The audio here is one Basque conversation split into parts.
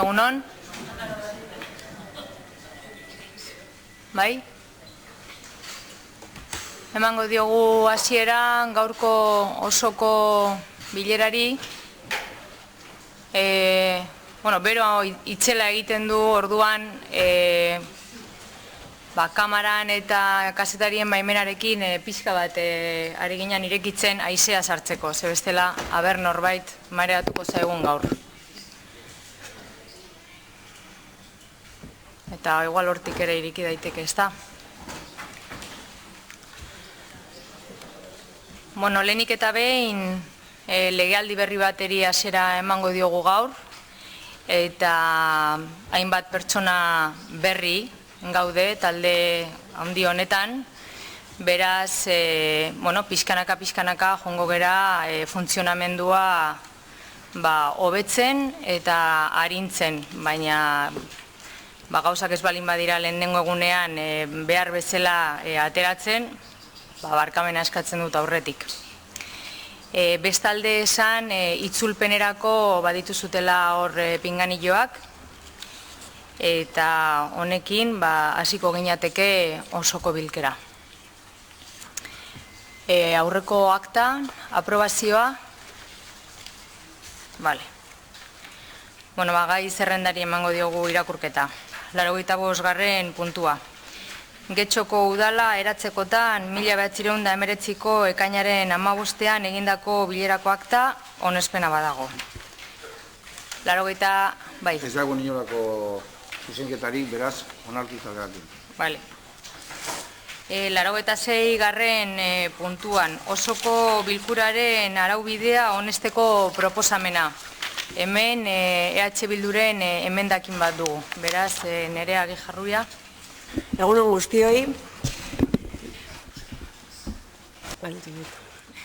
Egunon? Bai? Emango diogu hasieran gaurko osoko bilerari. Bero itzela egiten du orduan kamaran eta kazetarien baimenarekin pixka bat ari ginen irekitzen haizea sartzeko, ze bestela aber norbait mareatuko zaigun gaur. Eta igual hortik ere iriki daiteke, ezta? Lehenik eta behin legealdi berri bateri hasiera emango diogu gaur, eta hainbat pertsona berri gaude talde handi honetan, beraz, pixkanaka joango gera funtzionamendua hobetzen eta arintzen, baina gauzak ez balin badira lehenengo egunean behar bezala ateratzen, barkamena eskatzen dut aurretik. Bestalde esan, itzulpenerako badituzutela hor pinganilloak, eta honekin hasiko ginateke osoko bilkera. Aurreko akta, aprobazioa. Gai zerrendari emango diogu irakurketa. 85. puntua. Getxoko udala eratzekotan 1919ko ekainaren 15ean egindako bilerako akta onespena badago. 80, bai. Ez dago inolako zuzenketarik, beraz, onartuta geratu. 86. puntuan, osoko bilkuraren araubidea onesteko proposamena. Hemen EH Bilduren emendakin bat dugu. Beraz, Nerea Gijarruia. Egunon guztioi.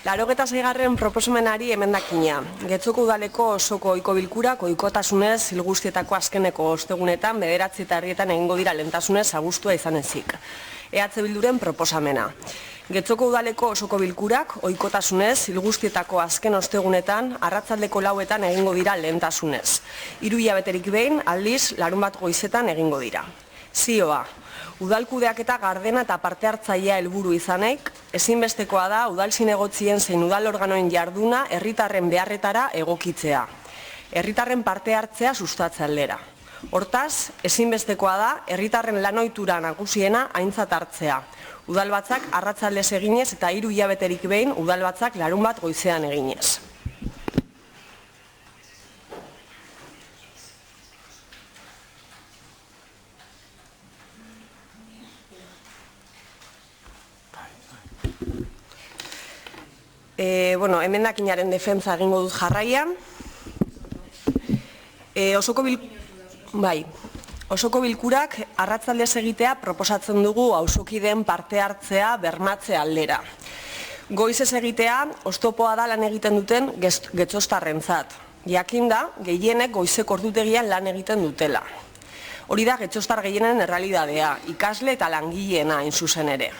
86. proposamenari emendakina. Getxoko udaleko osoko ohiko bilkurak ohikotasunez ilguztietako azkeneko ostegunetan 9:00 egingo dira lehentasunez abuztua izan ezik. EH Bilduren proposamena. Getxoko udaleko osoko bilkurak ohikotasunez ilguztietako azken ostegunetan arratsaldeko 4:00 egingo dira lehentasunez. 3 hilabeterik behin aldiz larunbat goizetan egingo dira. Zioa. Udalkudeaketa gardena eta parte hartzailea helburu izanek, ezinbestekoa da udal zinegotzien zein udal organoen jarduna herritarren beharretara egokitzea. Herritarren parte hartzea sustatze aldera. Hortaz, ezinbestekoa da herritarren lanohitura nagusiena aintzat hartzea. Udalbatzak arratsaldez eginez eta 3 hilabeterik behin udalbatzak larunbat goizean eginez. Emendakinaren defentsa egingo dut jarraian. Osoko bilkurak arratsaldez egitea proposatzen dugu auzokideen parte hartzea bermatze aldera. Goizez egitea oztopoa da lan egiten duten getxostarrentzat. Jakinda, gehienek goizeko ordutegian lan egiten dutela. Hori da getxostar gehienen errealitatea, ikasle eta langileena hain zuzen ere.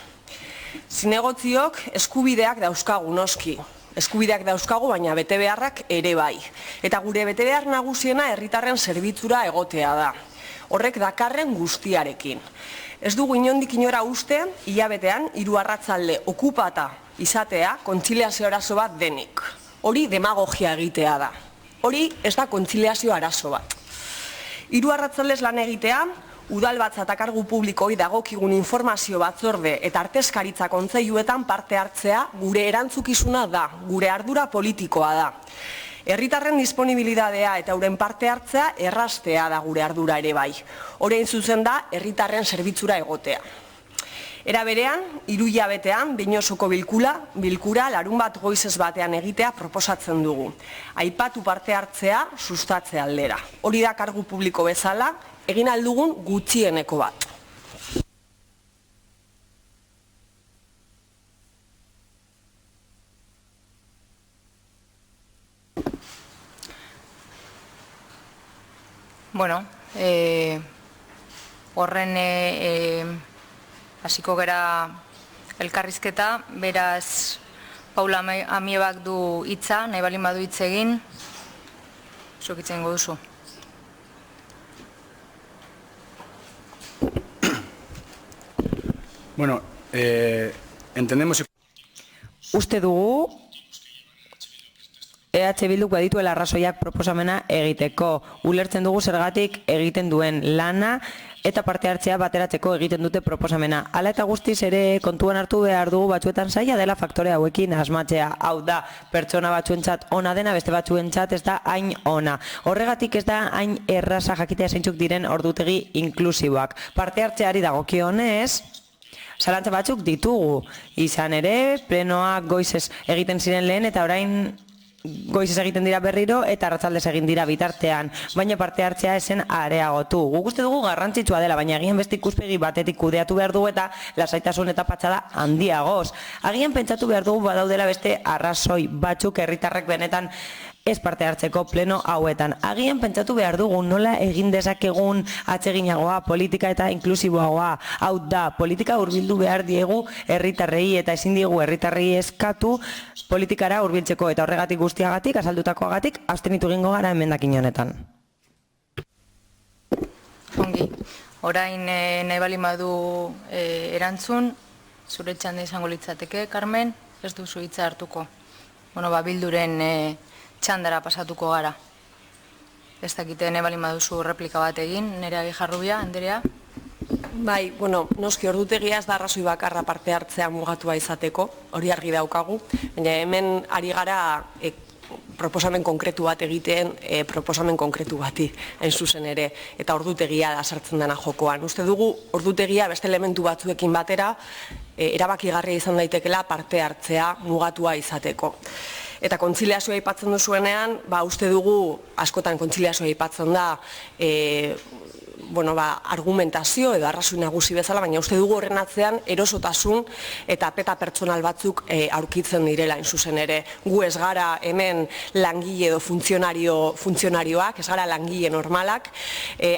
Zinegotziok eskubideak dauzkagu noski. Eskubideak dauzkagu, baina betebeharrak ere bai. Eta gure betebehar nagusiena herritarren zerbitzura egotea da. Horrek dakarren guztiarekin. Ez dugu inondik inora uste, hilabetean 3 arratsalde okupata izatea kontziliazio arazo bat denik. Hori demagogia egitea da. Hori ez da kontziliazio arazo bat. 3 arratsaldez lan egitea, udalbatza eta kargu publikoi dagokigun informazio batzorde eta artezkaritza kontseiluetan parte hartzea gure erantzukizuna da, gure ardura politikoa da. Herritarren disponibilitatea eta euren parte hartzea erraztea da gure ardura ere bai. Orain zuzen da herritarren zerbitzura egotea. Era berean, 3 hilabetean, behin osoko bilkura larunbat goizez batean egitea proposatzen dugu. Aipatu parte hartzea sustatze aldera. Hori da kargu publiko bezala, egin aldugun gutxieneko bat. Horren hasiko gera elkarrizketa, beraz Paula Amiebak du hitza, nahi balin badu hitz egin, zuk hitz egingo duzu. Bueno, entendemos... Uste dugu EH Bilduk badituela arrazoiak proposamena egiteko. Ulertzen dugu zergatik egiten duen lana eta parte hartzea bateratzeko egiten dute proposamena. Hala eta guztiz ere kontuan hartu behar dugu batzuetan zaila dela faktore hauekin asmatzea. Hau da, pertsona batzuentzat ona dena, beste batzuentzat ez da hain ona. Horregatik ez da hain erraza jakitea zeintzuk diren ordutegi inklusiboak. Parte hartzeari dagokionez, zalantza batzuk ditugu. Izan ere, plenoak goizez egiten ziren lehen eta orain goizez egiten dira berriro eta arratsaldez egin dira bitartean, baina parte hartzea esen areagotu. Guk uste dugu garrantzitsua dela, baina agian beste ikuspegi batetik kudeatu behar dugu eta lasaitasun eta patxada handiagoz. Agian pentsatu behar dugu badaudela beste arrazoi batzuk herritarrek benetan ez parte hartzeko pleno hauetan. Agian pentsatu behar dugu nola egin dezakegun atseginagoa, politika eta inklusiboagoa. Hau da, politika hurbildu behar diegu herritarrei eta ezin diegu herritarrei eskatu politikara hurbiltzeko eta horregatik guztiagatik, azaldutakoagatik, abstenitu egingo gara emendakin honetan. Ongi, orain nahi bali badu erantzun, zure txanda izango litzateke, Carmen, ez duzu hitza hartuko. Bueno, Bilduren txandara pasatuko gara. Ez dakite nahi bali baduzu replika bat egin, Nerea Guijarrubia, Anderea? Bai, bueno, noski ordutegia ez da arrazoi bakarra parte hartzea mugatua izateko, hori argi daukagu, baina hemen ari gara proposamen konkretu bat egiten, proposamen konkretu bati, hain zuzen ere, eta ordutegia da sartzen dena jokoan. Uste dugu ordutegia beste elementu batzuekin batera, erabakigarria izan daitekela parte hartzea mugatua izateko. Eta kontziliazioa aipatzen duzuenean, uste dugu, askotan kontziliazioa aipatzen da, argumentazio edo arrazoi nagusi bezala, baina uste dugu horren atzean erosotasun eta apeta pertsonal batzuk aurkitzen direla hain zuzen ere. Gu ez gara hemen langile edo funtzionarioak, ez gara langile normalak,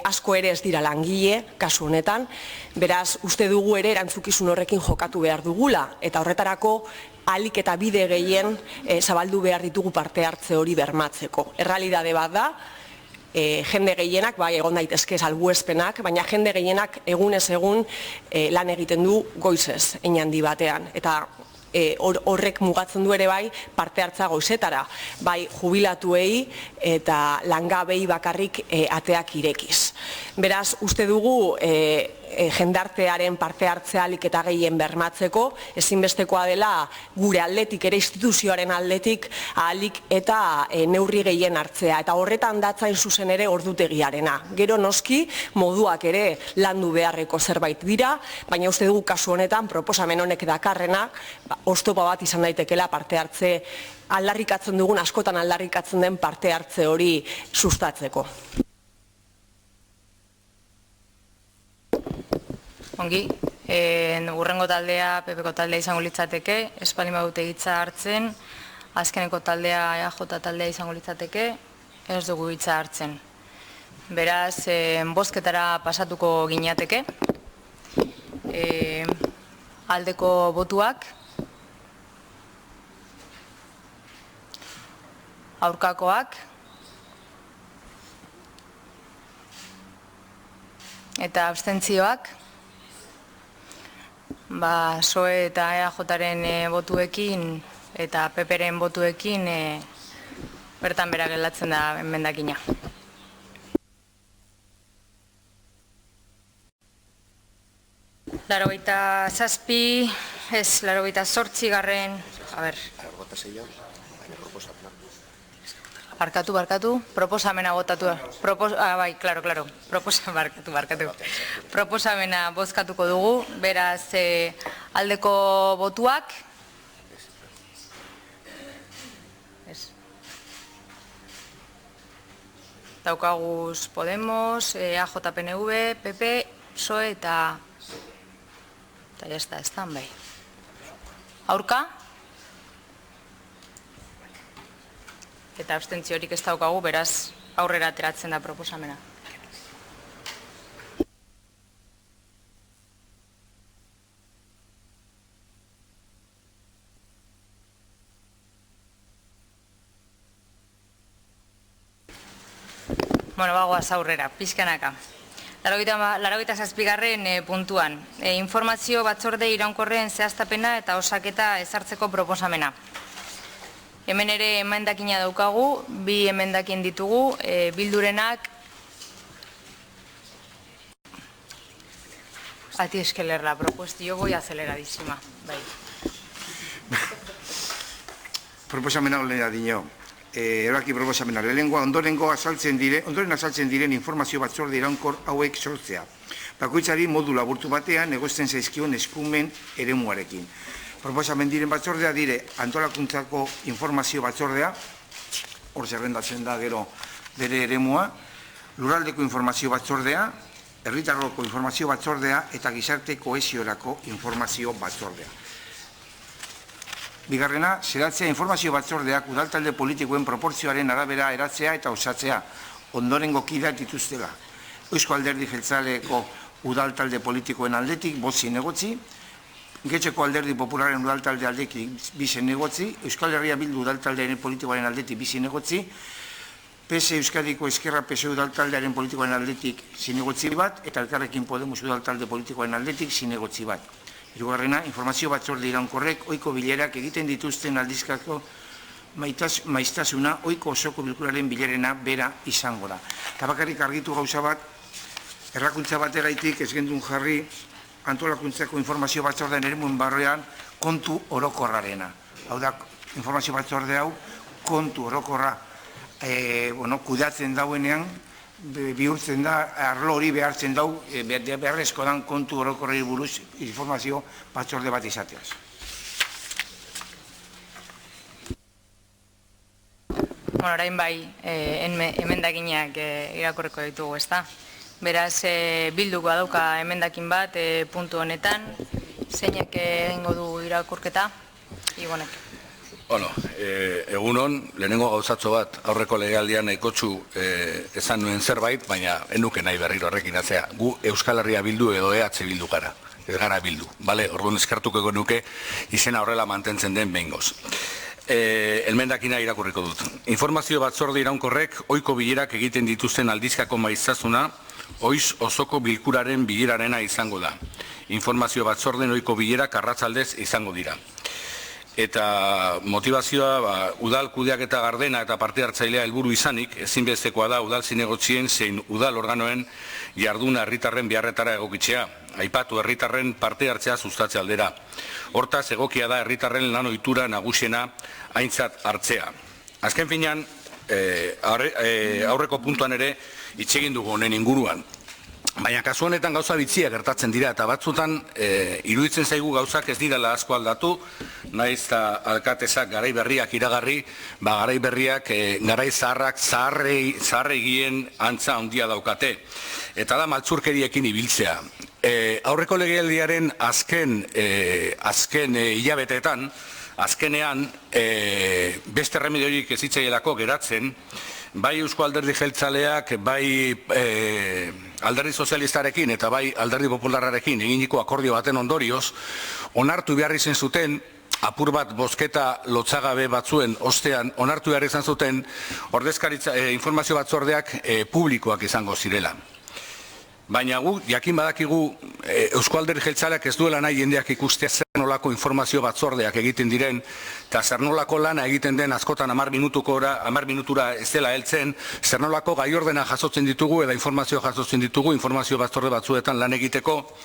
asko ere ez dira langile, kasu honetan, beraz uste dugu ere erantzukizun horrekin jokatu behar dugula, eta horretarako ahalik eta bide gehien zabaldu behar ditugu parte hartze hori bermatzeko. Errealitate bat da, jende gehienak, egon daitezke salbuespenak, baina jende gehienak egunez egun lan egiten du goizez, hein handi batean. Eta horrek mugatzen du ere parte hartza goizetara, jubilatuei eta langabei bakarrik ateak irekiz. Beraz, uste dugu jendartearen parte hartzea ahalik eta gehien bermatzeko, ezinbestekoa dela gure aldetik, ere instituzioaren aldetik ahalik eta neurri gehien hartzea. Eta horretan datzain zuzen ere ordutegiarena. Gero noski, moduak ere landu beharreko zerbait dira, baina uste dugu kasu honetan proposamen honek dakarrena, oztopa bat izan daitekela parte hartze aldarrikatzen dugun, askotan aldarrikatzen den parte hartze hori sustatzeko. Ongi, urrengo taldea, PPko taldea izango litzateke, espalin badute hitza hartzen, azkeneko taldea, EAJ taldea izango litzateke, ez dugu hitza hartzen. Beraz, bozketara pasatuko gineateke, aldeko botuak, aurkakoak, eta abstentzioak, PSOE eta EAJaren botuekin eta PPren botuekin bertan bera gelatzen da emendakina. Laurogeita zazpi, ez, 88garren, Barkatu, proposamena botatu. Proposamena bozkatuko dugu, beraz aldeko botuak. Daukaguz Podemos, EAJ, PNV, PP, PSOE eta jazta, ez da, bai. Aurka? Eta abstentziorik ez daukagu, beraz aurrera ateratzen da proposamena. Bueno, bagoaz aurrera, pixkanaka. 87. Puntuan. Informazio batzorde iraunkorren zehaztapena eta osaketa ezartzeko proposamena. Hemen ere emendakina daukagu, 2 emendakin ditugu, bildurenak. A ti es que leer la propuesta, yo voy aceleradísima. Bai. Proposamena olea dino. Erabaki proposamena. Ondoren azaltzen diren informazio batzorde iraunkor hauek sortzea. Bakoitzari modu laburtu batean egozten zaizkion eskumen eremuarekin. Proposamen diren batzordea dire antolakuntzako informazio batzordea, hor zerrendatzen da gero bere eremua, lurraldeko informazio batzordea, herritarroko informazio batzordea eta gizarte kohesiorako informazio batzordea. Bigarrena, zeratzea informazio batzordeak udaltalde politikoen proportzioaren arabera eratzea eta osatzea, ondorengo kideak dituztela. Eusko Alderdi Jeltzaleko udaltalde politikoen aldetik 5 zinegotzi, Getxeko Alderdi Popularren udaltalde aldetik 2 zinegotzi, Euskal Herria Bildu udaltaldearen politikoaren aldetik 2 zinegotzi, PS Euskadiko Eskerra PSOE udaltaldearen politikoaren aldetik zinegotzi bat, eta Elkarrekin Podemos udaltalde politikoaren aldetik zinegotzi bat. Hirugarrena, informazio batzorde iraunkorrek ohiko bilerak egiten dituzten aldizkako maiztasuna ohiko osoko bilkuraren bilerena bera izango da. Eta bakarrik argitu gauza bat, errakuntza bateraitik ez gendun jarri antolakuntzako informazio batzordean eremuen barrean kontu orokorrarena. Hau da, informazio batzorde hau kontu orokorra kudatzen dauenean, bihurtzen da, arlo hori behartzen dau, beharrezko dan kontu orokorrei buruz informazio batzorde bat izateaz. Orain bai, emendakinak irakurriko ditugu, ezta? Beraz, bilduko dauka emendakin bat puntu honetan, zeinek egingo du irakurketa, Ibonek. Bueno, egunon, lehenengo gauzatxo bat, aurreko legealdian nahikotxu esan nuen zerbait, baina enuke nahi berriro horrekin atzea. Gu Euskal Herria Bildu edo EH Bildu gara, ez gara Bildu. Bale, orduan eskartuko nuke izena horrela mantentzen den behingoz. Elmendakina irakurriko dut. Informazio batzorde iraunkorrek ohiko bilerak egiten dituzten aldizkako maiztasuna, oiz osoko bilkuraren bilerarena izango da. Informazio batzorden ohiko bilerak arratsaldez izango dira. Eta motivazioa udal kudeaketa gardena eta parte hartzailea helburu izanik, ezinbestekoa da udal zinegotzien zein udal organoen jarduna herritarren beharretara egokitzea, aipatu herritarren parte hartzea sustatze aldera. Hortaz egokia da herritarren lan ohitura nagusiena aintzat hartzea. Azken finean, aurreko puntuan ere hitz egin dugu honen inguruan. Baina kasu honetan gauza bitxia gertatzen dira eta batzutan iruditzen zaigu gauzak ez direla asko aldatu, naiz eta alkatesak garai berriak iragarri, garai berriak garai zaharregien antza handia daukate. Eta da maltzurkeriekin ibiltzea. Aurreko legealdiaren azken hilabeteetan, azkenean beste remediorik ez hitzaielako geratzen, bai Eusko Alderdi Jeltzaleak, bai Alderdi Sozialistarekin eta bai Alderdi Popularrarekin eginiko akordio baten ondorioz, onartu behar izan zuten, apur bat bozketa lotzagabe batzuen ostean, onartu behar izan zuten, ordezkaritza informazio batzordeak publikoak izango zirela. Baina gu, jakin badakigu, Eusko Alderdi Jeltzaleak ez duela nahi jendeak ikustea zer nolako informazio batzordeak egiten diren, eta zer nolako lana egiten den askotan 10 minutura ez dela heltzen, zer nolako gai ordena jasotzen ditugu, eta informazio jasotzen ditugu, informazio batzorde batzuetan lan egiteko,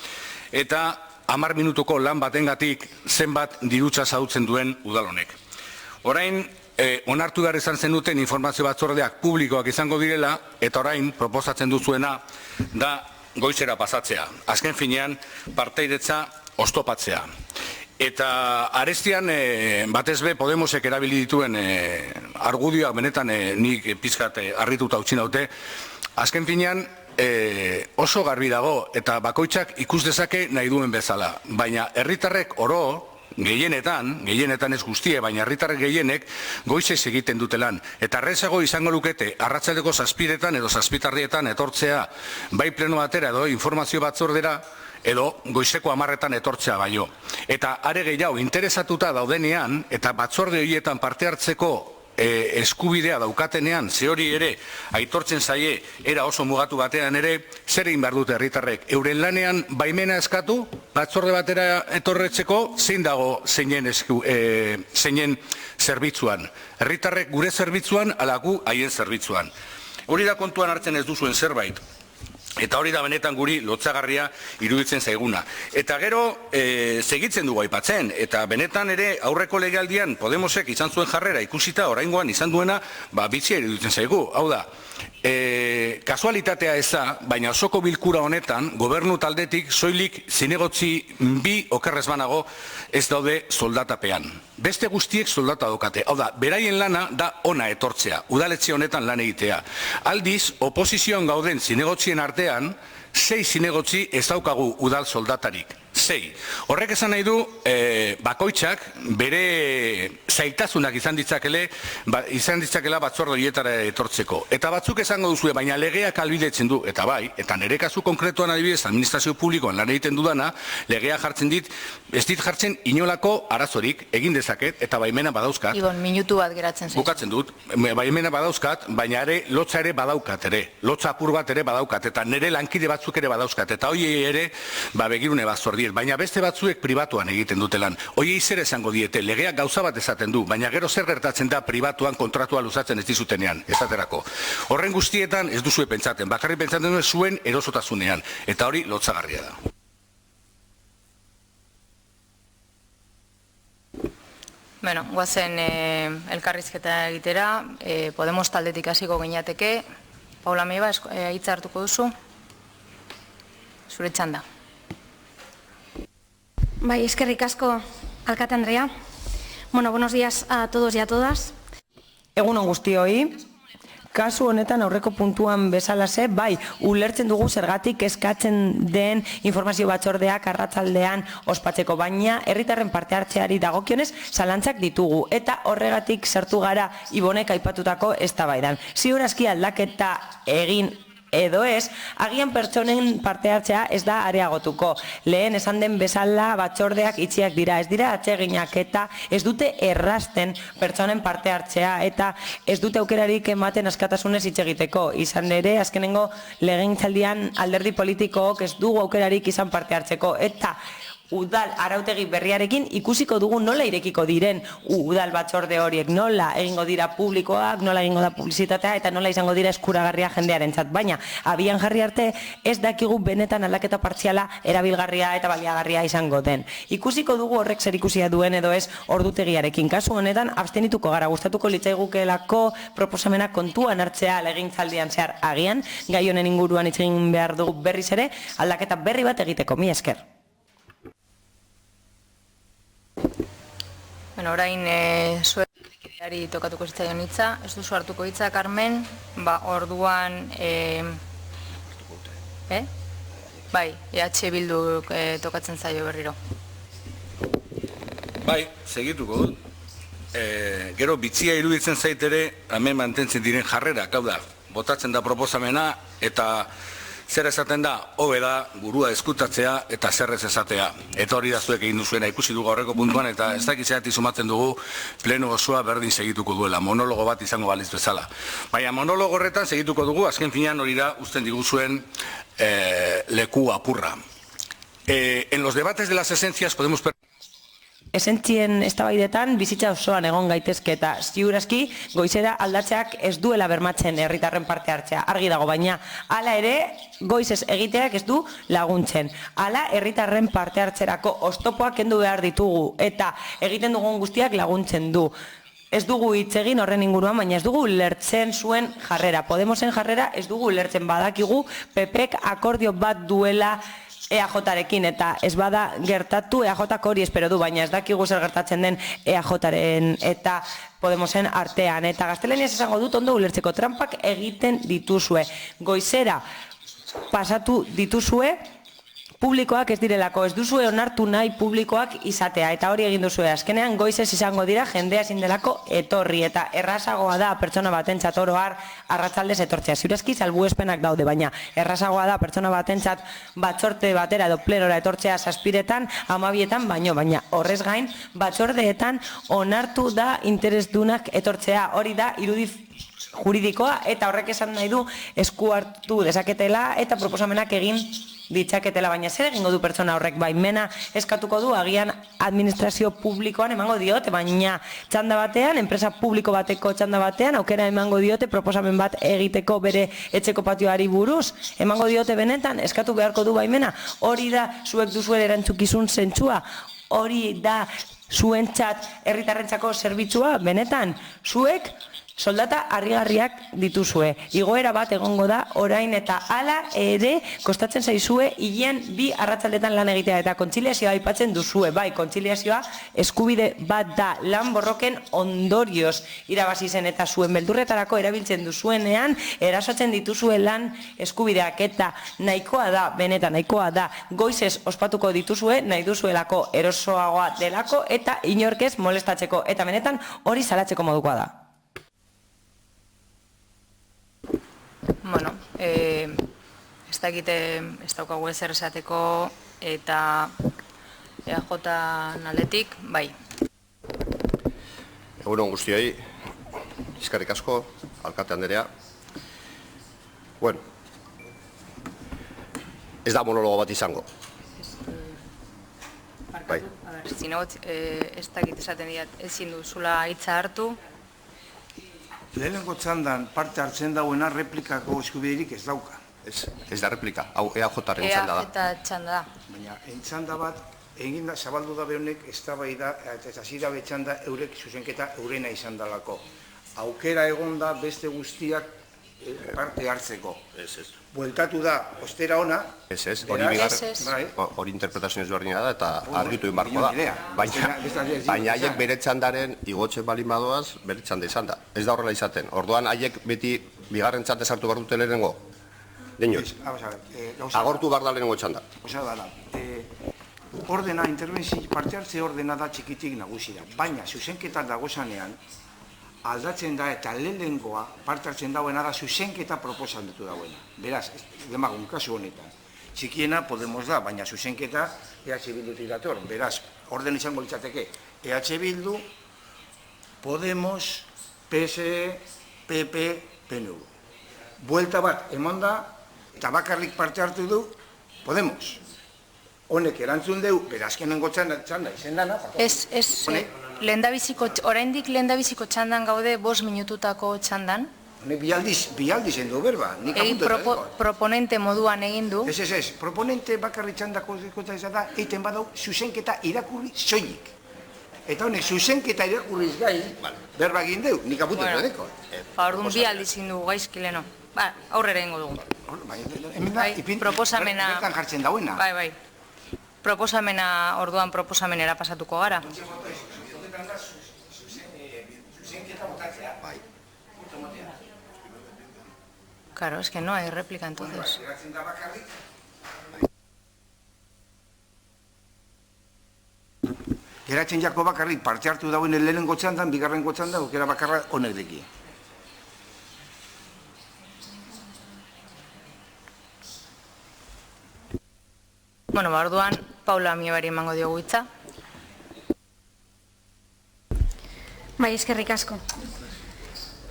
eta 10 minutuko lan batengatik zenbat dirutza zautzen duen udal honek. Orain, onartu behar izan zenuten informazio batzordeak publikoak izango direla, eta orain, proposatzen duzuena, da goizera pasatzea. Azken finean, partairetza oztopatzea. Eta arestian, batez be, Podemosek erabili dituen argudioak benetan nik pizkat harrituta utzi naute. Azken finean, oso garbi dago eta bakoitzak ikus dezake nahi duen bezala. Baina herritarrek oro, gehienetan ez guztie, baina herritarrek gehienek goizez egiten dutelan. Eta errezago izango lukete, arratsaldeko 7etan edo 7:30 etortzea, bai pleno batera edo informazio batzordera, edo goizeko 10etan etortzea baino. Eta are gehiago, interesatuta daudenean, eta batzorde horietan parte hartzeko eskubidea daukatenean, ze hori ere aitortzen zaie era oso mugatu batean ere, zer egin behar dute herritarrek. Euren lanean baimena eskatu, batzorde batera etorretzeko, zein dago zeinen zerbitzuan. Herritarrek gure zerbitzuan, ala gu haien zerbitzuan. Hori da kontuan hartzen ez duzuen zerbait. Eta hori da benetan guri lotsagarria iruditzen zaiguna. Eta gero segitzen dugu aipatzen, eta benetan ere aurreko legealdian Podemosek izan zuen jarrera ikusita, oraingoan izan duena, bitxia iruditzen zaigu. Hau da, kasualitatea eza, baina osoko bilkura honetan, gobernu taldetik soilik zinegotzi bi okerrez banago ez daude soldatapean. Beste guztiek soldata daukate. Hau da, beraien lana da ona etortzea, udaletxe honetan lan egitea. Aldiz, oposizioan gauden zinegotzien artean, 6 zinegotzi ez daukagu udal soldatarik. 6. Horrek esan nahi du, bakoitzak bere zailtasunak izan ditzakela batzorde horietara etortzeko. Eta batzuk esango duzue, baina legeak ahalbidetzen du, eta bai, eta nire kasu konkretuan adibidez, administrazio publikoan lan egiten dudana, legea jartzen dit, ez dit jartzen inolako arazorik egin dezaket, eta baimena badauzkat. Ibon, minutu bat geratzen zaizu. Bukatzen dut, baimena badauzkat, baina ere lotza ere badaukat ere, lotza apur bat ere badaukat, eta nire lankide batzuk ere badauzkat, eta hoi ere begirune bazordiet. Baina beste batzuek pribatuan egiten dute lan. Hoiei zer esango diete, legeak gauza bat esaten du, baina gero zer gertatzen da pribatuan kontratua luzatzen ez dizutenean, esaterako. Horren guztietan ez duzue pentsaten, bakarrik pentsaten duen zuen erosotasunean, eta hori lotsagarria da. Bueno, guazen elkarrizketa egitera, Podemos taldetik hasiko gineateke. Paula Meiba, hitza hartuko duzu? Zure txanda. Bai, eskerrik asko, alkate Andrea. Bueno, buenos días a todos y a todas. Egunon guztioi, kasu honetan aurreko puntuan bezalase, bai, ulertzen dugu zergatik eskatzen den informazio batzordeak arratzaldean ospatzeko, baina herritarren parte hartzeari dagokionez zalantzak ditugu, eta horregatik sartu gara Ibonek aipatutako eztabaidan. Ziur aski aldaketa egin edo ez, agian pertsonen parte hartzea ez da areagotuko. Lehen esan den bezala batzordeak itxiak dira, ez dira atseginak eta ez dute errasten pertsonen parte hartzea eta ez dute aukerarik ematen askatasunez hitz egiteko. Izan ere, azkenengo legegintzaldian alderdi politikook ez dugu aukerarik izan parte hartzeko eta udal arautegi berriarekin ikusiko dugu nola irekiko diren udal batzorde horiek, nola egingo dira publikoak, nola egingo da publizitatea eta nola izango dira eskuragarria jendearentzat. Baina, abian jarri arte ez dakigu benetan aldaketa partziala erabilgarria eta baliagarria izango den. Ikusiko dugu horrek zer ikusia duen edo ez ordutegiarekin. Kasu honetan, abstenituko gara, gustatuko litzaigukeelako proposamena kontuan hartzea legegintzaldian zehar agian, gai honen inguruan hitz egin behar dugu berriz ere, aldaketa berri bat egiteko. Mila esker. Bueno, orain zuekideari tokatuko zitzaion hitza, ez duzu hartuko hitza, Carmen, orduan, bai, EH Bildu tokatzen zaio berriro. Bai, segituko dut. Gero bitxia iruditzen zaitere, hemen mantentzen diren jarrerak, hau da, botatzen da proposamena, eta zer esaten da, hobe da, burua eskutatzea eta zer ez esatea. Eta hori da zuek egin duzuena, ikusi dugu aurreko puntuan, eta ez dakitzeat izumatzen dugu pleno osoa berdin segituko duela, monologo bat izango baliz bezala. Baina monologo horretan segituko dugu, azken finean hori da, usten diguzuen leku apurra. En los debates de las esencias podemos... Esentzien eztabaidetan bizitza osoan egon gaitezke eta ziurazki goizera aldatzeak ez duela bermatzen herritarren parte hartzea. Argi dago, baina hala ere goizez egiteak ez du laguntzen. Hala herritarren parte hartzerako oztopoak kendu behar ditugu eta egiten dugun guztiak laguntzen du. Ez dugu hitz egin horren inguruan, baina ez dugu ulertzen zuen jarrera. Podemosen jarrera ez dugu ulertzen, badakigu PPek akordio bat duela EAJarekin eta ez bada gertatu EAJak hori espero du, baina ez dakigu zer gertatzen den EAJaren eta Podemosen artean. Eta gaztelaniaz esango dut ondo ulertzeko trampak egiten dituzue. Goizera pasatu dituzue publikoak ez direlako, ez duzue onartu nahi publikoak izatea, eta hori egin duzue. Azkenean goizez izango dira jendea ezin delako etorri, eta errazagoa da pertsona batentzat oro har arratsaldez etortzea. Ziurezki salbuespenak daude, baina errazagoa da pertsona batentzat batzorde batera edo plenora etortzea 7etan, 12etan, baina horrez gain batzordeetan onartu da interesdunak etortzea. Hori da irudi juridikoa, eta horrek esan nahi du esku hartu dezaketela eta proposamenak egin ditzaketela, baina zer egingo du pertsona horrek? Baimena eskatuko du, agian administrazio publikoan emango diote, baina txanda batean, enpresa publiko bateko txanda batean, aukera emango diote proposamen bat egiteko bere etxeko patioari buruz, emango diote benetan, eskatu beharko du baimena. Hori da zuek duzuen erantzukizun zentzua, hori da zuentzat herritarrentzako zerbitzua, benetan, zuek soldata harrigarriak dituzue. Igoera bat egongo da orain, eta hala ere kostatzen zaizue hilean 2 arratsaldetan lan egitea, eta kontziliazioa aipatzen duzue. Bai, kontziliazioa eskubide bat da, lan borroken ondorioz irabazi zen, eta zuen beldurretarako erabiltzen duzuenean erasotzen dituzue lan eskubideak, eta nahikoa da, benetan nahikoa da, goizez ospatuko dituzue, nahi duzuelako erosoagoa delako, eta inorkez molestatzeko, eta benetan hori salatzeko modukoa da. Bueno, ez daukagu ezer esateko, eta EAJ aldetik, bai. Egunon guztioi, eskerrik asko, alkate anderea. Bueno, ez da monologo bat izango. Bai. Zinegot, ez dakit esaten diat, ezin duzula hitza hartu. Lehenengo txandan parte hartzen dauena replikako eskubiderik ez dauka. Ez da replika, hau EAJaren txanda da. EAJ txanda da. Baina, txanda bat, egin da, zabaldu da behonek, ez da bai da, eta hasi da betxanda eurek zuzenketa eurena izan dalako. Aukera egon da beste guztiak parte hartzeko. Bueltatu da, ostera ona. Hori interpretazio ezberdina da, eta argitu egin barko da. Baina haiek bere txandaren igotzen balin badoaz, bere txanda izan da. Ez da horrela izaten. Orduan haiek beti bigarren txanda sartu behar dute lehenengo. Dinoiz, agortu behar da lehenengo txanda. Osa da, ordena, interbenzi, parte hartze ordena da txikitik nagusi da. Baina, zuzenketan dagozanean, aldatzen da eta lehenengoa parte hartzen dauena da zuzenketa proposatu dauena. Beraz, demagun kasu honetan. Txikiena Podemos da, baina zuzenketa EH Bildutik dator. Beraz, orden izango litzateke EH Bildu, Podemos, PSE, PP, PNV. Buelta bat eman da, eta bakarrik parte hartu du Podemos. Honek erantzun deu, berazkenengo txanda izen dana. Oraindik lehendabiziko txandan gaude 5 minututako txandan. Honek bialdiz endu berba. Proponente moduan egin du. Ez, proponente bakarri txandako ez da, eiten badau zuzenketa irakurri soilik. Eta honek zuzenketa irakurriz gain, berba egin deu, nik apunten edeko. Orduan bialdiz egin du gaizki leno. Aurrera egingo dugu. Proposamena... Bertan jartzen dauena. Bai. Proposamena, orduan proposamenera pasatuko gara. Claro, es que no hay réplica entonces. Geratzen jako bakarrik parte hartu dauen lehenengo txandan, bigarrengo txandan, okera bakarra honek deki. Bueno, orduan, Paula Miebari emango diogu hitza. Bai, eskerrik asko.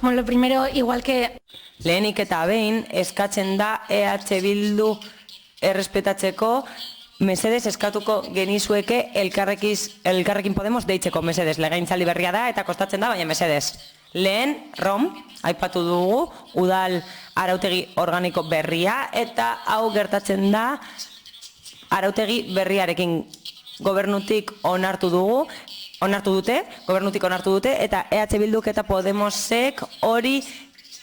Bueno, lo primero, igual que... Lehenik eta behin, eskatzen da EH Bildu errespetatzeko, mesedez eskatuko genizueke elkarrekin Podemos deitzeko, mesedez. Legegintzaldi berria da eta kostatzen da, baina mesedez. Lehen, aipatu dugu, udal arautegi organiko berria, eta hau gertatzen da arautegi berriarekin gobernutik onartu dute, eta EH Bilduk eta Podemosek hori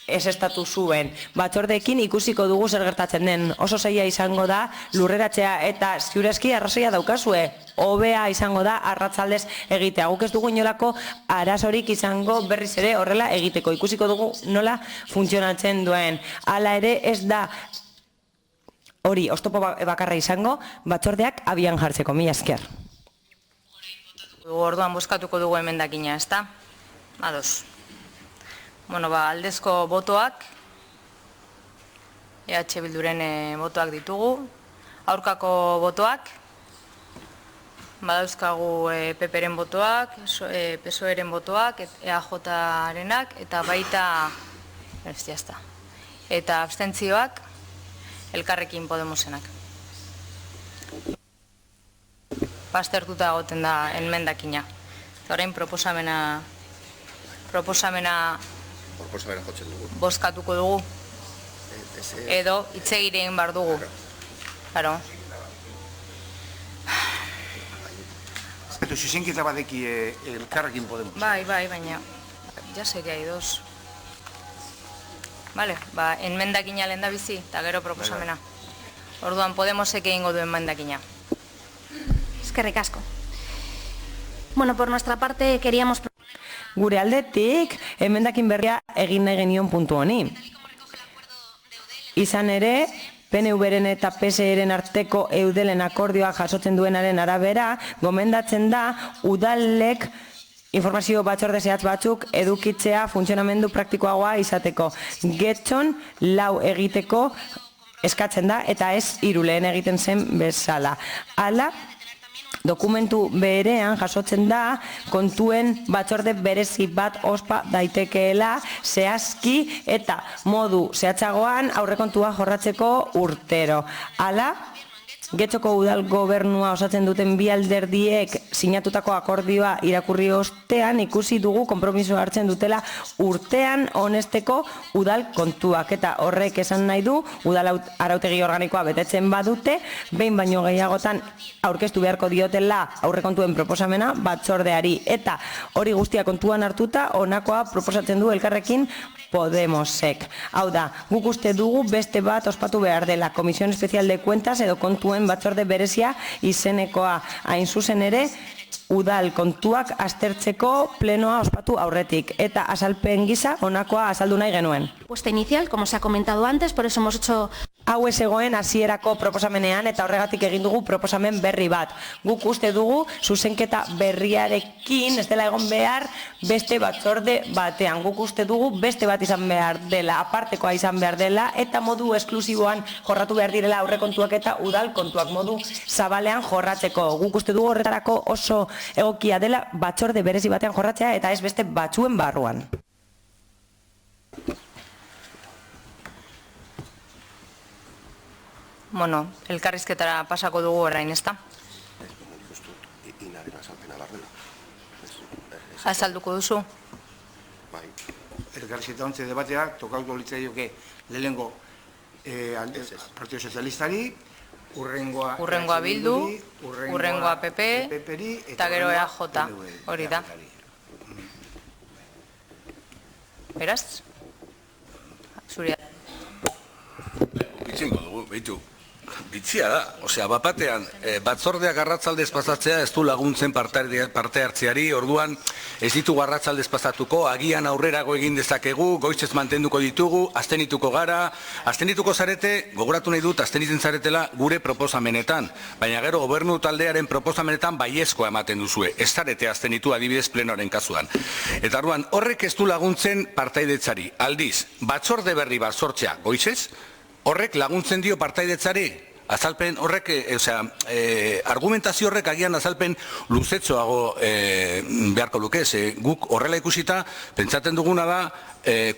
ezestatu zuen. Batzordeekin ikusiko dugu zer gertatzen den. Oso zaila izango da lurreratzea, eta ziurezki arrazoia daukazue. Hobea izango da arratsaldez egitea. Guk ez dugu inolako arazorik izango berriz ere horrela egiteko. Ikusiko dugu nola funtzionatzen duen. Hala ere ez da hori oztopo bakarra izango, batzordeak abian jartzeko. Mila esker. Orduan bozkatuko dugu emendakina, ezta? Ados. Aldezko botoak, EH Bilduren botoak ditugu, aurkako botoak, badauzkagu PP-ren botoak, PSOE-ren botoak, EAJ-renak, eta baita, eta abstentzioak, Elkarrekin Podemosenak. Baztertuta egoten da enmendakina. Eta orain proposamena jotzen dugu. bozkatuko dugu. Edo hitz egin behar dugu. Claro. Eta zuzenketa badeki Elkarrekin Podemos. Bai, baina ja seria idoz. Vale, enmendakina lehen da bizi, eta gero proposamena. Orduan Podemosek egingo du enmendakina. Eskerrik asko. Bueno, por nuestra parte queríamos... Gure aldetik, emendakin berria egin nahi genion puntu honi. Izan ere, PNV-ren eta PSE-ren arteko eudelen akordioa jasotzen duenaren arabera, gomendatzen da udalek informazio batzorde zehatz batzuk edukitzea funtzionamendu praktikoagoa izateko. Getxon 4 egiteko eskatzen da eta ez 3 lehen egiten zen bezala. Hala, dokumentu berean jasotzen da kontuen batzorde berezi bat ospa daitekeela zehazki eta modu zehatzagoan aurrekontua jorratzeko urtero. Hala, Getxoko udal gobernua osatzen duten bi alderdiek sinatutako akordioa irakurri ostean ikusi dugu konpromiso hartzen dutela urtean honesteko udal kontuak eta horrek esan nahi du udal arautegi organikoa betetzen badute, behin baino gehiagotan aurkeztu beharko diotela aurrekontuen proposamena batzordeari eta hori guztia kontuan hartuta honakoa proposatzen du Elkarrekin Podemosek. Hau da, guk uste dugu beste bat ospatu behar dela Comisión Especial de Cuentas edo kontuen batzorde berezia izenekoa. Hain zuzen ere, udal kontuak aztertzeko plenoa ospatu aurretik eta azalpen gisa honakoa azaldu nahi genuen. Puesta inicial, como se ha comentado antes, por eso hemos hecho... Hau ez egoen hasierako proposamenean eta horregatik egin dugu proposamen berri bat. Guk uste dugu zuzenketa berriarekin ez dela egon behar beste batzorde batean. Guk uste dugu beste bat izan behar dela, apartekoa izan behar dela eta modu esklusiboan jorratu behar direla aurrekontuak eta udal kontuak modu zabalean jorratzeko. Guk uste dugu horretarako oso egokia dela batzorde berezi batean jorratzea eta ez beste batzuen barruan. Elkarrizketara pasako dugu orain, ezta? Azalduko duzu? Elkarrizketa ontze debatea, tokauko litzaioke lehenengo Partido Sozialistari, urrengoa Bildu, urrengoa PP, eta gero EAJ, hori da. Beraz? Zuria. Bitxingo dugu, behitu. Bitxia da, osea, bapatean, batzordeak arratzaldez pasatzea ez du laguntzen parte hartzeari, orduan ez ditugu arratzaldez pasatuko, agian aurrerago egin dezakegu, goizez mantenduko ditugu, abstenituko gara, abstenituko zarete, gogoratu nahi dut, abstenitzen zaretela gure proposamenetan, baina gero gobernu taldearen proposamenetan baiezkoa ematen duzue, ez zarete abstenitu adibidez plenoaren kasuan. Eta orduan, horrek ez du laguntzen partaidetzari, aldiz, batzorde berri bat sortzea goizez, horrek laguntzen dio partaidetzari, azalpen horrek, argumentazio horrek agian azalpen luzetzoago beharko luke, guk horrela ikusita, pentsaten duguna da,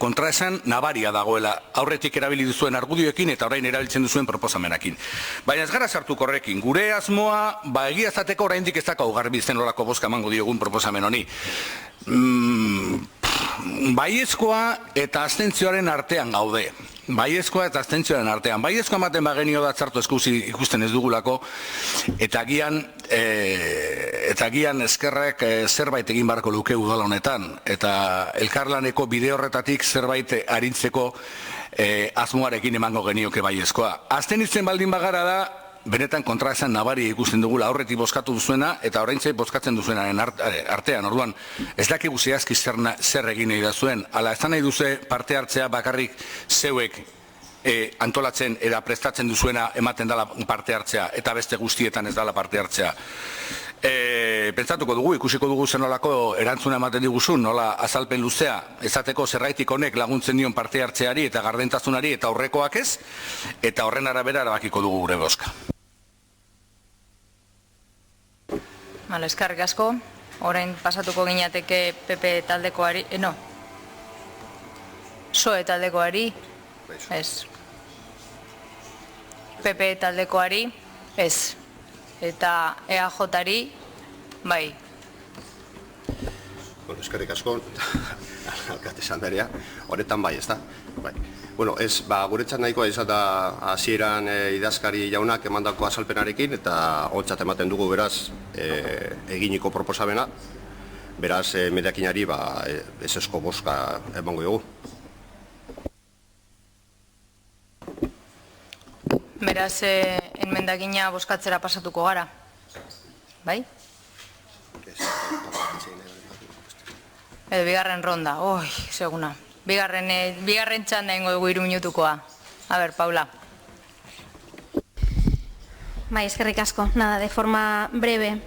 kontraesan nabaria dagoela aurretik erabili duzuen argudioekin eta orain erabiltzen duzuen proposamenakin. Baina ez gara sartuko horrekin, gure asmoa, egia zateko oraindik ez dakau garbi zen horako bozka emango diogun proposamen honi. Baiezkoa eta abstentzioaren artean gaude. Baiezkoa eta abstentzioaren artean. Baiezkoa ematen bagenio da txarto ikusten ez dugulako, eta agian eskerrek zerbait egin barko luke udala honetan, eta elkarlaneko bide horretatik zerbait arintzeko asmoarekin emango genioke baiezkoa. Abstenitzen baldin bagara da, benetan kontraesan nabari ikusten dugula aurretik bozkatu duzuena eta oraintxe bozkatzen duzuenaren artean. Orduan, ez dakigu zehazki zer egin nahi da zuen. Hala, ez da nahi duze parte hartzea bakarrik zeuek antolatzen eta prestatzen duzuena ematen dela parte hartzea eta beste guztietan ez dela parte hartzea. Pentsatuko dugu, ikusiko dugu zenolako erantzuna ematen diguzun, nola azalpen luzea, ezateko zerraitik honek laguntzen dion parte hartzeari eta gardentasunari eta aurrekoak ez, eta horren arabera erabakiko dugu gure bozka. Eskerrik asko, orain pasatuko gineateke PP taldekoari, PSOE taldekoari, ez. PP taldekoari, ez. Eta EAJ-ari, bai. Eskerrik asko, alkate sandaria, horretan bai, ez da? Guretzat nahikoa izan da hasieran idazkari jaunak emandako azalpenarekin eta ontzat ematen dugu beraz eginiko proposamena, beraz mediakinari ezezko bozka emango dugu. Beraz, enmendakina bozkatzera pasatuko gara, bai? Edo bigarren ronda, seguna. Bigarren txanda ingo dugu 3 minutukoa. A ber, Paula. Bai, eskerrik asko. Nada, de forma breve.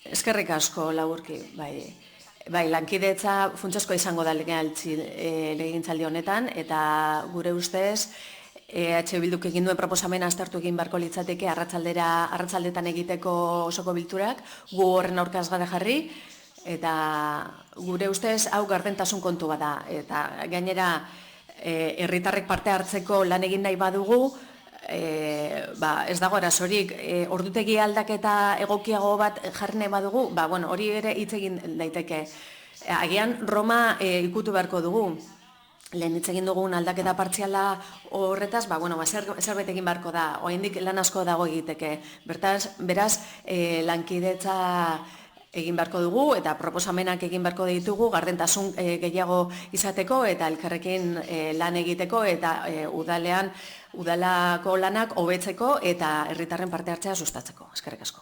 Eskerrik asko, laburki. Bai, lankidetza funtsezkoa izango da legegintzaldi honetan, eta gure ustez, EH Bilduk egin duen proposamena aztertu egin beharko litzateke arratsaldetan egiteko osoko bilturak, gu horren aurkaz gara jarri, eta gure ustez hau gardentasun kontu bada, eta gainera herritarrek parte hartzeko lan egin nahi badugu, ez dago arazorik, ordutegi aldaketa egokiago bat jarri nahi badugu, hori ere hitz egin daiteke. Agian Roma ikutu beharko dugu. Lehen hitz egin dugun aldaketa partziala horretaz, zerbait egin beharko da, oraindik lan asko dago egiteke. Beraz, lankidetza egin beharko dugu eta proposamenak egin beharko ditugu gardentasun gehiago izateko eta elkarrekin lan egiteko eta udalako lanak hobetzeko eta herritarren parte hartzea sustatzeko. Eskerrik asko.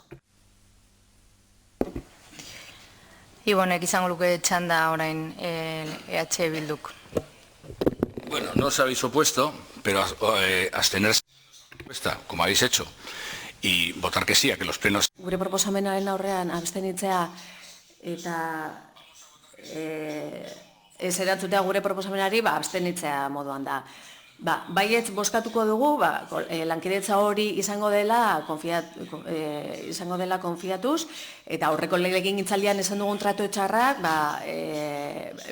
Ibonek izango luke txanda orain EH Bilduk. Bueno, no os habéis opuesto, pero abstenerse como habéis hecho, y votar que sí, a que los plenos... Gure proposamenaren aurrean abstenitzea eta ez erantzutea gure proposamenari, abstenitzea moduan da. Baietz bozkatuko dugu, lankidetza hori izango dela konfiatuz, eta aurreko legegintzaldian esan dugun tratu txarrak,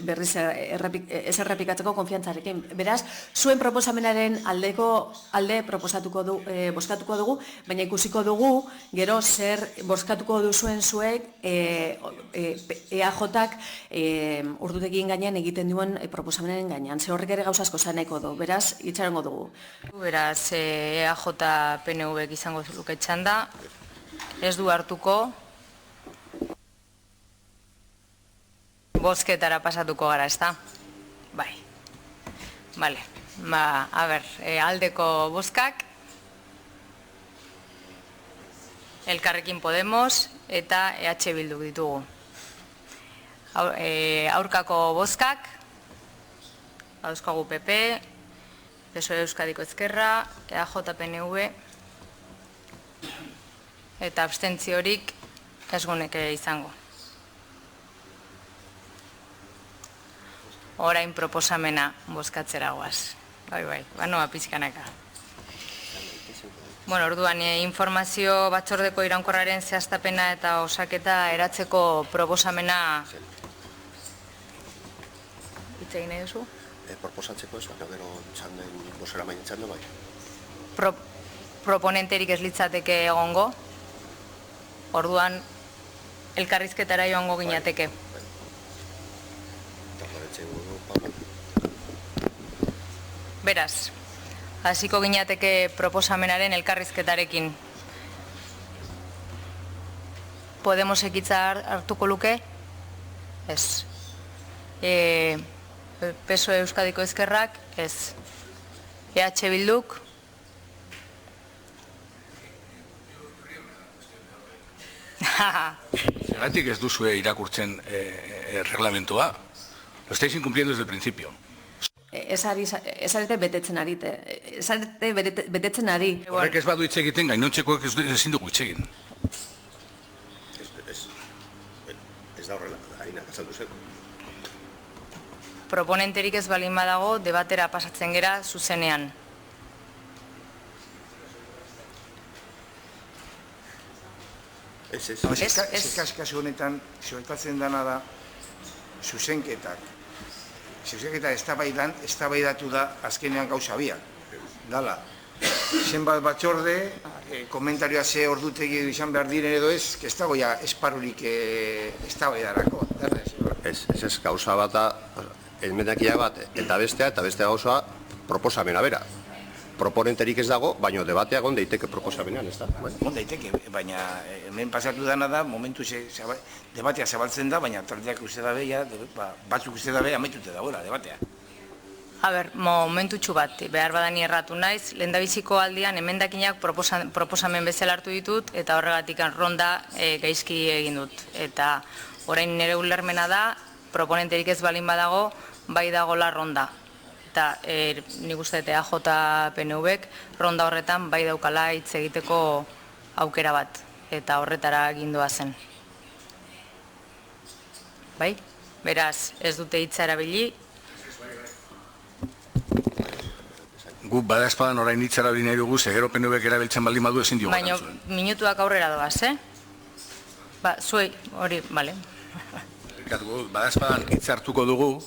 berriz ez errepikatzeko konfiantzarekin. Beraz, zuen proposamenaren alde bozkatuko dugu, baina ikusiko dugu, gero zer bozkatuko duzuen zuek EAJ-ak ordutegien gainean egiten duen proposamenaren gainean. Ze horrek ere gauza asko zaneko du, beraz, itxarango dugu. Beraz, EAJ PNV izango luke txanda, ez du hartuko, bozketara pasatuko gara, ez da? Bai. Bale. A ber, aldeko bozkak, Elkarrekin Podemos eta EH Bilduk ditugu. Aurkako bozkak, dauzkagu PP, PSOE Euskadiko Ezkerra, EAJ PNV, eta abstentziorik ez guneke izango. Orain proposamena bozkatzera goaz. Bai, banoa pizkanaka. Orduan, informazio batzordeko iraunkorraren zehaztapena eta osaketa eratzeko proposamena... Hitz egin nahi duzu? Proposatzeko ez, gero txanden bozera main txando bai. Proponenterik ez litzateke egongo, orduan elkarrizketara joango ginateke. Beraz, hasiko ginateke proposamenaren elkarrizketarekin. Podemosek hitza hartuko luke? Ez. PSOE Euskadiko Ezkerrak, ez. EH Bilduk? Zergatik ez duzue irakurtzen reglamentua? Lo estáis incumpliendo desde el principio. ez arete betetzen ari. Ez arete betetzen ari. Horrek ez badu hitz egiten, gainontzekoek ezin dugu hitz egin. Ez da horrela, haina azaldu zeko. Proponenterik ez balin badago, debatera pasatzen gera zuzenean. Kasu honetan, zueltatzen dana da, zuzenketak. Zuzenketa eztabaidatu da azkenean gauza biak. Dala, zenbat batzorde, komentarioa ze ordutegi izan behar diren edo ez, ez dago ja esparurik eztabaidarako. Ez, gauza bat da, emendakia bat, eta bestea gauza proposamena bera. Proponenterik ez dago, baina debatea egon daiteke proposamenean, ez da? Egon daiteke, baina hemen pasatu dana da, momentu debatea zabaltzen da, baina taldeak uste dabe, batzuk uste dabe, amaitute dagoela debatea. Momentutxu bat, behar badani erratu naiz, lehendabiziko aldian emendakinak proposamen bezala hartu ditut, eta horregatik ronda gaizki egin dut. Eta orain nire ulermena da, proponenterik ez balin badago, bai dagola ronda. Eta nik uste AJ-PNV-ek ronda horretan bai daukala hitz egiteko aukera bat, eta horretara gindua zen. Bai? Beraz, ez dute hitza erabili. Gu badaezpadan orain hitza erabili nahi dugu, gero PNV-ek erabiltzen baldin badu ezin diogu baina minutuak aurrera doaz, zuei, hori, bale. Badaezpadan hitza hartuko dugu,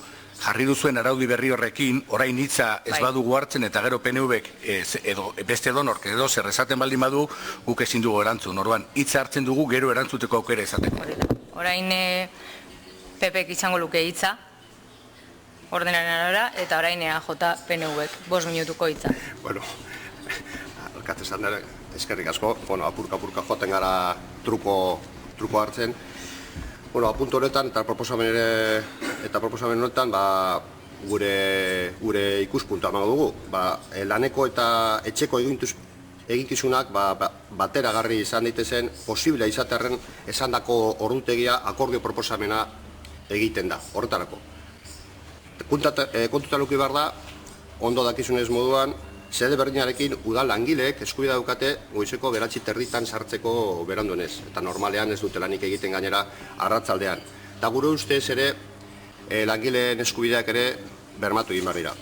jarri duzuen araudi berri horrekin, orain hitza ez badugu hartzen eta gero PNV-ek edo beste edonork edo zer esaten baldin badu guk ezin dugu erantzun. Orduan, hitza hartzen dugu gero erantzuteko aukera izateko. Orain PP-ek izango luke hitza, ordenaren arabera, eta orain AJ-PNV-ek 5 minutuko hitza. Bueno, alkate esan dara, eskerrik asko, apurka joten gara truko hartzen. Bueno, apunto honetan eta proposamen honetan gure ikuspuntua emango dugu. Laneko eta etxeko eginkizunak bateragarri izan daitezen posiblea izatearen esandako ordutegia akordio proposamena egiten da, horretarako. Kontuta luki behar da, ondo dakizunez moduan, zede berdinarekin udal langileek eskubidea daukate goizeko 9:30 sartzeko beranduenez. Eta normalean ez dute lanik egiten gainera arratzaldean. Eta gure ustez ere langileen eskubideak ere bermatu egin behar dira.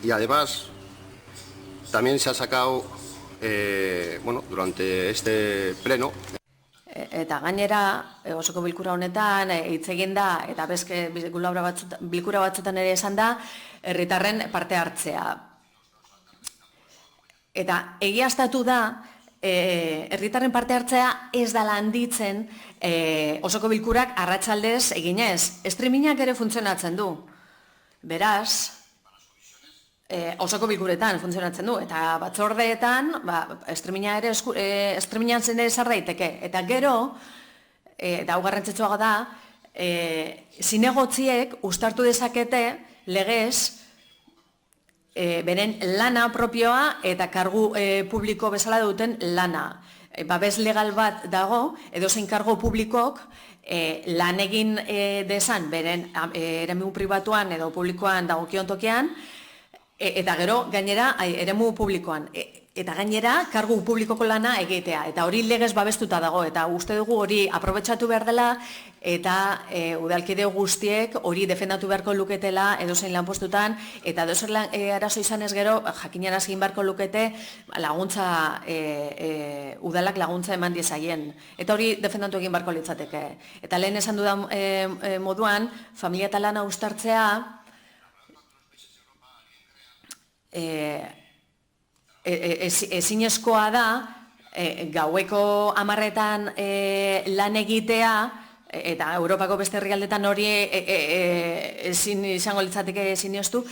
Y además, también se ha sacado, durante este pleno, eta gainera, osoko bilkura honetan, hitz egin da, eta bezke bilkura batzutan ere esan da, herritarren parte hartzea. Eta egiaztatu da, herritarren parte hartzea ez dela handitzen osoko bilkurak arratsaldez eginez. Streamingak ere funtzionatzen du. Beraz, osoko bilkuretan funtzionatzen du. Eta batzordeetan, streamingan zen ere sar daiteke. Eta gero, eta hau garrantzitsua da, zinegotziek uztartu dezakete legez beren lana propioa eta kargu publiko bezala duten lana. Babes legal bat dago, edozein kargu publikok lan egin dezan beren eremu pribatuan edo publikoan dagokion tokian, eta gero gainera eremu publikoan. Eta gainera, kargu publikoko lana egitea. Eta hori legez babestuta dago. Eta uste dugu hori aprobetxatu behar dela, eta udalkide guztiek hori defendatu beharko luketela edozein lanpostutan, eta edozer arazo izan ez gero, jakineraz egin beharko lukete laguntza, udalak laguntza eman diezaien. Eta hori defendatu egin beharko litzateke. Eta lehen esan dudan moduan, familia eta lana uztartzea, ezinezkoa da gaueko 10etan lan egitea, eta Europako beste herrialdetan hori ezin izango litzateke ezineztu,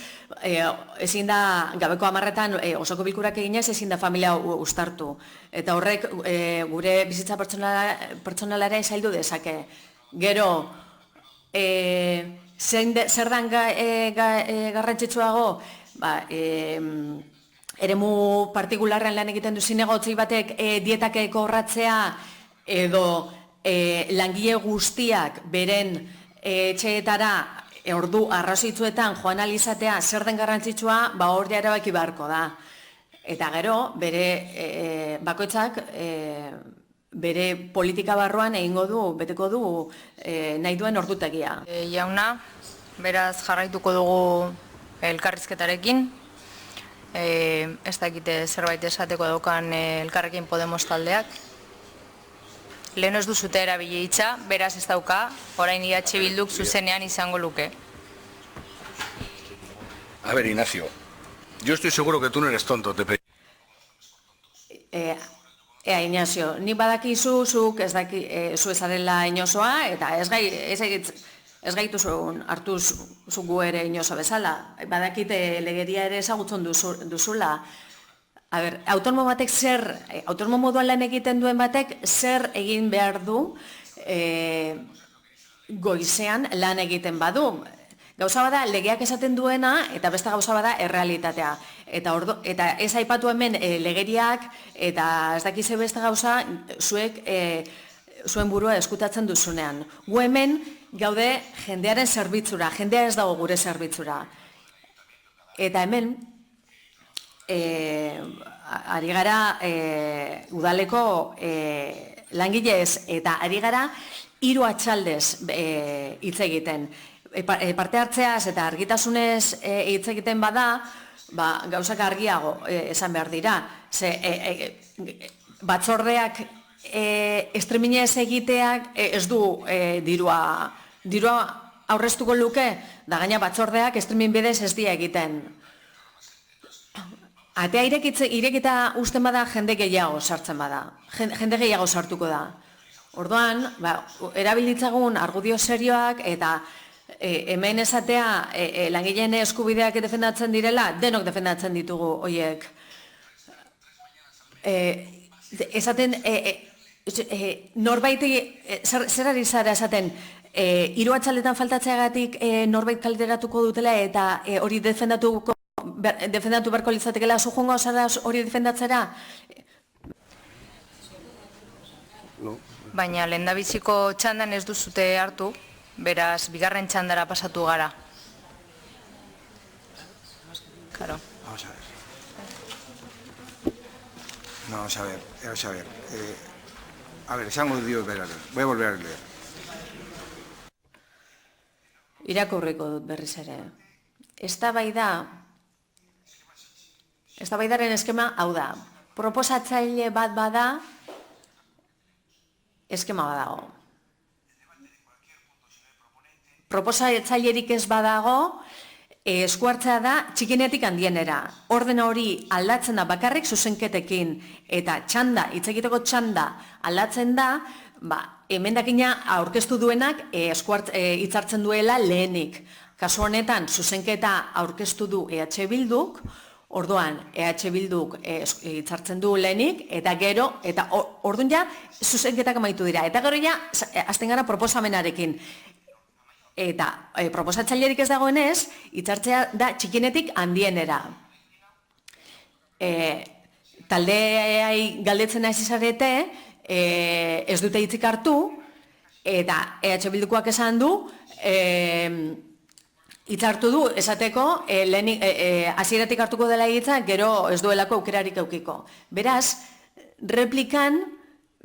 ezin da gaueko 10etan osoko bilkurak eginez ezin da familia uztartu. Eta horrek gure bizitza pertsonalaren zaildu dezake. Gero, zer dan garrantzitsuago, eremu partikularrean lan egiten du zinegotzi batek dietak kobratzea edo langile guztiak beren etxeetara ordu arrazitzuetan joan alizatea zer den garrantzitsua, hor ja erabaki beharko da. Eta gero, bere bakoitzak, bere politika barruan egingo du, beteko du nahi duen ordutegia. Jauna, beraz jarraituko dugu elkarrizketarekin. Ez dakite zerbait esateko daukan Elkarrekin Podemos taldeak. Lehen ez duzute erabili hitza, beraz ez dauka, orain IH Bilduk zuzenean izango luke. A ver, Ignacio, yo estoy seguro que tú no eres tonto, te pedí. Ignacio, ni badakizu, zuk ez daki, zu ezarela inozoa, eta ez gaituzun hartu zugu ere inozo bezala. Badakite legedia ere ezagutzen duzula. A ber, autonomo moduan lan egiten duen batek zer egin behar du goizean lan egiten badu. Gauza bada legeak esaten duena eta beste gauza bada errealitatea. Eta ez aipatu hemen legeriak eta ez dakize beste gauza zuek zuen burua eskutatzen duzunean. Gu hemen gaude jendearen zerbitzura, jendea ez dago gure zerbitzura. Eta hemen ari gara udaleko langilez eta ari gara 3 atxaldez hitz egiten. Parte hartzeaz eta argitasunez hitz egiten bada, gauzak argiago esan behar dira. Batzordeak estreminez egiteak ez du dirua aurreztuko luke, da gaina batzordeak estremin bidez ez dia egiten. Atea irekita usten bada jende gehiago sartzen bada, jende gehiago sartuko da. Orduan, erabilitzagun argudio serioak eta hemen esatea langileen eskubideak defendatzen direla, denok defendatzen ditugu horiek. Esaten, norbaiti, zer ari zara esaten, 3 atxaletan faltatzeagatik norbait kalteratuko dutela eta hori defendatu beharko litzatekela zu joango zara hori defendatzera? Baina lehendabiziko txandan ez duzute hartu, beraz, bigarren txandara pasatu gara. Claro. Vamos a ver. A ver, esango dio berare. Voy a volver a leer. Irakurriko dut berriz ere. Eztabaidaren eskema hau da. Proposatzaile bat bada, eskema badago. Proposatzailerik ez badago, eskuartzea da txikinetik handienera. Ordena hori aldatzen da bakarrik zuzenketekin eta hitz egiteko txanda aldatzen da, emendakina aurkeztu duenak hitzartzen duela lehenik. Kasu honetan zuzenketa aurkeztu du EH Bilduk, orduan EH Bilduk hitzartzen du lehenik, eta gero, eta orduan ja zuzenketak amaitu dira. Eta gero ja, hasten gara proposamenarekin. Eta proposatzailerik ez dagoenez, hitzartzea da txikinetik handienera. Taldeai galdetzen hasi zarete, ez dute hitzik hartu, eta EH Bildukoak esan du, hitzartu du, esateko, hasieratik hartuko dela hitza, gero ez duelako aukerarik eukiko. Beraz, replikan,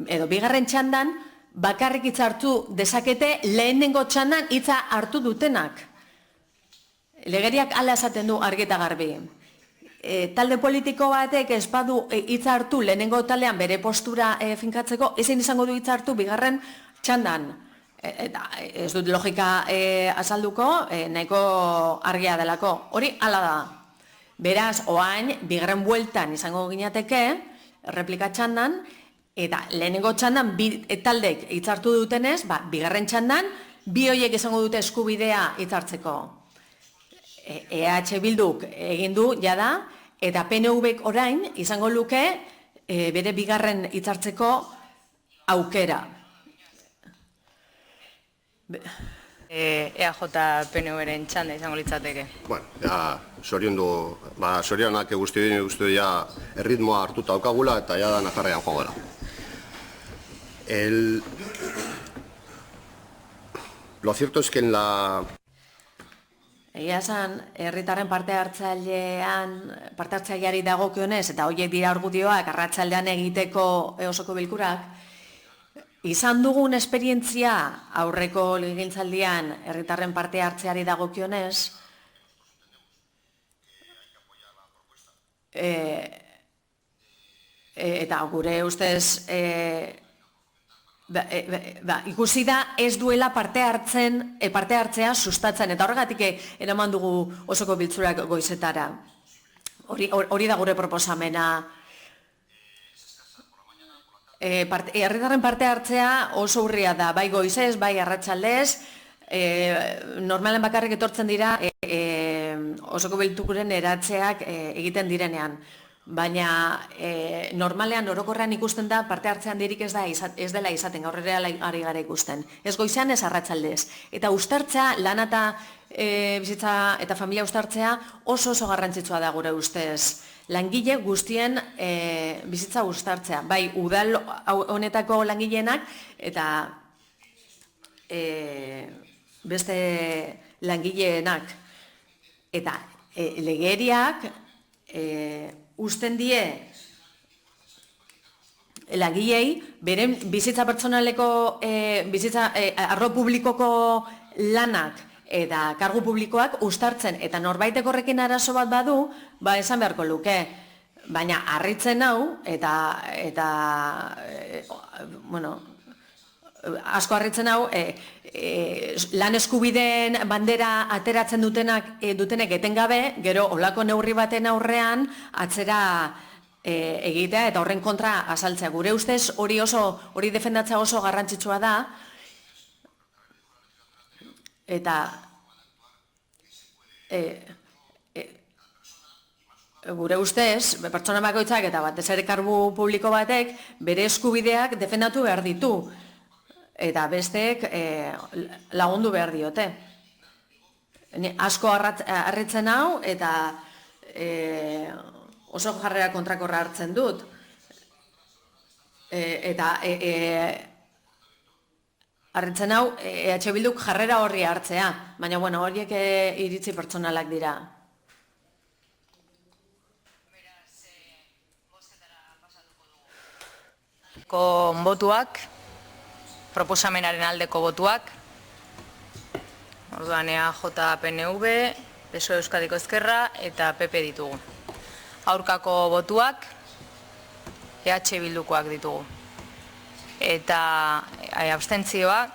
edo bigarren txandan, bakarrik hitza hartu dezakete lehenengo txandan hitza hartu dutenak. Legeriak hala esaten du argi eta garbi. Talde politiko batek ez badu hitza hartu lehenengo taldean bere postura finkatzeko, ezin izango du hitza hartu bigarren txandan. Ez dut logika azalduko, nahiko argia delako. Hori hala da. Beraz, oain, bigarren bueltan izango ginateke, replika txandan, eta lehenengo txandan taldek hitzartu dutenez, bigarren txandan, bi horiek izango dute eskubidea hitzartzeko. EH Bilduk egin du jada, eta PNVk orain izango luke bere bigarren hitzartzeko aukera. EAJ PNVren txanda izango litzateke. Bueno, ja, zorionak guzti ja erritmoa hartuta daukagula eta ja da najarrean joango da. Lo cierto es que Egia esan, herritarren parte hartzaileari dagokionez, eta horiek dira argudioak arratsaldean egiteko osoko bilkurak, izan dugun esperientzia aurreko legegintzaldian herritarren parte hartzeari dagokionez, eta gure ustez ikusi da ez duela parte hartzea sustatzen, eta horregatik eraman dugu osoko biltzurak goizetara. Hori da gure proposamena. Herritarren parte hartzea oso urria da, bai goizez, bai arratsaldez, normalen bakarrik etortzen dira osoko bilturen eratzeak egiten direnean. Baina normalean orokorrean ikusten da parte hartzean dirik ez dela izaten, gaur ere ari gara ikusten. Ez goizean, ez arratsaldez. Eta uztartzea, lana eta bizitza eta familia uztartzea oso garrantzitsua da gure ustez. Langile guztien bizitza uztartzea. Bai, udal honetako langileenak eta beste langileenak. Eta legeriak usten die langilei beren bizitza pertsonaleko arlo publikoko lanak eta kargu publikoak uztartzen, eta norbaitek horrekin arazo bat badu, esan beharko luke. Baina harritzen hau, eta asko harritzen hau, lan eskubideen bandera ateratzen dutenek etengabe, gero olako neurri baten aurrean atzera egitea eta horren kontra azaltzea. Gure ustez hori defendatzea oso garrantzitsua da, eta gure ustez, pertsona bakoitzak eta batez ere kargu publiko batek bere eskubideak defendatu behar ditu. Eta besteek lagundu behar diote. Asko harritzen hau eta oso jarrera kontrakorra hartzen dut. Eta harritzen hau EH Bilduk jarrera horri hartzea, baina horiek iritzi pertsonalak dira. Botuak, proposamenaren aldeko botuak, orduan EAJ, PNV, PSOE Euskadiko Ezkerra eta PP ditugu. Aurkako botuak EH Bildukoak ditugu. Eta abstentzioak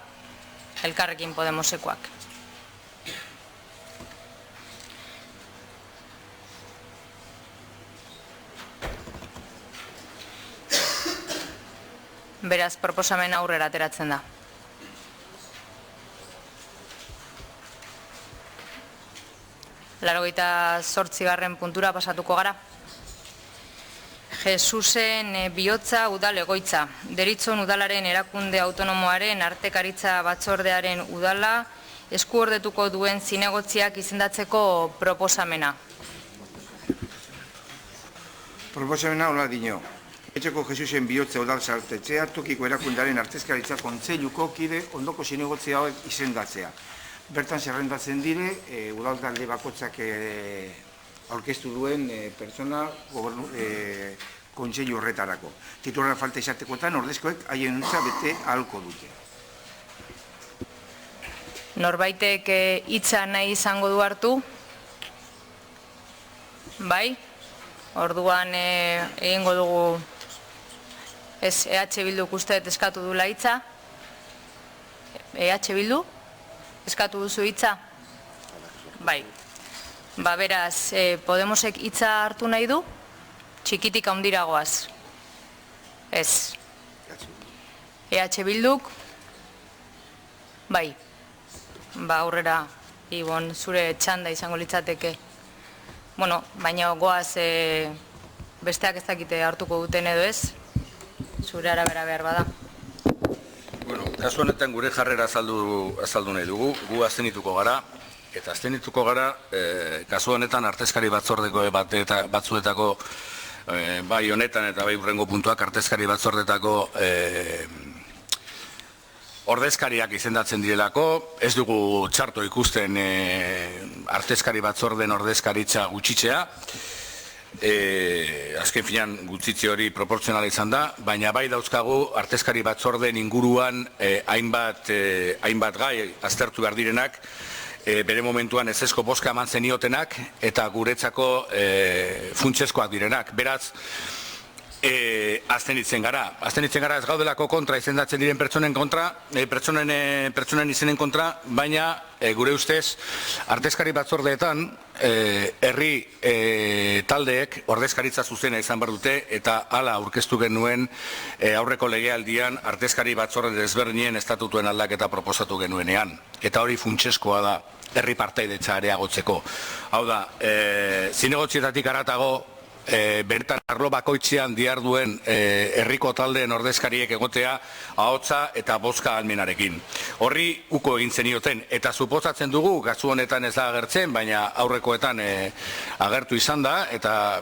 Elkarrekin Podemosekoak. Beraz, proposamen aurrera ateratzen da. Laurogeita 8. puntura pasatuko gara. Jesusen bihotza udal egoitza. Deritzon udalaren erakunde autonomoaren artekaritza batzordearen udala eskuordetuko duen zinegotziak izendatzeko proposamena. Proposamena hola dino. Etxeko Jesusen bihotza udal sartetzea, tokiko erakundaren artezkaritza kontseiluko kide ondoko zinegotzia hauek izendatzea. Bertan zerrendatzen dire, udal talde bakotzak aurkeztu duen pertsona kontseilu horretarako. Titulara falta izatekotan, ordezkoek haien utza bete ahalko dute. Norbaitek hitza nahi izango du hartu? Bai? Orduan egingo dugu ez EH Bilduk usteet eskatu dula hitza? EH Bildu? Eskatu duzu hitza? Bai. Beraz, Podemosek hitza hartu nahi du? Txikitik handira goaz. Ez. EH Bilduk? Bai. Aurrera, Ibon, zure txanda izango litzateke. Baina goaz besteak ez dakite hartuko duten edo ez, zure arabera behar bada. Kasu honetan gure jarrera azaldu nahi dugu, gu abstenituko gara, eta abstenituko gara, kasu honetan artezkari batzordeko batzuetako, bai honetan eta bai hurrengo puntuak artezkari batzordetako ordezkariak izendatzen direlako, ez dugu txarto ikusten artezkari batzorden ordezkaritza gutxitzea, azken finean gutxitze hori proportzionala izan da, baina bai dauzkagu artezkari batzorden inguruan hainbat gai aztertu behar direnak, bere momentuan ezezko bozka eman zeniotenak eta guretzako funtsezkoak direnak. Beraz, aztenitzen gara ez gaudelako kontra izendatzen diren pertsonen kontra, pertsonen izenen kontra, baina gure ustez artezkari batzordeetan herri taldeek ordezkaritza zuzena izan behar dute eta hala aurkeztu genuen aurreko legealdian artezkari batzorde desberdinen estatutuen aldaketa proposatu genuenean. Eta hori funtsezkoa da herri partaidetza areagotzeko. Hau da, zinegotzietatik haratago bertan arlo bakoitzean diharduen herriko taldeen ordezkariek egotea ahotsa eta bozka ahalmenarekin. Horri uko egin zenioten eta suposatzen dugu, kasu honetan ez da agertzen, baina aurrekoetan agertu izan da eta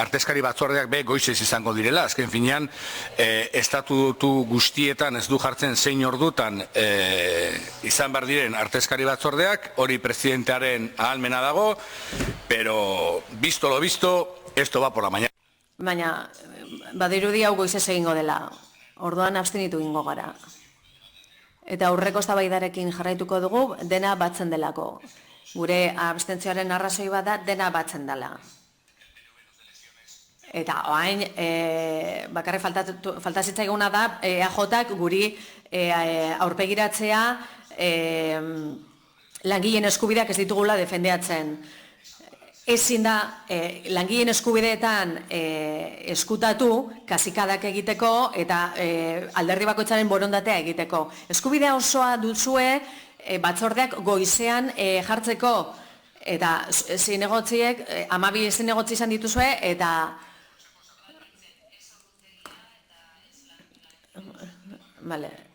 artezkari batzordeak be goizez izango direla. Azken finean, estatutu guztietan ez du jartzen zein ordutan izan behar diren artezkari batzordeak, hori presidentearen ahalmena dago, pero visto lo visto, esto va por la mañana. Baina, badirudi hau goizez egingo dela, orduan abstenitu egingo gara. Eta aurreko eztabaidarekin jarraituko dugu, dena batzen delako. Gure abstentzioaren arrazoi bat da, dena batzen dela. Eta oain, bakarrik falta zitzaiguna da, EAJak guri aurpegiratzea langileen eskubideak ez ditugula defendeatzen. Ezin da, langileen eskubideetan eskutatu, kasikadak egiteko eta alderdi bakoitzaren borondatea egiteko. Eskubidea osoa duzue batzordeak goizean jartzeko eta zinegotziek, 12 zinegotzi izan dituzue eta vale.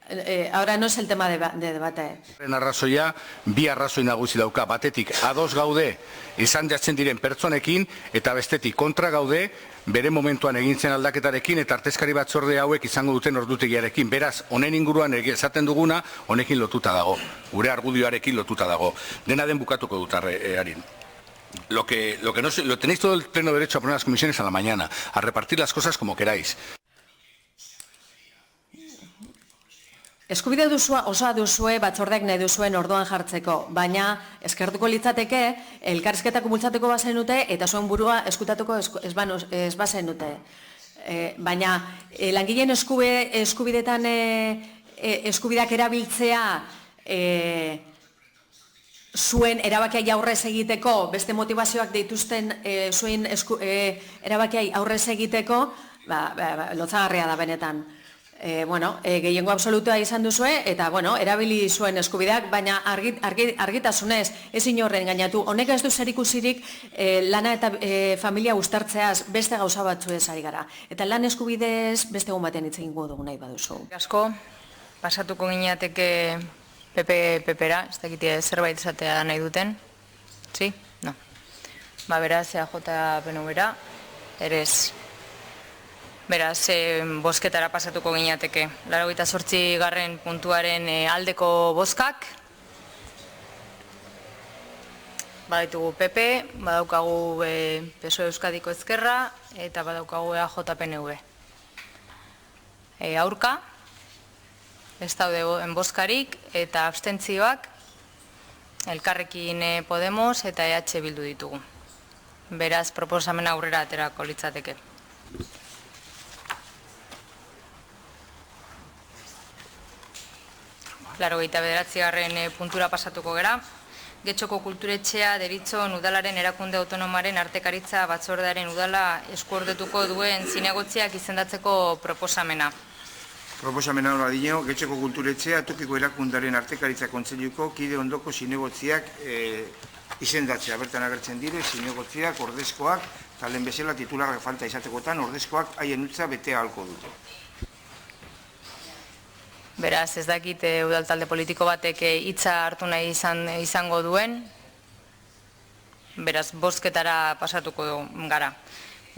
Ahora no es el tema de debate. Arrazoia, bi arrazoi nagusi dauka. Batetik, ados gaude izan jatzen diren pertsonekin, eta bestetik kontra gaude bere momentuan egintzen aldaketarekin eta artezkari batzorde hauek izango duten ordutegiarekin. Beraz, honen inguruan esaten duguna, honekin lotuta dago. Gure argudioarekin lotuta dago. Dena den bukatuko dut Arin. Lo tenéis todo el pleno derecho a poner las comisiones a la mañana, a repartir las cosas como queráis. Eskubide osoa duzue batzordeak nahi duzuen orduan jartzeko, baina eskertuko litzateke elkarrizketak bultzatuko bazenute eta zuen burua eskutatuko ez bazenute. Baina langileen eskubidetan eskubideak erabiltzea zuen erabakiai aurrez egiteko, beste motivazioak dituzten zuen erabakiai aurrez egiteko, lotzagarria da benetan. Gehiengo absolutua izan duzue, eta, erabili zuen eskubideak, baina argitasunez, ez inorren gainatu. Honek ez du zerikusirik lana eta familia uztartzeaz beste gauza batzuez ari gara. Eta lan eskubidez beste egun batean hitz egingo dugu nahi baduzu. Asko, pasatuko gineateke PP-ra, ez dakite zerbait izatea nahi duten? Si? No. Beraz, EAJ-PNV-ra, erez. Beraz, bozketara pasatuko gineateke. 88. puntuaren aldeko bozkak. Baditugu PP, badaukagu PSOE Euskadiko Ezkerra, eta badaukagu EAJ-PNV. Aurka, ez daude bozkarik, eta abstentzioak, Elkarrekin Podemos eta EH Bildu ditugu. Beraz, proposamena aurrera aterako litzateke. 89. puntura pasatuko gera. Getxoko kulturetxea deritzon udalaren erakunde autonomaren artekaritza batzordearen udala eskuordetuko duen zinegotziak izendatzeko proposamena. Proposamena hori dino, Getxoko kulturetxea tokiko erakundaren artekaritza kontseiluko kide ondoko zinegotziak izendatzea. Bertan agertzen dire, zinegotziak, ordezkoak, talen bezala titularrak falta izatekotan, ordezkoak haien utza betea halko dute. Beraz, ez dakit udal talde politiko batek hitza hartu nahi izango duen, beraz, bozketara pasatuko gara.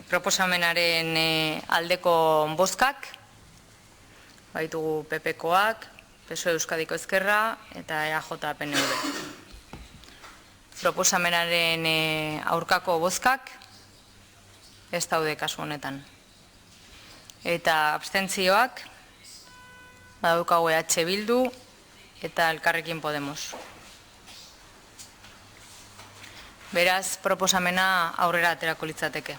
Proposamenaren aldeko bozkak, baitugu PPkoak, PSOE Euskadiko Ezkerra eta EAJ PNV. Proposamenaren aurkako bozkak ez daude kasu honetan. Eta abstentzioak badaukagu EH Bildu eta Elkarrekin Podemos. Beraz, proposamena aurrera aterako litzateke.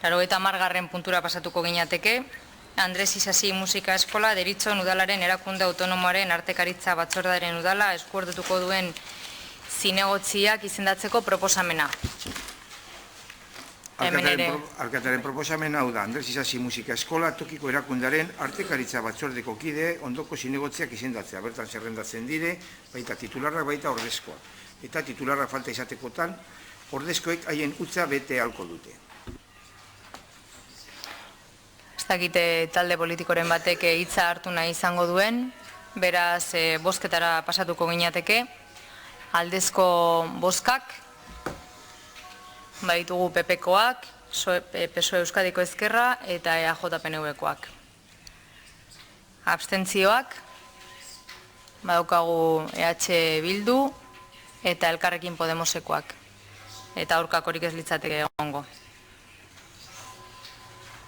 Laurogeita hamargarren puntura pasatuko ginateke. Andres Isasi Musika Eskola deritzon udalaren erakunde autonomoaren artekaritza batzordaren udala eskuordetuko duen zinegotziak izendatzeko proposamena. Alkatearen proposamena hau da, Andres Isasi Musika Eskola tokiko erakundaren artekaritza batzordeko kide ondoko zinegotziak izendatzea. Bertan zerrendatzen dire, baita titularrak, baita ordezkoak. Eta titularrak falta izatekotan, ordezkoek haien utza bete halko dute. Ez dakite talde politikoren batek hitza hartu nahi izango duen, beraz bozketara pasatuko ginateke. Aldezko bozkak, baditugu PPkoak, PSOE Euskadiko Ezkerra eta EAJ PNVkoak. Abstentzioak, badaukagu EH Bildu eta Elkarrekin Podemosekoak. Eta aurkakorik ez litzateke egongo.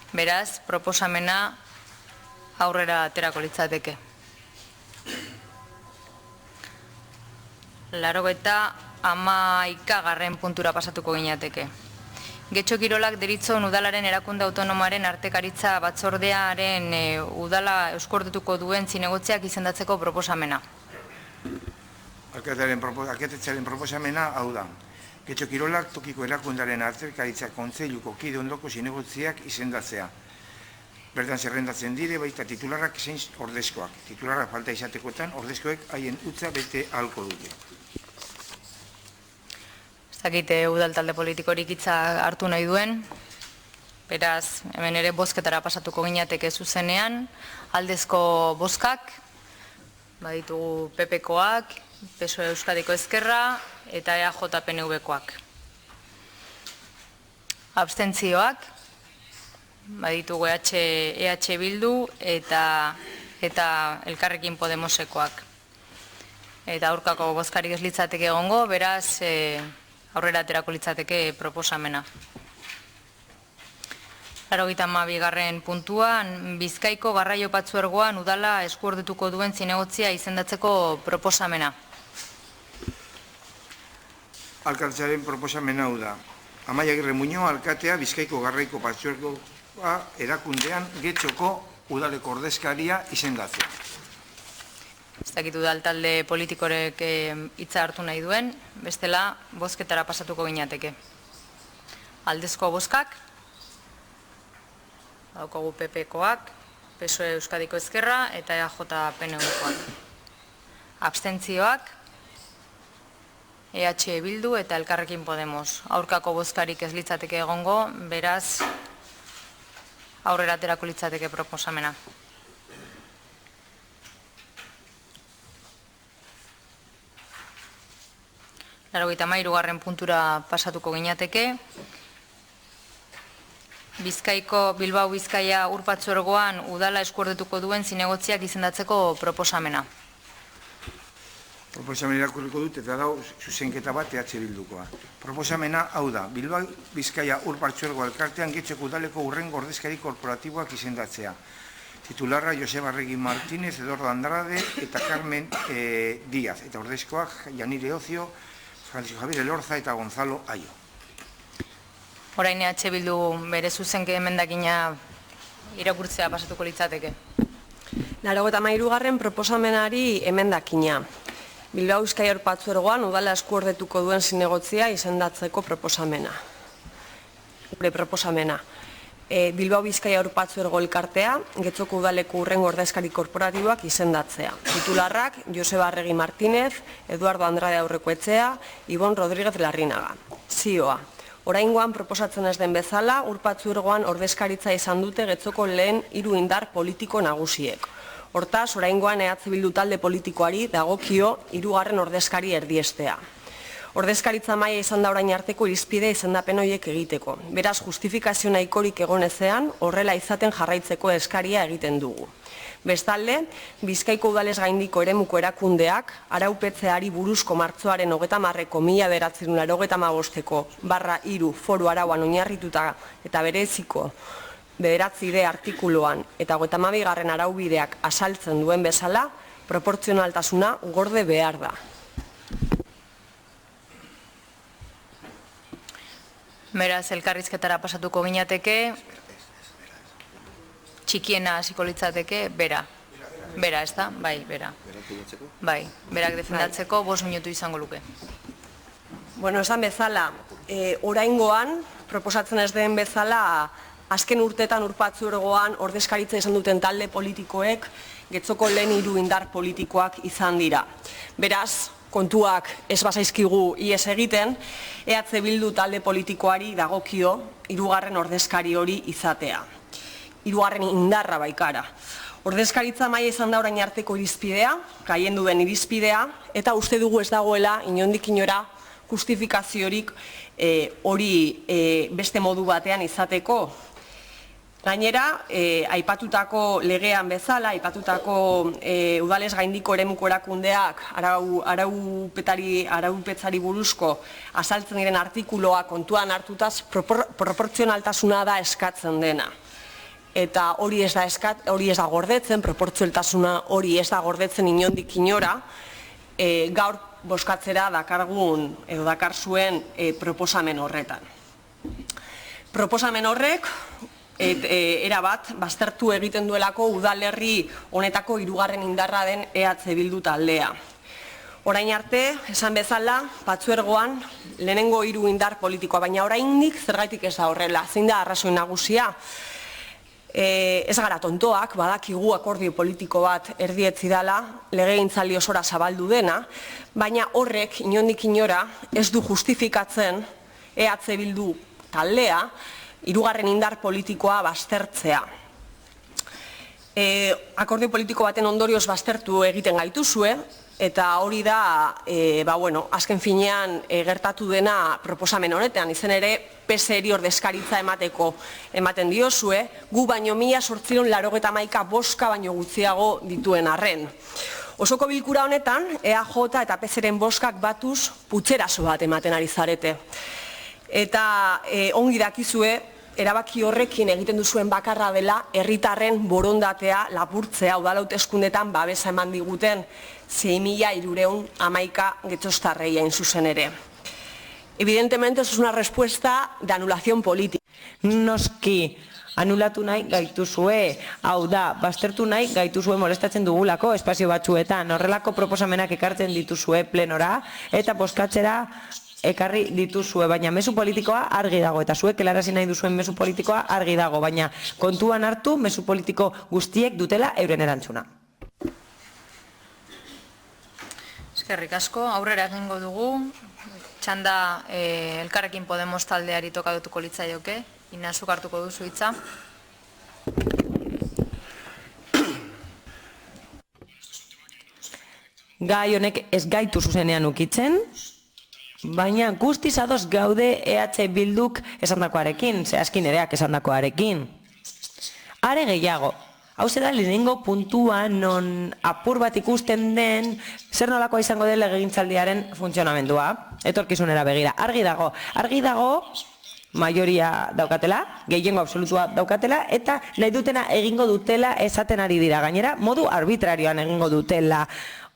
Beraz, proposamena aurrera aterako litzateke. 91. puntura pasatuko ginateke. Getxo Kirolak deritzon udalaren erakunde autonomoaren artekaritza batzordearen udala euskordetuko duen zinegotziak izendatzeko proposamena. Alkatetzaren proposamena hau da. Getxo Kirolak tokiko erakundaren artekaritza kontseiluko kide ondoko zinegotziak izendatzea. Bertan zerrendatzen dire, baita titularrak zein ordezkoak. Titularrak falta izatekotan, ordezkoek haien utza bete ahalko dute. Ez dakite udal talde politikorik hitza hartu nahi duen, beraz, hemen ere bozketara pasatuko ginateke zuzenean, aldezko bozkak, baditugu PPkoak, PSOE Euskadiko Ezkerra eta EAJ PNVkoak. Abstentzioak, baditugu EH Bildu eta Elkarrekin Podemosekoak. Eta aurkako bozkarik ez litzateke egongo, beraz aurrera aterako litzateke proposamena. 92. puntuan, Bizkaiko Garraio Patzuergoan udala eskuordetuko duen zinegotzia izendatzeko proposamena. Alkatearen proposamena hau da. Amaia Agirre Muñoz, alkatea Bizkaiko Garraio Patzuergoa erakundean Getxoko udaleko ordezkaria izendatzea. Ez dakit udal talde politikorek hitza hartu nahi duen, bestela bozketara pasatuko ginateke. Aldezko bozkak, daukagu PPkoak, PSOE Euskadiko Ezkerra eta EAJ PNVkoak. Abstentzioak, EH Bildu eta Elkarrekin Podemos. Aurkako bozkarik ez litzateke egongo, beraz aurrera aterako litzateke proposamena. 93. puntura pasatuko ginateke. Bilbao Bizkaia Urpatzuergoan udala eskuordetuko duen zinegotziak izendatzeko proposamena. Proposamena irakurriko dut eta dau zuzenketa bat EH Bildukoa. Proposamena hau da, Bilbao Bizkaia Urpatzuergo elkartean Getxoko udaleko urrengo ordezkari korporatiboak izendatzea. Titularra Joseba Arregi Martínez, Eduardo Andrade eta Carmen Díaz. Eta ordezkoak Janire Ocio, Francisco Javier Elorza eta Gonzalo Aio. Orain EH Bildu bere zuzenke emendakina irakurtzea pasatuko litzateke. 93. proposamenari emendakina. Bilbao Bizkaia Urpatzuergoan udala eskuordetuko duen zinegotzia izendatzeko proposamena. Gure proposamena. Bilbao Bizkaia Urpatzuergo elkartea, Getxoko udaleko urrengo ordezkari korporatiboak izendatzea. Titularrak, Joseba Arregi Martínez, Eduardo Andrade Aurrekoetxea, Ibon Rodríguez Larrinaga. Zioa. Oraingoan proposatzen ez den bezala, Urpatzuergoan ordezkaritza izan dute Getxoko lehen 3 indar politiko nagusiek. Hortaz, oraingoan EH Bildu talde politikoari dagokio 3. ordezkari erdiestea. Ordezkaritza maila izan da orain arteko irizpide izendapen horiek egiteko. Beraz, justifikazio nahikorik egon ezean, horrela izaten jarraitzeko eskaria egiten dugu. Bestalde, Bizkaiko udalez gaindiko eremuko erakundeak, araupetzeari buruzko martzoaren 30/1985/3 foru arauan oinarrituta eta bereziko 9D artikuluan eta 32. araubideak azaltzen duen bezala, proportzionaltasuna gorde behar da. Beraz, elkarrizketara pasatuko ginateke, txikiena hasiko litzateke, bera. Bera, ez da? Bai, bera. Bai, berak defendatzeko 5 minutu izango luke. Bueno, esan bezala, oraingoan, proposatzen ez den bezala, azken urteetan urpatzuergoan ordezkaritza izan duten talde politikoek, Getzoko lehen 3 indar politikoak izan dira. Beraz, kontuak ez bazaizkigu ies egiten, EH Bildu talde politikoari dagokio 3. ordezkari hori izatea. 3. indarra baikara. Ordezkaritza maila izan da orain arteko irizpidea, gaien duen irizpidea, eta uste dugu ez dagoela inondik inora justifikaziorik hori beste modu batean izateko. Gainera, aipatutako legean bezala, aipatutako udalez gaindiko eremuko erakundeak araupetzari buruzko azaltzen diren artikuloa kontuan hartutaz proportzionaltasuna da eskatzen dena. Eta hori ez da gordetzen, proportzionaltasuna hori ez da gordetzen inondik inora, gaur bozkatzera dakargun edo dakar zuen proposamen horretan. Proposamen horrek erabat baztertu egiten duelako udalerri honetako 3. indarra den EH Bildu taldea. Orain arte, esan bezala, Patzuergoan lehenengo 3 indar politikoa, baina oraindik zergatik ez da horrela, zein da arrazoi nagusia. Ez gara tontoak, badakigu akordio politiko bat erdietzi dela, legegintzaldi osora zabaldu dena, baina horrek inondik inora ez du justifikatzen EH Bildu taldea 3. indar politikoa baztertzea. Akordio politiko baten ondorioz baztertu egiten gaituzue, eta hori da, azken finean gertatu dena proposamen honetan, izen ere PSeri ordezkaritza ematen diozue, gu baino 1891 boska baino gutxiago dituen arren. Osoko bilkura honetan, EAJ eta PSren boskak batuz putxerazo bat ematen ari zarete. Eta ongi dakizue, erabaki horrekin egiten duzuen bakarra dela, herritarren borondatea lapurtzea udal hauteskundetan babesa eman diguten 6.311 getxostarrei hain zuzen ere. Evidentemente, eso es una respuesta de anulación política. Noski, anulatu nahi gaituzue, hau da, baztertu nahi gaituzue molestatzen dugulako espazio batzuetan, horrelako proposamenak ekartzen dituzue plenora, eta bozkatzera ekarri dituzue, baina mezu politikoa argi dago, eta zuek helarazi nahi duzuen mezu politikoa argi dago, baina kontuan hartu mezu politiko guztiek dutela euren erantzuna. Eskerrik asko, aurrera egingo dugu, txanda Elkarrekin Podemos taldeari tokatuko litzaioke, Inazuk hartuko duzu hitza. Gai honek ez gaitu zuzenean ukitzen, baina guztiz ados gaude EH Bilduk esandakoarekin, zehazkin ereak esandakoarekin. Are gehiago, hau da lehenengo puntua non apur bat ikusten den zer nolakoa izango den legegintzaldiaren funtzionamendua, etorkizunera begira. Argi dago, majoria daukatela, gehiengo absolutua daukatela, eta nahi dutena egingo dutela esaten ari dira. Gainera, modu arbitrarioan egingo dutela.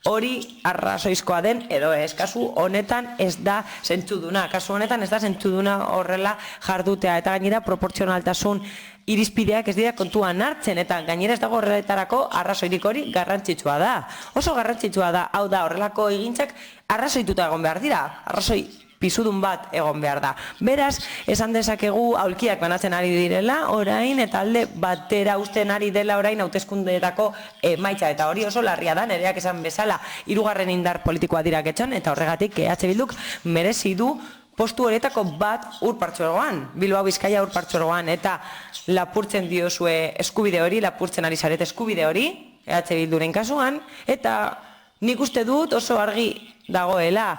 Hori arrazoizkoa den, edo ez, kasu honetan ez da zentzuduna. Kasu honetan ez da zentzuduna horrela jardutea, eta gainera proportzionaltasun irizpideak ez dira kontuan hartzen, eta gainera ez dago horretarako arrazoirik hori garrantzitsua da. Oso garrantzitsua da, hau da, horrelako egintzak arrazoituta egon behar dira, arrazoi pisudun bat egon behar da. Beraz, esan dezakegu aulkiak banatzen ari direla orain, eta alde batera usten ari dela orain hauteskundeetako emaitza, eta hori oso larria da, nereak esan bezala 3. indar politikoa dira getxon, eta horregatik EH Bilduk merezi du postu horietako bat Urpartzuergoan, Bilbao Bizkaia Urpartzuergoan, eta lapurtzen diozue eskubide hori, lapurtzen ari zarete eskubide hori, EH Bilduren kasuan, eta nik uste dut oso argi dagoela,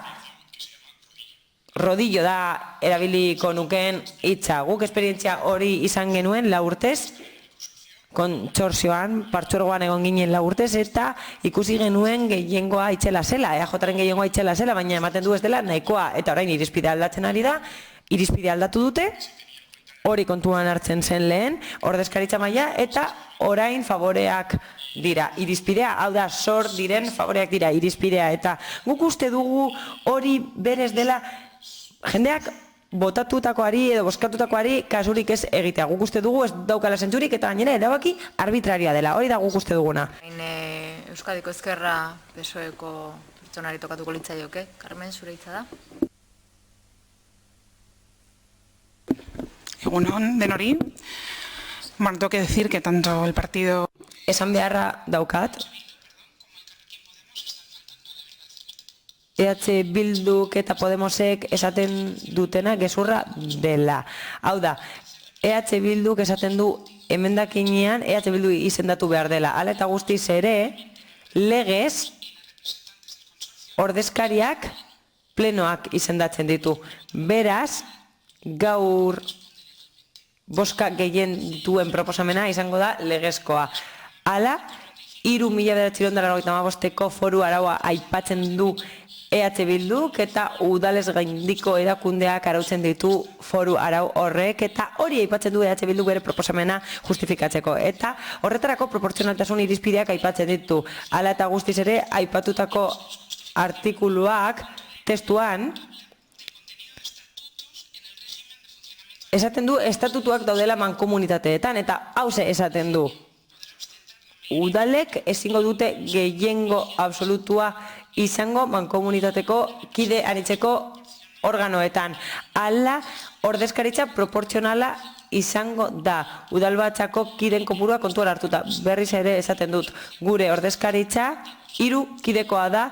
rodillo da erabiliko nukeen hitza. Guk esperientzia hori izan genuen 4 urtez, kontsortzioan, partzuergoan egon ginen 4 urtez, eta ikusi genuen gehiengoa itxela zela, EAJaren gehiengoa itxela zela, baina ematen du ez dela nahikoa, eta orain irizpidea aldatzen ari da, irizpidea aldatu dute, hori kontuan hartzen zen lehen, ordezkaritza maila, eta orain favoreak dira irizpidea, hau da, zor diren favoreak dira irizpidea, eta guk uste dugu hori berez dela jendeak botatutakoari edo boskatutakoari kasurik ez egitea. Guk uste dugu ez daukala zentzurik eta gainera erabaki arbitraria dela. Hori da guk uste duguna. Euskadiko Ezkerra PSOEko pertsonari tokatuko litzaioke. Carmen, zure hitza da? Egunon, denori. Bueno, tengo que decir que tanto el partido... Esan beharra daukat. EH Bilduk eta Podemosek esaten dutena gezurra dela. Hau da, EH Bilduk esaten du emendakinean EH Bildu izendatu behar dela. Hala eta guztiz ere, legez ordezkariak plenoak izendatzen ditu. Beraz, gaur boska gehien dituen proposamena izango da legezkoa. Hala, 3.995eko foru araua aipatzen du EH Bilduk eta udalez gaindiko erakundeak arautzen ditu foru arau horrek eta hori aipatzen du EH Bilduk bere proposamena justifikatzeko. Eta horretarako proportzionaltasun irizpideak aipatzen ditu. Hala eta guztiz ere aipatutako artikuluak testuan esaten du estatutuak daudela mankomunitateetan eta hauze esaten du. Udalek ezingo dute gehiengo absolutua izango mankomunitateko kide anitzeko organoetan. Hala, ordezkaritza proportzionala izango da. Udalbatzako kideen kopurua kontuan hartuta. Berriz ere esaten dut, gure ordezkaritza 3 kidekoa da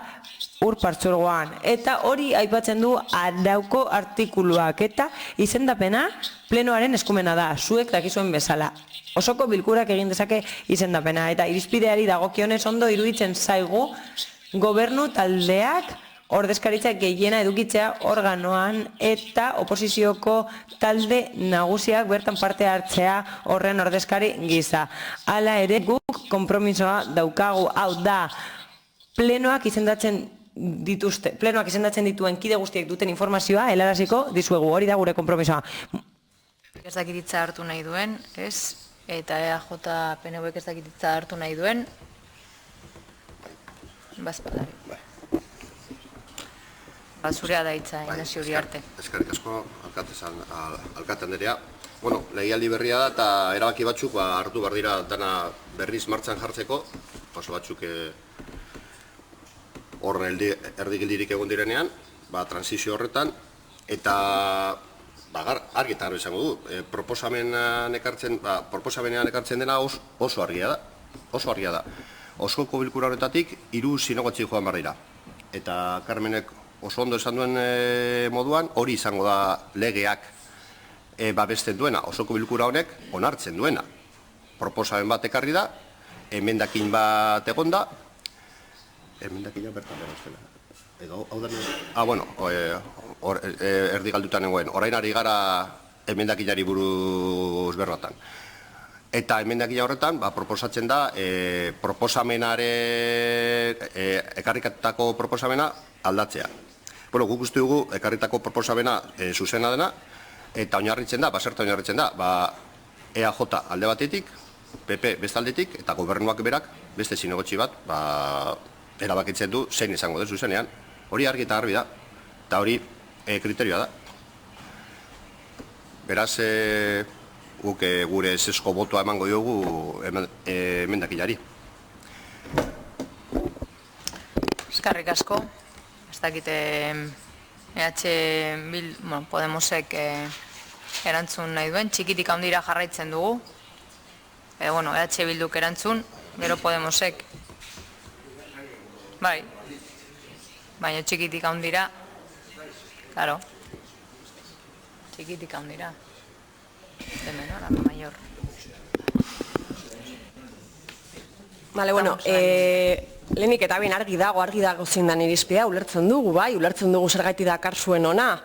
partzuergoan. Eta hori aipatzen du arauko artikuluak. Eta izendapena plenoaren eskumena da. Zuek dakizuen bezala. Osoko bilkurak egin dezake izendapena. Eta irizpideari dagokionez ondo iruditzen zaigu gobernu taldeak ordezkaritza gehiena edukitzea organoan eta oposizioko talde nagusiak bertan parte hartzea horren ordezkari gisa. Hala ere guk konpromisoa daukagu, hau da plenoak izendatzen dituen kide guztiek duten informazioa helaraziko dizuegu, hori da gure konpromisoa. Ez dakititza hartu nahi duen, ez? Eta EAJ PNVek ez dakititza hartu nahi duen, bazpadari. Zurea da hitza, Inazio Uriarte. Eskerrik asko, alkate anderea. Bueno, legialdi berria da eta erabaki batzuk hartu behar dira dana berriz martxan jartzeko, oso batzuk hor erdigildirik egon direnean, transizio horretan, eta argi eta garbi izango du. Proposamenean ekartzen dena oso argia da. Osoko bilkura horretatik 3 zinegotzi joan behar dira. Eta Carmenek oso ondo esan duen moduan, hori izango da legeak babesten duena. Osoko bilkura honek onartzen duena. Proposamen bat ekarri da, emendakin bat egon da, emendakina bertan beroztela. Bueno, erdi galdutan nengoen. Orain ari gara emendakinari buruz berbatan. Eta emendakina horretan, proposatzen da, ekarrikatako proposamena aldatzea. Bueno, guk uste dugu, ekarritako proposamena zuzena dena, eta oinarritzen da, baserta oinarritzen da, EAJ alde batetik, PP bestaldetik, eta gobernuak berak, beste zinegotzi bat, erabakitzen du zein izango den zuzenean. Hori argi eta garbi da, eta hori kriterioa da. Beraz, guk gure esesko botoa emango diogu emendakinari. Eskerrik asko. Ez dakite Podemosek erantzun nahi duen, txikitik handira jarraitzen dugu. EH Bilduk erantzun, gero Podemosek. Bai, baina txikitik handira, claro, txikitik handira. De menor a mayor. Vale, bueno, Lehenik eta behin argi dago zein den irizpidea, ulertzen dugu, ulertzen dugu zergatik dakar zuen ona,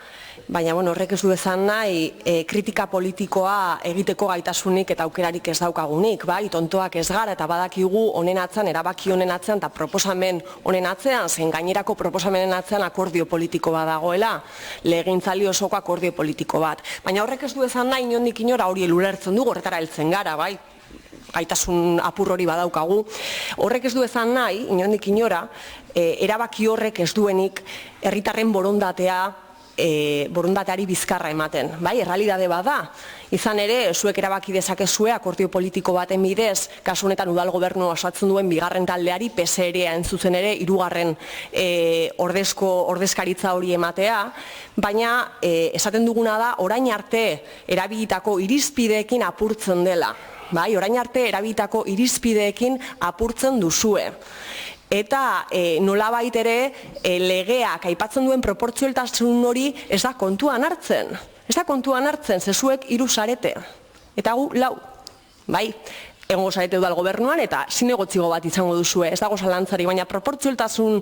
baina horrek ez du esan nahi kritika politikoa egiteko gaitasunik eta aukerarik ez daukagunik, tontoak ez gara eta badakigu honen atzean, erabaki honen atzean eta proposamen honen atzean, zein gainerako proposamenen atzean akordio politiko bat dagoela, legegintzaldi osoko akordio politiko bat. Baina horrek ez du esan nahi inondik inora hori ulertzen dugu, horretara heltzen gara, gaitasun apur hori badaukagu. Horrek ez du esan nahi, inondik inora, erabaki horrek ez duenik herritarren borondateari bizkarra ematen. Errealitate bada. Izan ere, zuek erabaki dezakezue akordio politiko baten bidez, kasu honetan udal gobernu osatzen duen bigarren taldeari, PSR-a entzuzen ere, hirugarren ordezkaritza hori ematea, baina esaten duguna da, orain arte erabilitako irizpideekin apurtzen dela. Orain arte erabilitako irizpideekin apurtzen duzue. Eta nolabait ere legeak aipatzen duen proportzionaltasun hori ez da kontuan hartzen. Ez da kontuan hartzen, zezuek 3 zarete. Eta gu 4. Egongo zarete udal gobernuan eta zinegotzigo bat izango duzue, ez dago zalantzari, baina proportzionaltasun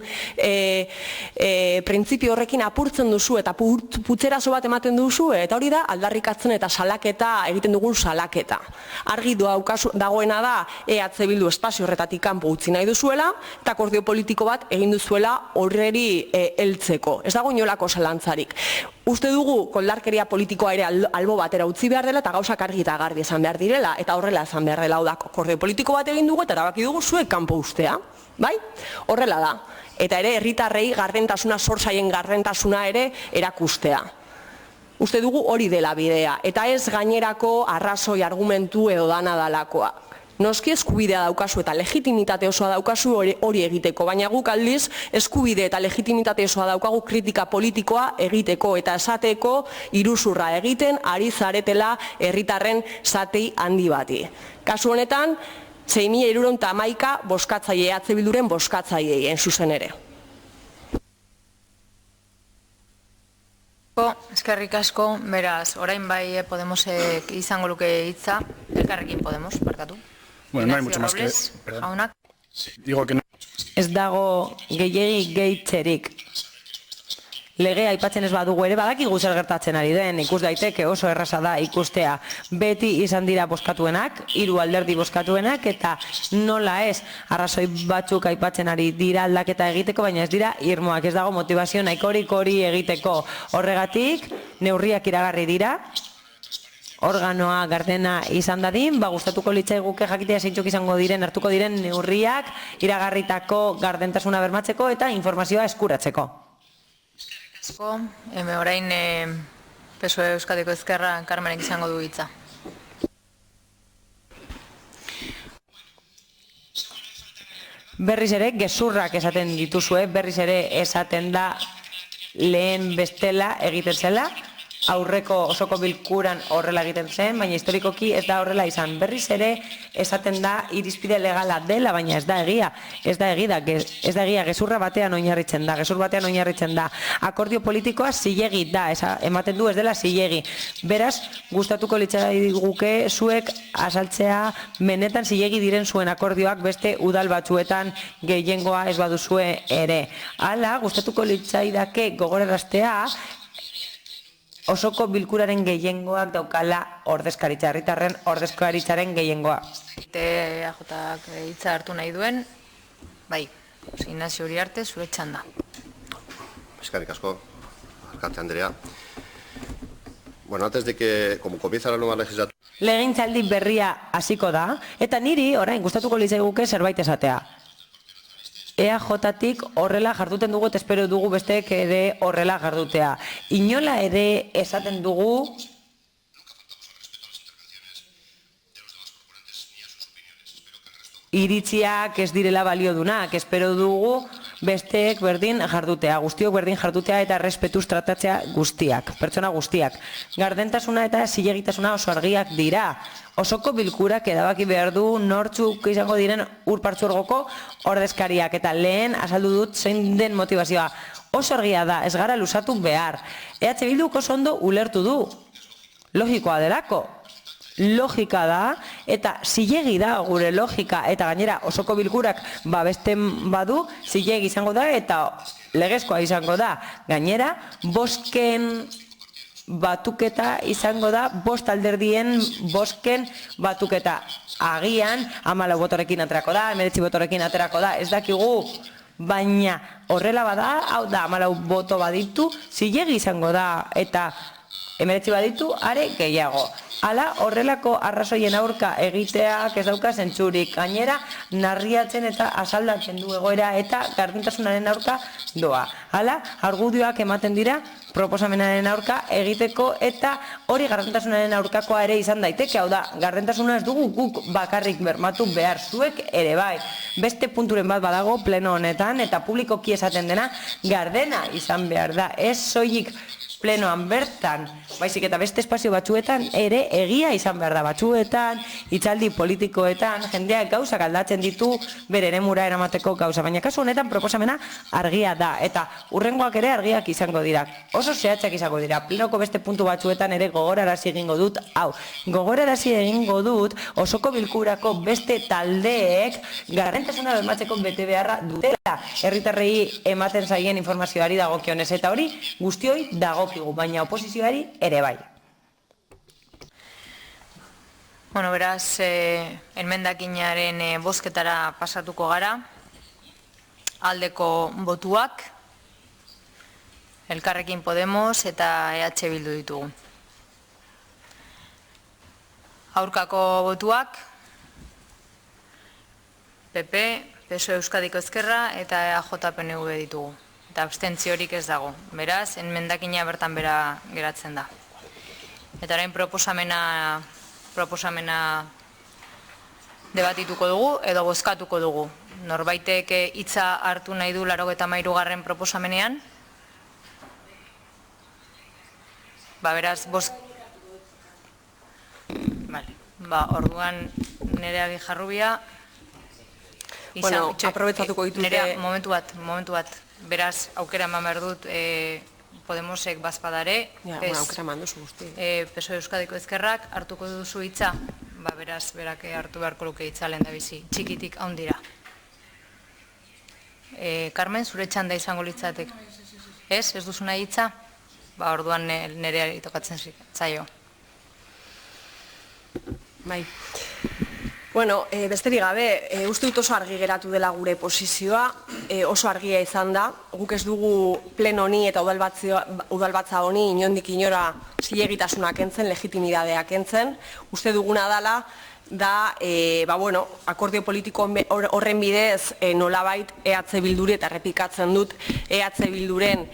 printzipio horrekin apurtzen duzu eta putzerazo bat ematen duzu, eta hori da aldarrikatzen eta salaketa egiten dugun salaketa. Argi dagoena da EH Bildu espazio horretatik kanpo utzi nahi duzuela eta akordio politiko bat egin duzuela horreri heltzeko. Ez dago inolako zalantzarik. Uste dugu koldarkeria politikoa ere albo batera utzi behar dela eta gauzak argi eta garbi esan behar direla eta horrela esan behar dela, hau da, akordio politiko bat egin dugu eta erabaki dugu zuek kanpo ustea. Horrela da. Eta ere herritarrei gardentasuna, sortzaien gardentasuna ere erakustea. Uste dugu hori dela bidea eta ez gainerako arrazoi argumentu edo dana dalakoa. Noski eskubidea daukazu eta legitimitate osoa daukazu hori egiteko, baina guk aldiz eskubide eta legitimitate osoa daukagu kritika politikoa egiteko eta esateko iruzurra egiten ari zaretela herritarren zati handi bati. Kasu honetan, 6.311 bozkatzaile, EH Bilduren bozkatzaileei zuzen ere. Eskerrik asko, beraz, orain bai Podemosek izango luke hitza, Elkarrekin Podemos, barkatu. Bueno, no hay mucho más que... Digo que no. Ez dago gehiegi gehitzerik. Legea aipatzen ez badugu ere, badakigu zer gertatzen ari den, ikus daiteke oso erraza da ikustea. Beti izan dira bozkatuenak, 3 alderdi bozkatuenak, eta nola ez, arrazoi batzuk aipatzen ari dira aldaketa egiteko, baina ez dira irmoak, ez dago motivazio nahikorik hori egiteko. Horregatik, neurriak iragarri dira, organoa gardena izan dadin, gustatuko litzaiguke jakitea zeintzuk izango diren, hartuko diren neurriak iragarritako gardentasuna bermatzeko eta informazioa eskuratzeko. Orain PSOE Euskadiko Ezkerra Carmenek izango du hitza. Berriz ere gezurrak esaten dituzue, berriz ere esaten da lehen bestela egiten zela, aurreko osoko bilkuran horrela egiten zen, baina historikoki ez da horrela izan. Berriz ere esaten da irizpide legala dela, baina ez da egia. Ez da egia, gezurra batean oinarritzen da, gezur batean oinarritzen da. Akordio politikoa zilegi da, ematen du ez dela zilegi. Beraz, gustatuko litzaiguke zuek azaltzea benetan zilegi diren zuen akordioak beste udal batzuetan gehiengoa ez baduzue ere. Hala, gustatuko litzaidake gogoraraztea, osoko bilkuraren gehiengoak daukala ordezkaritza, herritarren ordezkaritzaren gehiengoa. EAJak hitza hartu nahi duen, bai, Ignacio Uriarte, zure txanda. Eskerrik asko, alkate Andrea. Bueno, antes de que, como comienza la nueva legislatura... Legegintzaldi berria hasiko da, eta niri, orain, gustatuko litzaiguke zerbait esatea. EAJtik horrela jarduten dugu eta espero dugu besteek ere horrela jardutea. Inola ere esaten dugu iritziak ez direla baliodunak, espero dugu besteek berdin jardutea, guztiok berdin jardutea eta errespetuz tratatzea guztiak, pertsona guztiak. Gardentasuna eta zilegitasuna oso argiak dira. Osoko bilkurak erabaki behar du nortzuk izango diren urpartzurgoko ordezkariak eta lehen azaldu dut zein den motivazioa. Oso argia da, ez gara luzatu behar. EH Bilduk oso ondo ulertu du. Logikoa delako. logika da, eta zilegi da gure logika, eta gainera osoko bilkurak babesten badu, zilegi izango da, eta legezkoa izango da. Gainera, bozken batuketa izango da, bost alderdien bozken batuketa. Agian, 14 botorekin aterako da, 19 botorekin aterako da, ez dakigu, baina horrela bada, hau da, 14 boto baditu, zilegi izango da, eta 19 baditu, are gehiago. Hala, horrelako arrazoien aurka egiteak ez dauka zentzurik. Gainera, narriatzen eta asaldatzen du egoera eta gardentasunaren aurka doa. Hala, argudioak ematen dira proposamenaren aurka egiteko eta hori gardentasunaren aurkakoa ere izan daiteke. Hau da, gardentasuna ez dugu guk bakarrik bermatu behar, zuek ere bai. Beste punturen bat badago pleno honetan eta publikoki esaten dena gardena izan behar da. Ez soilik plenoan bertan, baizik eta beste espazio batzuetan ere egia izan behar da, batzuetan, hitzaldi politikoetan, jendeak gauzak aldatzen ditu bere eremura eramateko gauza, baina kasu honetan proposamena argia da, eta hurrengoak ere argiak izango dira, oso zehatzak izango dira, plenoko beste puntu batzuetan ere gogorarazi egingo dut, gogorarazi egingo dut osoko bilkurako beste taldeek gardentasuna bermatzeko bete beharra dutela, herritarrei ematen zaien informazioari dagokionez, eta hori guztioi dagokigu, baina oposizioari ere bai. Bueno, beraz, enmendakinaren bozketara pasatuko gara, aldeko botuak, Elkarrekin Podemos eta EH Bildu ditugu. Aurkako botuak, PP, PSOE Euskadiko Ezkerra eta EAJ-PNV ditugu. Eta abstentziorik ez dago. Beraz, enmendakina bertan bera geratzen da. Eta orain proposamena debatituko dugu edo bozkatuko dugu. Norbaitek hitza hartu nahi du 83. proposamenean? Beraz, orduan Nerea Guijarrubia... Bueno, aprobetsatuko ditute... Nerea, momentu bat. Beraz, aukera eman behar dut Podemosek bazpadare. Aukera eman duzu guzti. PSOE Euskadiko Ezkerrak hartuko duzu hitza. Beraz, berak hartu beharko luke hitza lehen da bizi. Txikitik haundira. Carmen, zure txanda izango litzatek. Ez duzu nahi hitza? Orduan Nerea tokatzen zaio. Bai. Bueno, besterik gabe, uste dut oso argi geratu dela gure posizioa, oso argia izan da, guk ez dugu plen honi eta udalbatza honi inondik inora zilegitasuna kentzen, legitimidadea kentzen, uste duguna dela, da, akordio politiko horren bidez nolabait EH Bilduri eta errepikatzen dut EH Bilduren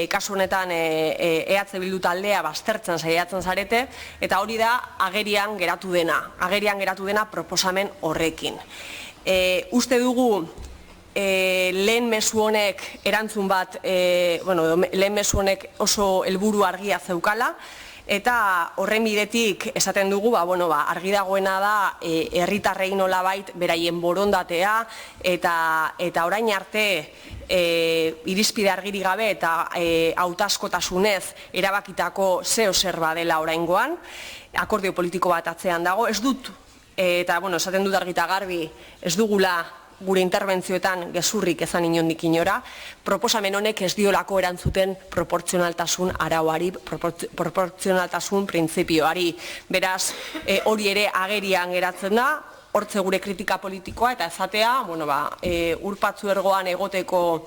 kasu honetan EH Bildu taldea baztertzen saiatzen zarete, eta hori da agerian geratu dena proposamen horrekin. Uste dugu lehen mezu honek erantzun bat, lehen mezu honek oso helburu argia zeukala, eta horren bidetik esaten dugu, argi dagoena da herritarrei nolabait beraien borondatea, eta orain arte irizpide argiri gabe eta hautaskotasunez erabakitako zeo zer badela oraingoan, akordio politiko bat atzean dago, ez dut, eta esaten dut argita garbi, ez dugula gure interbentzioetan gezurrik ezan inondik inora, proposamen honek ez diolako erantzuten proportzionaltasun arauari, proportzionaltasun printzipioari. Beraz, hori ere agerian geratzen da, hortze gure kritika politikoa, eta ezatea, urpatzu ergoan egoteko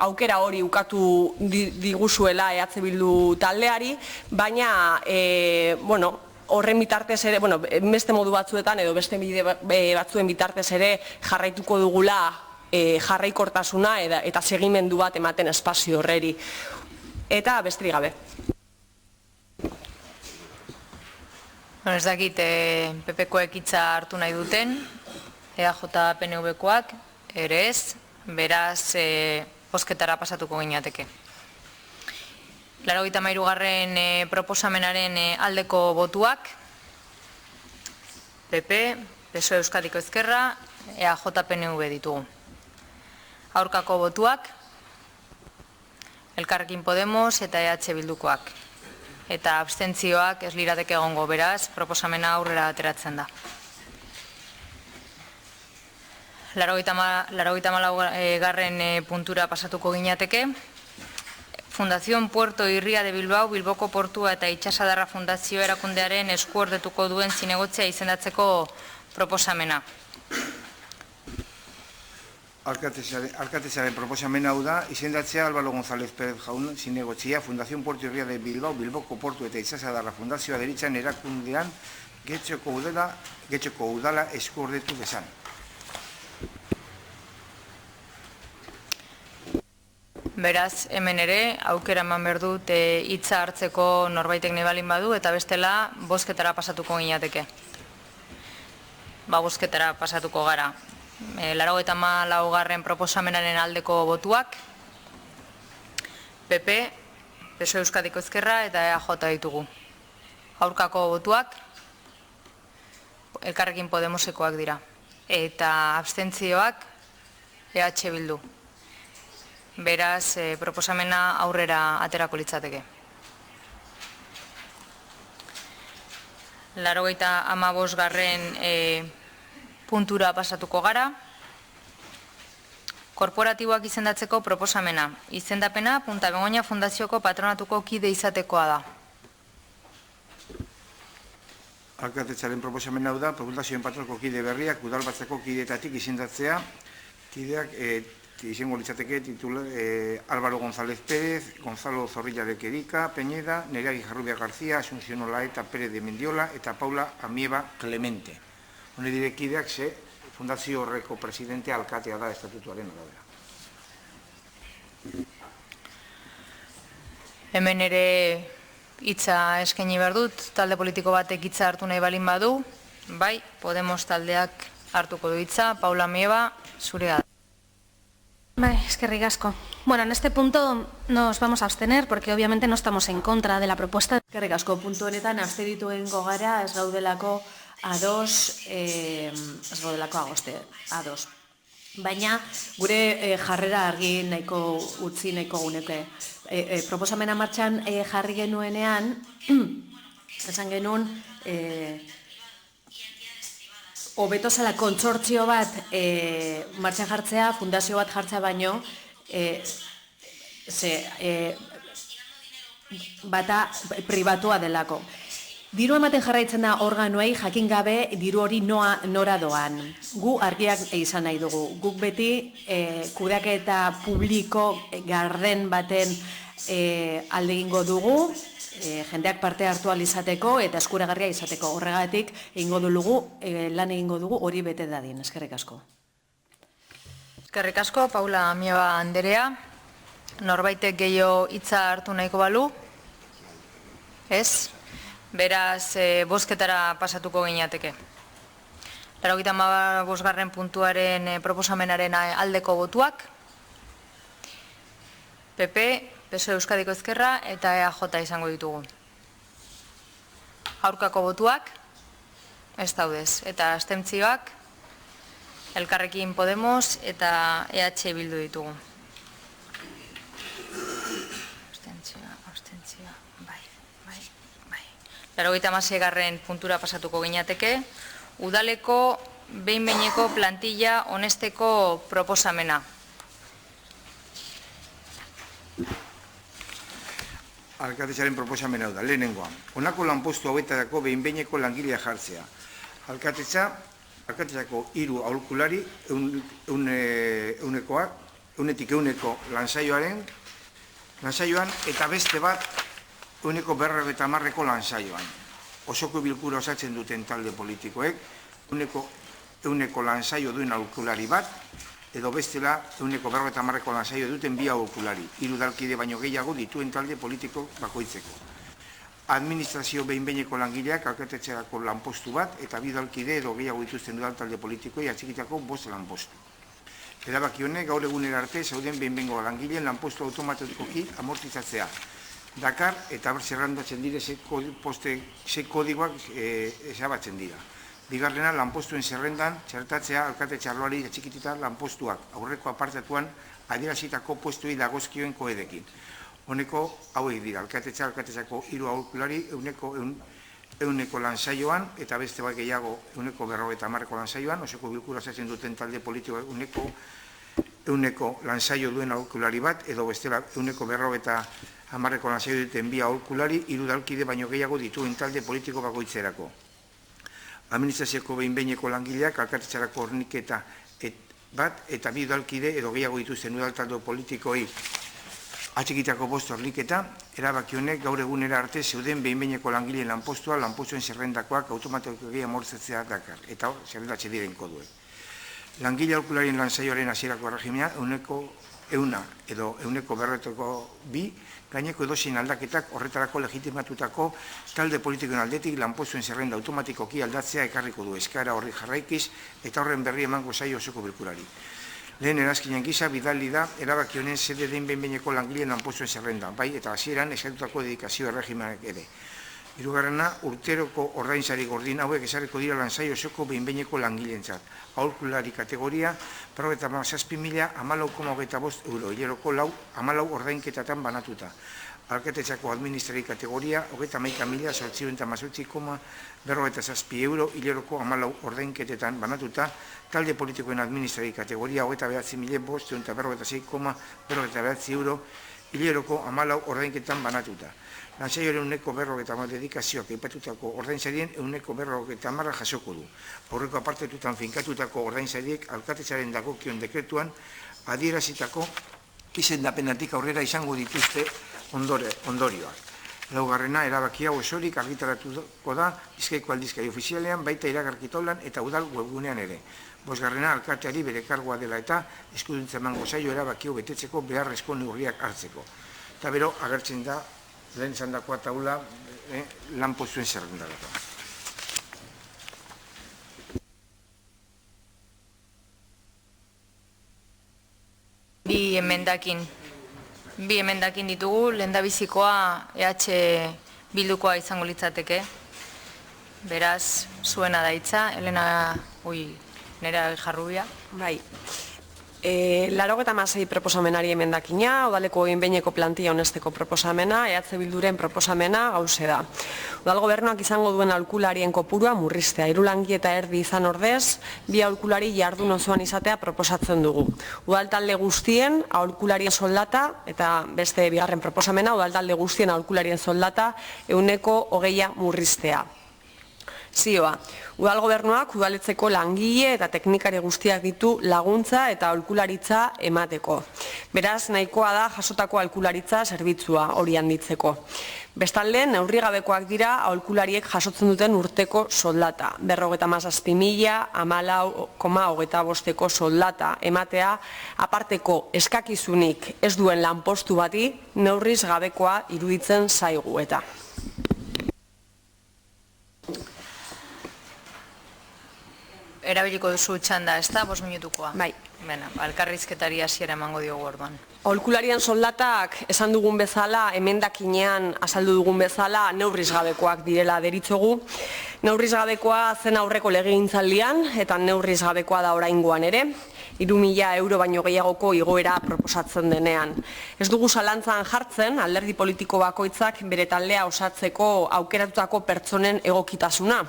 aukera hori ukatu diguzuela EH Bildu taldeari, baina, horren bitartez ere, beste modu batzuetan edo beste batzuen bitartez ere jarraituko dugula jarraikortasuna eta segimendu bat ematen espazio horreri. Eta besterik gabe. Ez dakit, PP-koek hitza hartu nahi duten, EAJ-PNV-koak, ere ez, beraz, bozketara pasatuko gineateke. 83. proposamenaren aldeko botuak, PP, PSOE Euskadiko Ezkerra, EAJ-PNV ditugu. Aurkako botuak, Elkarrekin Podemos eta EH Bildukoak. eta abstentzioak ez lirateke egongo, beraz, proposamena aurrera ateratzen da. 84. puntura pasatuko gineateke. Fundación Puerto Irria de Bilbao, Bilboko Portua eta Itxasadarra Fundazio erakundearen eskuordetuko duen zinegotzea izendatzeko proposamena. Alkatetzaren proposamena hau da, izendatzea Álvaro González Pérez jaun zinegotzia Fundación Puerto Irria de Bilbao, Bilboko Portu eta Itxasadarra Fundazioa deritzan erakundean Getxoko udala eskuordetu dezan. Beraz, hemen ere, aukera eman behar dut hitza hartzeko norbaitek nahi balin badu, eta bestela, bozketara pasatuko gineateke. Bozketara pasatuko gara. 84. proposamenaren aldeko botuak, PP, PSOE Euskadiko Ezkerra eta EAJ ditugu. Aurkako botuak, Elkarrekin Podemosekoak dira. Eta abstentzioak, EH Bildu. Beraz, proposamena aurrera aterako litzateke. 85. puntura pasatuko gara. Korporatiboak izendatzeko proposamena. Izendapena Punta Begoña Fundazioko patronatuko kide izatekoa da. Alkatetzaren proposamena hau da, Fundazioen patronatuko kide berriak udalbatzeko kideetatik izendatzea. Kideak izango litzateke Álvaro González Pérez, Gonzalo Zorrilla de Querica, Peñeda, Nerea Guijarrubia García, Asunción Olaeta Pérez de Mendiola eta Paula Amieba Clemente. Hone direkideak fundazio horreko presidente alkatea da estatutuaren arabera. Hemen ere hitza eskaini behar dut, talde politiko batek hitza hartu nahi balin badu, bai, Podemos taldeak hartuko du hitza, Paula Amieba, zurea da. Eskerrik asko. Bueno, en este punto nos vamos a abstener porque obviamente no estamos en contra de la propuesta. Eskerrik asko, puntu honetan abstenituengo gara ez gaudelako ados, ados. Baina gure jarrera argi nahiko utzi nahiko guneke. Proposamena martxan jarri genuenean, esan genuen, hobeto zela kontsortzio bat martxan jartzea, fundazio bat jartzea baino, bata pribatua delako. Diru ematen jarraitzen da organoei jakin gabe diru hori nora doan. Gu argiak izan nahi dugu. Guk beti kudeaketa publiko garden baten alde egingo dugu, jendeak parte hartu ahal izateko eta eskuragarria izateko. Horregatik lan egingo dugu hori bete dadin. Eskerrik asko. Eskerrik asko, Paula Amieba anderea. Norbaitek gehiago hitza hartu nahiko balu? Ez? Beraz, bozketara pasatuko gineateke. 85. puntuaren proposamenaren aldeko botuak, PP, PSOE Euskadiko Ezkerra eta EAJ izango ditugu. Aurkako botuak, ez daudez, eta abstentzioak, Elkarrekin Podemos eta EH Bildu ditugu. Abstentzioa, bai. 86. puntura pasatuko gineateke, udaleko behin-behineko plantilla honesteko proposamena. Alkatetzaren proposamena da, lehenengoa. Honako lanpostu hauetarako behin-behineko langilea jartzea. Alkatetzako 3 aholkulari eunetik euneko lansaioan eta beste bat euneko 50 lansaioan. Osoko bilkura osatzen duten talde politikoek euneko lansaio duen aholkulari bat, edo bestela euneko 50 lansaio duten 2 aholkulari, 3 udalkide baino gehiago dituen talde politiko bakoitzeko. Administrazio behin-behineko langileak alkatetzerako lanpostu bat eta 2 udalkide edo gehiago dituzten udal talde politikoei atxikitako 5 lanpostu. Erabaki honek gaur egunera arte zauden behin-behineko langileen lanpostu automatikoki amortizatzea. Dakar eta zerrandatzen dire ze kodigoak ezabatzen dira. Bigarrena, lanpostuen zerrendan txertatzea alkatetxe arloari atxikitita lanpostuak aurreko apartatuan adierazitako postuei dagozkioen koedekin. Honeko hauek dira, alkatetzako 3 aholkulari euneko lansaioan, eta beste bai gehiago euneko 50ko lansaioan, osoko bilkura osatzen duten talde politiko euneko lansaio duen aholkulari bat, edo bestela euneko 50ko lansaio duten 2 aholkulari, 3 udalkide baino gehiago dituen talde politiko bakoitzerako. Administrazioko behin-behineko langileak alkatetzarako horniketa bat eta 2 udalkide edo gehiago dituzten udaltalde politikoi atxikitako 5 horniketa, erabaki honek gaur egunera arte zeuden behin-behineko langileen lanpostuen zerrendakoak automatikoki amortzatzea dakar, eta hor, zerrendatxe diren koduek. Langile aholkularien lansaioaren hasierako erregimena edo euneko 2, gaineko edozein aldaketak horretarako legitimatutako talde politikoen aldetik lanpostuen zerrenda automatikoki aldatzea ekarriko du eskaera horri jarraikiz eta horren berri emango zaio osoko bilkurari. Lehen erazkinen gisa bidali da erabaki honen sede den behin-behineko langileen lanpostuen zerrenda, bai eta hasieran eskatutako dedikazio erregimenak ere. Hirugarrena, urteroko ordainsari gordin hauek ezarriko dira lansaio osoko behin-behineko langileentzat. Aholkulari kategoria, 57.014,25 euro, hileroko 14 ordainketatan banatuta. Alkatetzako administrari kategoria, 31.818,47 euro, hileroko 14 ordainketetan banatuta. Talde politikoen administrari kategoria, 29.546,49 euro, hileroko 14 ordainketetan banatuta. Lansaioaren euneko 50 dedikazioak aipatutako ordainsarien euneko 50 jasoko du. Aurreko apartetutan finkatutako ordainsariek alkatetzaren dagokion dekretuan adierazitako izendapenetik aurrera izango dituzte ondorioak. Laugarrena, erabaki hau osorik argitaratuko da Bizkaiko aldizkari ofizialean, baita iragarkitolan eta udal webgunean ere. Bosgarrena, alkateari bere kargoa dela eta eskuduntza emango zaio erabaki hau betetzeko beharrezko neurriak hartzeko. Eta bero, agertzen da lehen zandakoa taula lanpostuen zerrendarako. Bi emendakin ditugu, lehendabizikoa EH Bildukoa izango litzateke. Beraz, zuena da hitza, Nera Jarrubia. Bai. 86 proposamenari emendakina, udaleko behin-behineko plantilla honesteko proposamena, EH Bilduren proposamena gauze da. Udal gobernuak izango duen aholkularien kopurua murriztea, 3 langi eta erdi izan ordez, 2 aholkulari jardun osoan izatea proposatzen dugu. Udal talde guztien aholkularien soldata, eta beste bigarren proposamena, udal talde guztien aholkularien soldata, euneko 20 murriztea. Zioa, udal gobernuak udaletzeko langile eta teknikari guztiak ditu laguntza eta aholkularitza emateko. Beraz, nahikoa da jasotako aholkularitza zerbitzua hori handitzeko. Bestalde, neurri gabekoak dira aholkulariek jasotzen duten urteko soldata. 57.000, 14,25 soldata ematea, aparteko eskakizunik ez duen lanpostu bati neurriz gabekoa iruditzen zaigu eta. Erabiliko duzu txanda, ez da, 5 minutukoa? Bai. Bena, elkarrizketari hasiera emango diogu orduan. Aholkularien soldatak esan dugun bezala, emendakinean azaldu dugun bezala, neurriz gabekoak direla deritzogu. Neurriz gabekoa zen aurreko legegintzaldian eta neurriz gabekoa da oraingoan ere. 3.000 euro baino gehiagoko igoera proposatzen denean. Ez dugu zalantzan jartzen, alderdi politiko bakoitzak bere taldea osatzeko aukeratutako pertsonen egokitasuna.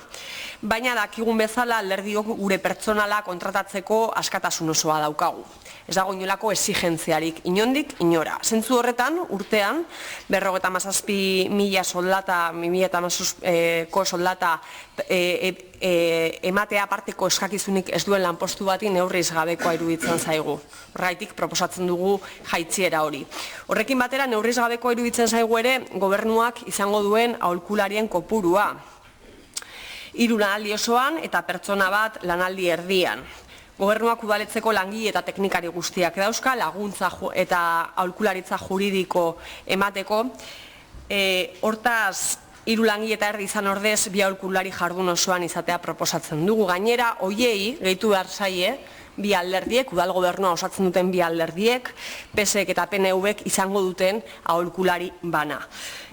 Baina dakigun bezala alderdiok gure pertsonala kontratatzeko askatasun osoa daukagu. Ez dago inolako exigentziarik, inondik, inora. Zentzu horretan, urtean, 57.000 soldata, 2008ko soldata ematea aparteko eskakizunik ez duen lanpostu bati neurriz gabekoa iruditzen zaigu. Horregatik proposatzen dugu jaitziera hori. Horrekin batera, neurriz gabekoa iruditzen zaigu ere, gobernuak izango duen aholkularien kopurua. 3 lanaldi osoan eta pertsona bat lanaldi erdian. Gobernuak udaletzeko langile eta teknikari guztiak dauzka, laguntza eta aholkularitza juridiko emateko. Hortaz, 3 langile eta erdi izan ordez, 2 aholkulari jardun osoan izatea proposatzen dugu. Gainera, hoiei, gehitu behar zaie, 2 alderdiek, udal gobernua osatzen duten 2 alderdiek, PSek eta PNVek izango duten aholkulari bana.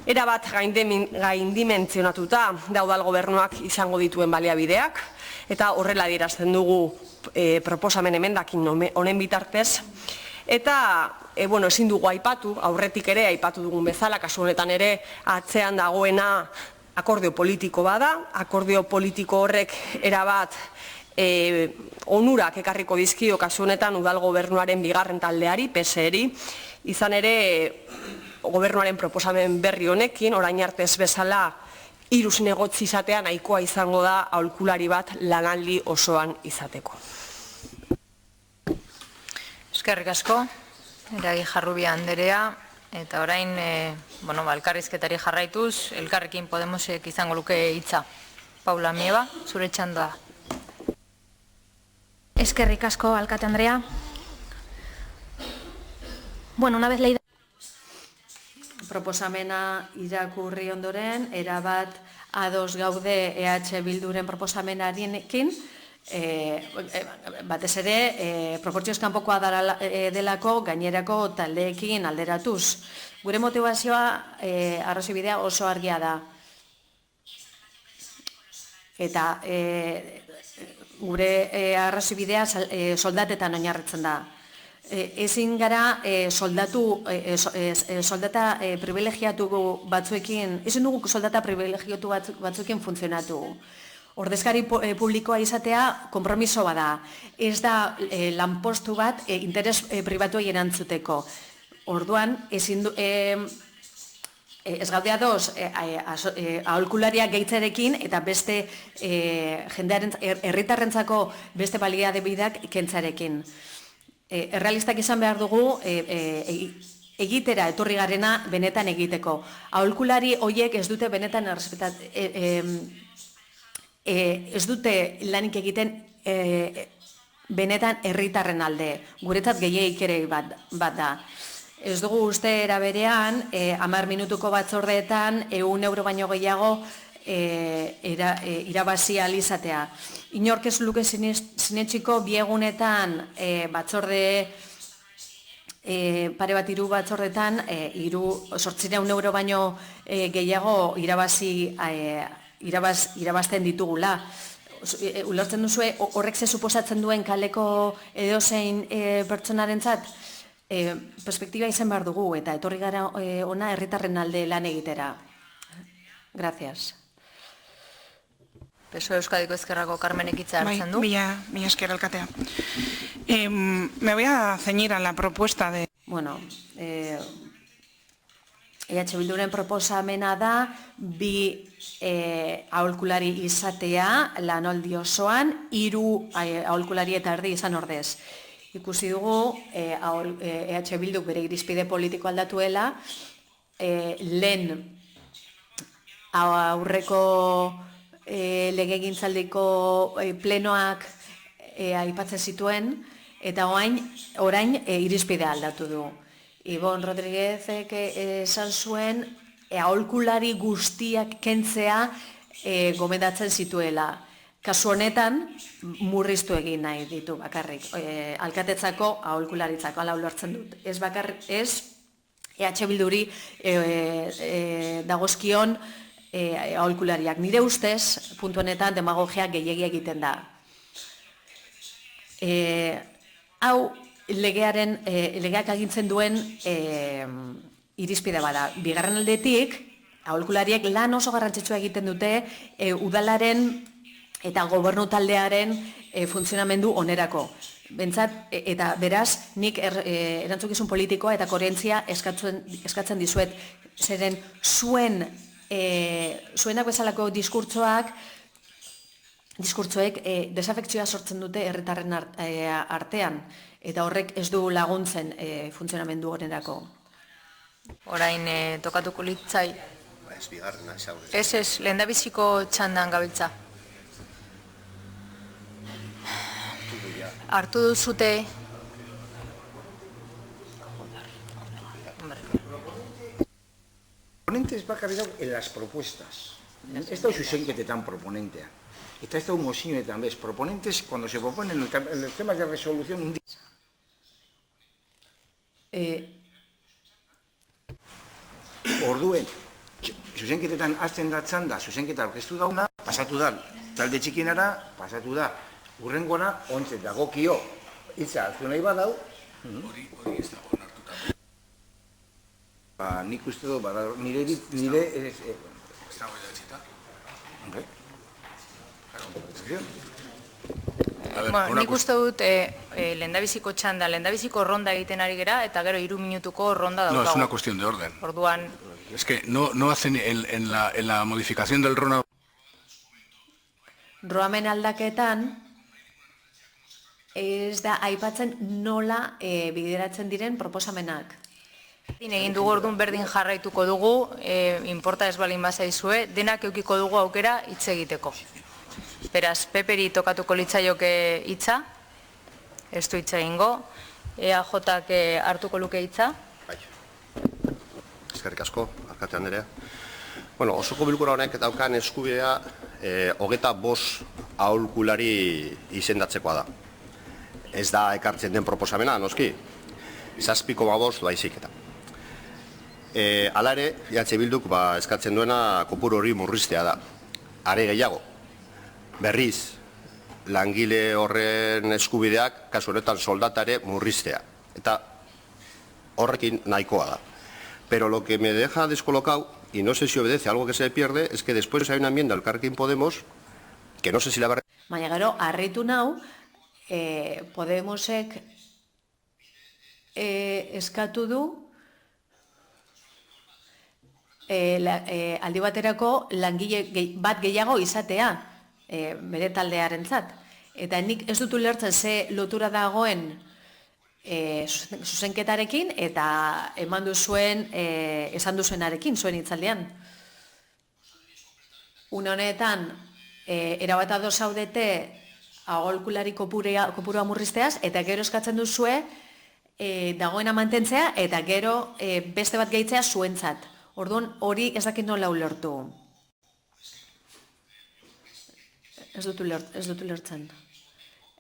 Erabat gaindimentzionatuta da udal gobernuak izango dituen baliabideak, eta horrela adierazten dugu proposamen emendakin honen bitartez. Eta ezin dugu aipatu, aurretik ere aipatu dugun bezala, kasu honetan ere atzean dagoena akordio politiko bada, akordio politiko horrek erabat onurak ekarriko dizkio kasu honetan udal gobernuaren bigarren taldeari, PSE-ri, izan ere gobernuaren proposamen berri honekin, orain arte ez bezala, 3 zinegotzi izatea nahikoa izango da aholkulari bat lanaldi osoan izateko. Eskerrik asko, Eragi Jarrubia anderea, eta orain, elkarrizketari jarraituz, Elkarrekin Podemosek izango luke hitza. Paula Mieba, zure txanda. Eskerrik asko, alkate Andrea. Una vez leída proposamena irakurri ondoren, erabat ados gaude EH Bilduren proposamenarekin, batez ere, proportzioz kanpokoa delako gainerako taldeekin alderatuz. Gure motivazioa arrazibidea oso argia da. Eta gure arrazibidea soldatetan oinarritzen da. Ezin gara soldata privilegiatu batzuekin, ezin dugu soldata privilegiatu batzuekin funtzionatu. Ordezkari publikoa izatea konpromiso bada. Ez da lanpostu bat interes pribatuei erantzuteko. Orduan, ez gaudea doz aholkulariak gehitzarekin eta beste herritarrentzako beste baliade bidak kentzarekin. Errealistak izan behar dugu egitera etorri garena benetan egiteko. Aholkulari horiek ez dute benetan ez dute lanik egiten benetan herritarren alde. Guretzat gehiagik ere bat da. Ez dugu uste eraberean, 10 minutuko batzordeetan, €1 baino gehiago irabazi alizatea. Inork ez luke sinetxiko biegunetan batzorde, pare bat 3 batzordetan, €800 baino gehiago irabazten ditugula. Ulertzen duzue, horrek ze suposatzen duen kaleko edozein pertsonarentzat? Perspektiba izan behar dugu eta etorri gara ona herritarren alde lan egitera. Gracias. PSOE Euskadiko Ezkerrako Carmenek hitza hartzen du. Mila esker, alkatea. Me voy a ceñir a la propuesta de... EH Bilduren proposamena da, 2 aholkulari izatea lanaldi osoan, 3 aholkulari eta erdi izan ordez. Ikusi dugu, EH Bilduk bere irizpide politiko aldatuela, lehen aurreko legegintzaldiko plenoak aipatzen zituen, eta orain irizpidea aldatu du. Ibon Rodríguezek esan zuen, aholkulari guztiak kentzea gomendatzen zituela. Kasu honetan, murriztu egin nahi ditu bakarrik. Alkatetzako, aholkularitzako, ala ulertzen dut. Ez bakarrik, ez EH Bilduri dagozkion aholkulariak. Nire ustez, puntu honetan, demagogia gehiegi egiten da. Hau, legeak agintzen duen irizpide bada. Bigarren aldetik, aholkulariek lan oso garrantzitsua egiten dute udalaren eta gobernu taldearen funtzionamendu onerako. Bentsat, eta beraz, nik erantzukizun politikoa eta koherentzia eskatzen dizuet. Zeren zuenak bezalako diskurtsoek desafekzioa sortzen dute herritarren artean, eta horrek ez du laguntzen funtzionamendu onerako. Orain tokatuko litzai. Ez, lehendabiziko txandan gabiltza. Hartu duzute... Proponentes bakarrik dago en las propuestas. Ez da zuzenketetan proponentea. Eta ez da mozioetan, bez, proponentes, cuando se proponen en los temas de resolución un día. Orduen, zuzenketetan azten da txanda, zuzenketa orkestu dauna, pasatu da, talde txikinara, pasatu da, urrengona, ontzet dagokio, hitza hartu nahi badau. Hori ez dago onartuta. Nik uste du, nire... Nik uste dut lehendabiziko txanda, lehendabiziko ronda egiten ari gera, eta gero 3 minutuko ronda daukagu. No, es una cuestión de orden. Orduan... Es que no hacen en la modificación del RONA... Roamen aldaketan, ez da aipatzen nola bideratzen diren proposamenak. Egin dugu orduan berdin jarraituko dugu, inporta ez balin bazaizue, denak eukiko dugu aukera hitz egiteko. Beraz, Peperi tokatuko litzaioke hitza, ez du hitz egingo, EAJak hartuko luke hitza. Bai. Eskerrik asko, Arkate Anderea. Bueno, osoko bilkura honek daukan eskubidea 25 aholkulari izendatzekoa da. Ez da ekartzen den proposamena, noski, 7,5 baizik eta. Hala ere, EH Bilduk eskatzen duena kopuru hori murriztea da. Are gehiago, berriz, langile horren eskubideak, kasu honetan soldatare murriztea. Eta horrekin nahikoa da. Pero lo que me deja descolocado, y no sé si obedece a algo que se pierde, es que después hay una enmienda al Elkarrekin Podemos, que no sé si la va a... Baina gero, harritu nau, Podemosek eskatu du aldi baterako langile bat gehiago izatea bere taldearentzat. Eta nik ez dut ulertzen ze lotura dagoen zuzenketarekin eta eman duzuen, esan duzuenarekin, zuen hitzaldean. Une honetan, erabat ados zaudete aholkulari kopurua murrizteaz, eta gero eskatzen duzue dagoena mantentzea, eta gero beste bat gehitzea zuentzat. Orduan, hori ez dakit nola ulertu. Ez dut ulertzen.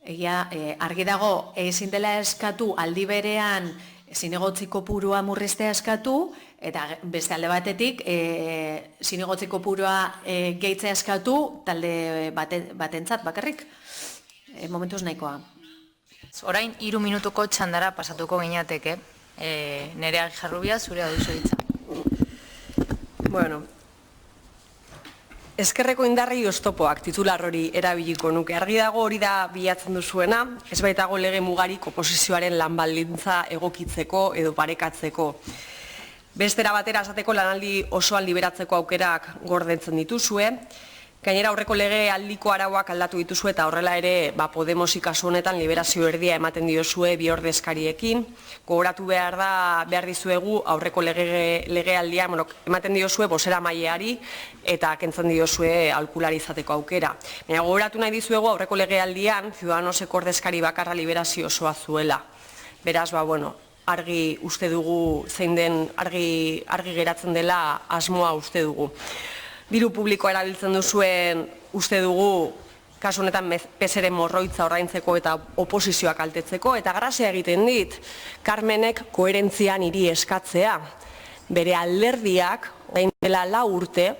Egia, argi dago, ezin dela eskatu aldi berean zinegotzi kopurua murriztea eskatu, eta beste alde batetik zinegotzi kopurua gehitzea eskatu talde batentzat bakarrik. Momentuz nahikoa. Orain 3 minutuko txandara pasatuko gineateke. Nerea Jarrubia, zurea duzu hitza. Bueno, eskerreko indarri oztopoak titular hori erabiliko nuke. Argi dago hori da bilatzen duzuena, ez baitago lege mugarik oposizioaren lan baldintza egokitzeko edo parekatzeko. Bestera batera esateko lanaldi osoan liberatzeko aukerak gordetzen dituzue. Gainera aurreko lege aldiko arauak aldatu dituzue eta horrela ere Podemosi kasu honetan liberazio erdia ematen diozue bi ordezkariekin. Gogoratu behar dizuegu aurreko legealdian ematen diozue bozeramaileari eta kentzen diozue aholkulari izateko aukera. Baina gogoratu nahi dizuegu aurreko legealdian Ciudadanoseko ordezkari bakarra liberazio osoa zuela. Beraz, argi uste dugu zein den argi geratzen dela asmoa uste dugu. Diru publikoa erabiltzen duzuen uste dugu kasu honetan peseren morroitza ordaintzeko eta oposizioak kaltetzeko, eta grazia egiten dit Carmenek koherentzia niri eskatzea. Bere alderdiak, gain dela 4 urte,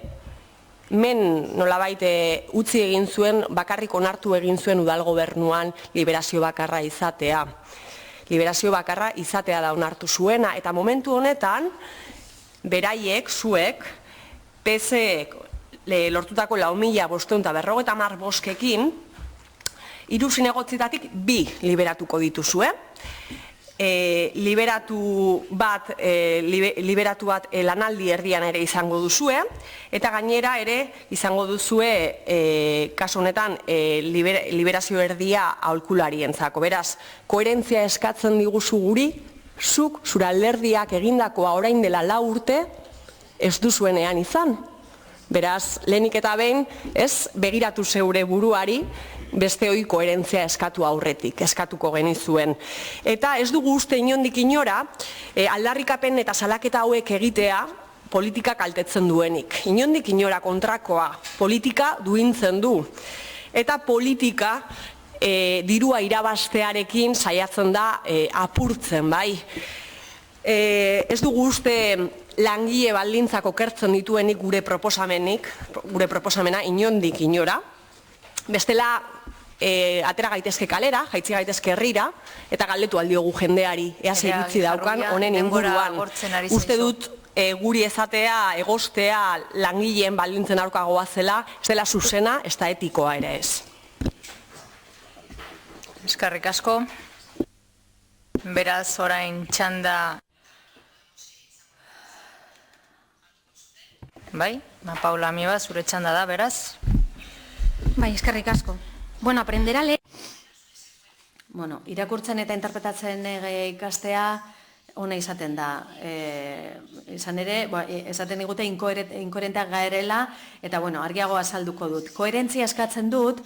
nolabait utzi egin zuen, bakarrik onartu egin zuen udalgobernuan liberazio bakarra izatea. Liberazio bakarra izatea da onartu zuena, eta momentu honetan, beraiek, zuek, PSek lortutako 4.550 bozkekin, 3 zinegotzitatik 2 liberatuko dituzue. Liberatu bat lanaldi erdian ere izango duzue, eta gainera ere izango duzue kasu honetan liberazio erdia aholkularientzako. Beraz, koherentzia eskatzen diguzu guri, zuk zure alderdiak egindakoa orain dela 4 urte ez duzuenean izan. Beraz, lehenik eta behin, ez begiratu zeure buruari, beste hori koherentzia eskatu aurretik, eskatuko genizuen. Eta ez dugu uste inondik inora, aldarrikapen eta salaketa hauek egitea politika kaltetzen duenik. Inondik inora kontrakoa, politika duintzen du. Eta politika dirua irabaztearekin saiatzen da apurtzen, bai. Ez dugu uste langile baldintzak okertzen dituenik gure proposamena inondik inora. Bestela, atera gaitezke kalera, jaitzi gaitezke herrira, eta galdetu aldiogu jendeari, ea zer iritzi daukan honen inguruan. Uste dut guri ezatea, egostea langileen baldintzen aurka goazela, ez dela zuzena, ez da etikoa ere ez. Eskerrik asko. Beraz, orain txanda... Bai, Paula Amiba, zure txanda da, beraz? Bai, eskerrik asko. Bueno, aprender a leer... Bueno, irakurtzen eta interpretatzen ikastea ona izaten da. Izan ere, esaten digute inkoherenteak gaerela, eta bueno, argiago azalduko dut. Koherentzia eskatzen dut,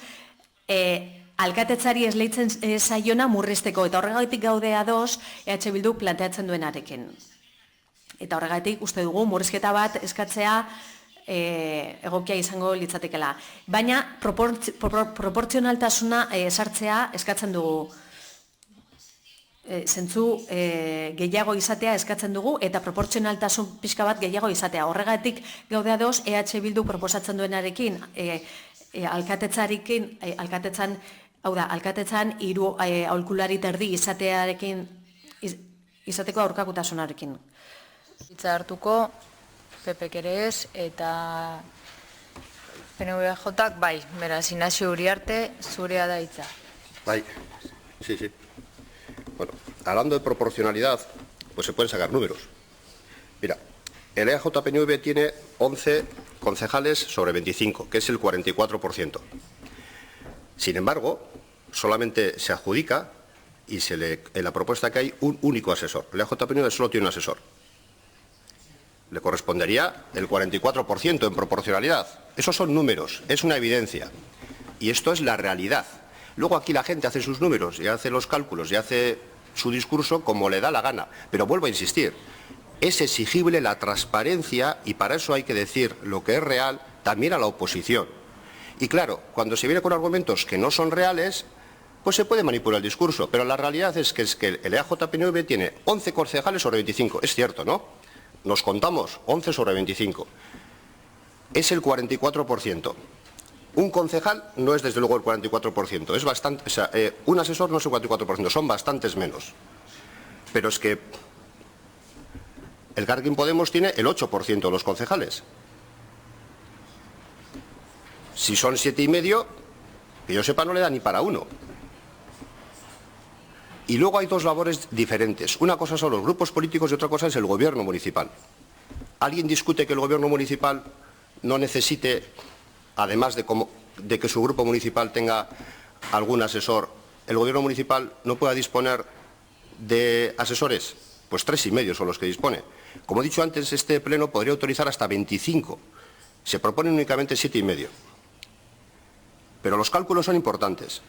alkatetzari esleitzen zaiona murrizteko, eta horregatik gaude ados EH Bildu planteatzen duenarekin. Eta horregatik uste dugu murrizketa bat eskatzea egokia izango litzatekela. Baina proportzionaltasuna sartzea eskatzen dugu. Zentzu gehiago izatea eskatzen dugu eta proportzionaltasun pixka bat gehiago izatea. Horregatik gaude ados EH Bildu proposatzen duenarekin alkatetzan, hau da, alkatetzan 3 aholkulari terdi izateko aurkakotasunarekin. Hitza hartuko, Pepek ere ez, eta PNV-Jak bai, beraz, Inazio Uriarte, zurea da hitza. Bai, sí. Bueno, hablando de proporcionalidad, pues se pueden sacar números. Mira, el EAJ-PNV tiene 11 concejales sobre 25, que es el 44%. Sin embargo, solamente se adjudica y en la propuesta que hay un único asesor. El EAJ-PNV solo tiene un asesor. Le correspondería el 44% en proporcionalidad. Esos son números, es una evidencia. Y esto es la realidad. Luego aquí la gente hace sus números y hace los cálculos y hace su discurso como le da la gana. Pero vuelvo a insistir, es exigible la transparencia y para eso hay que decir lo que es real también a la oposición. Y claro, cuando se viene con argumentos que no son reales, pues se puede manipular el discurso. Pero la realidad es que el EAJ-PNV tiene 11 concejales sobre 25. Es cierto, ¿no? Nos contamos 11 sobre 25. Es el 44%. Un concejal no es desde luego el 44%. Es bastante, o sea, un asesor no es el 44%, son bastantes menos. Pero es que Elkarrekin Podemos tiene el 8% de los concejales. Si son 7,5, que yo sepa no le da ni para uno. Y luego hay dos labores diferentes. Una cosa son los grupos políticos y otra cosa es el gobierno municipal. ¿Alguien discute que el gobierno municipal no necesite, además de que su grupo municipal tenga algún asesor, el gobierno municipal no pueda disponer de asesores? Pues 3,5 son los que dispone. Como he dicho antes, este pleno podría autorizar hasta 25. Se proponen únicamente 7,5. Pero los cálculos son importantes.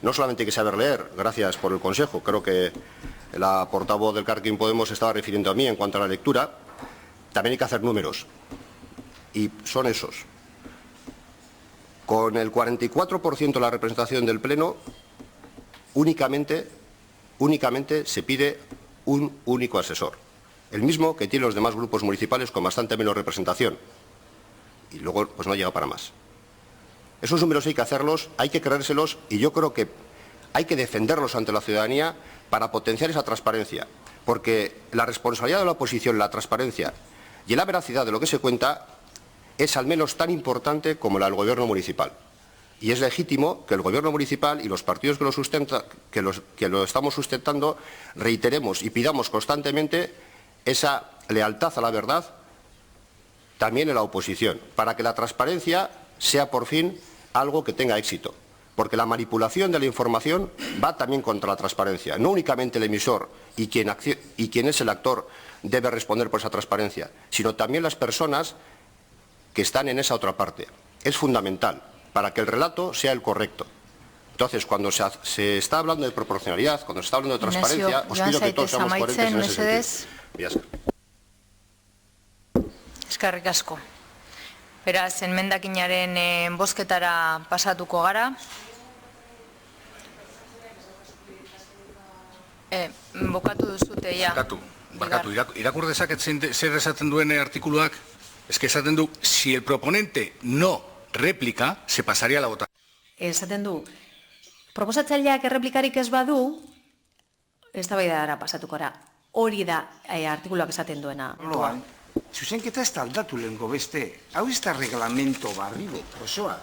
No solamente hay que saber leer, gracias por el consejo, creo que la portavoz del Elkarrekin Podemos estaba refiriendo a mí en cuanto a la lectura, también hay que hacer números, y son esos. Con el 44% de la representación del Pleno, únicamente se pide un único asesor, el mismo que tienen los demás grupos municipales con bastante menos representación, y luego pues no llega para más. Esos números hay que hacerlos, hay que creérselos y yo creo que hay que defenderlos ante la ciudadanía para potenciar esa transparencia. Porque la responsabilidad de la oposición, la transparencia y la veracidad de lo que se cuenta es al menos tan importante como la del gobierno municipal. Y es legítimo que el gobierno municipal y los partidos que lo estamos sustentando reiteremos y pidamos constantemente esa lealtad a la verdad también en la oposición, para que la transparencia sea por fin algo que tenga éxito, porque la manipulación de la información va también contra la transparencia. No únicamente el emisor y quien es el actor debe responder por esa transparencia, sino también las personas que están en esa otra parte. Es fundamental para que el relato sea el correcto. Entonces, cuando se está hablando de proporcionalidad, cuando se está hablando de transparencia, os pido que todos seamos coherentes en ese sentido. Eskerrik asko. Beraz, enmendakinaren bozketara pasatuko gara. Bokatu duzute, ja. Barkatu, irakur dezaket zer esaten duen artikuluak, eske esaten du, si el proponente no replica, se pasaría a la votación. Esaten du, proposatzaileak erreplikarik ez badu, eztabaidara pasatuko gara. Hori da artikuluak esaten duena. zuzenketa ez da aldatu lehenko beste. Hau ez da reglamento barri osoa.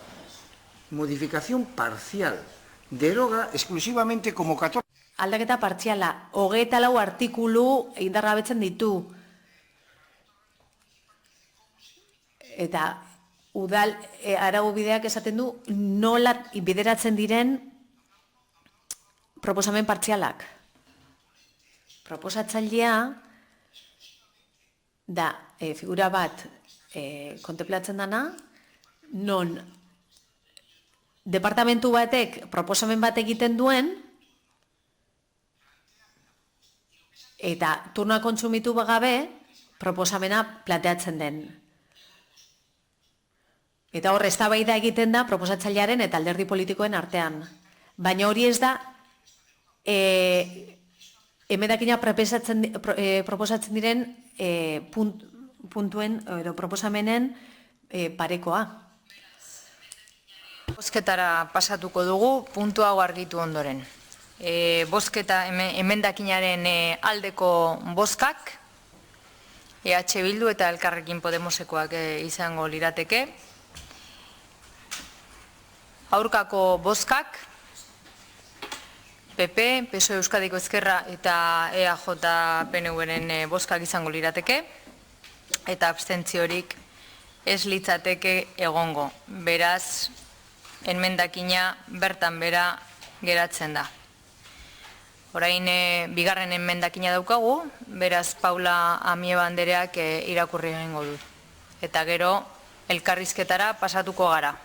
Modificación parcial. Deroga exclusivamente como 14... Aldaketa partziala, 24 artikulu indargabetzen ditu. Eta udal araubideak esaten du nola bideratzen diren proposamen partzialak. Proposatzailea da figura bat kontemplatzen dana, non departamentu batek proposamen bat egiten duen, eta turnoa kontsumitu gabe proposamena planteatzen den. Eta hor, eztabaida egiten da proposatzailearen eta alderdi politikoen artean. Baina hori ez da emendakina proposatzen diren puntuen edo proposamenen parekoa. Bozketara pasatuko dugu, puntu hau argitu ondoren. Bozketa emendakinaren aldeko bozkak, EH Bildu eta Elkarrekin Podemosekoak izango lirateke. Aurkako bozkak, PP, PSOE Euskadiko Ezkerra eta EAJ PNV-ren bozkak izango lirateke, eta abstentziorik ez litzateke egongo. Beraz, emendakina bertan bera geratzen da. Orain bigarren emendakina daukagu, beraz Paula Amieba andereak irakurri egingo du. Eta gero elkarrizketara pasatuko gara.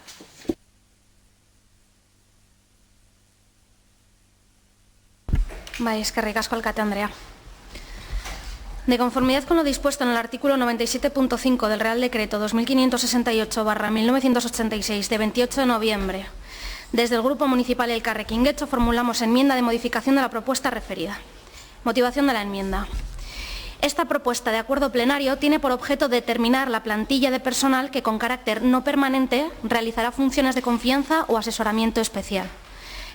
Bai, eskerrik asko alkate Andrea. De conformidad con lo dispuesto en el artículo 97.5 del Real Decreto 2568/1986 de 28 de noviembre, desde el Grupo Municipal Elkarrekin Getxo formulamos enmienda de modificación de la propuesta referida. Motivación de la enmienda. Esta propuesta de acuerdo plenario tiene por objeto determinar la plantilla de personal que con carácter no permanente realizará funciones de confianza o asesoramiento especial.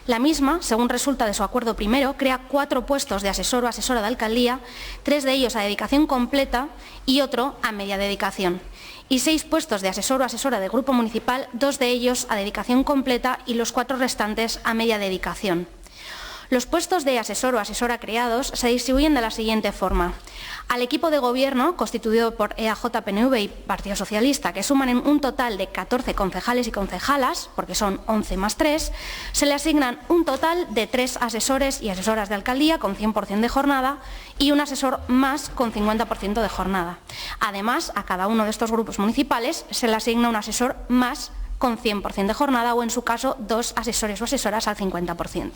La misma, según resulta de su acuerdo primero, crea 4 puestos de asesor o asesora de alcaldía, 3 de ellos a dedicación completa y otro a media dedicación, y 6 puestos de asesor o asesora de grupo municipal, 2 de ellos a dedicación completa y los 4 restantes a media dedicación. Los puestos de asesor o asesora creados se distribuyen de la siguiente forma. Al equipo de gobierno, constituido por EAJ, PNV y Partido Socialista, que suman en un total de 14 concejales y concejalas, porque son 11 más 3, se le asignan un total de 3 asesores y asesoras de alcaldía con 100% de jornada y un asesor más con 50% de jornada. Además, a cada uno de estos grupos municipales se le asigna un asesor más con 100% de jornada o, en su caso, 2 asesores o asesoras al 50%.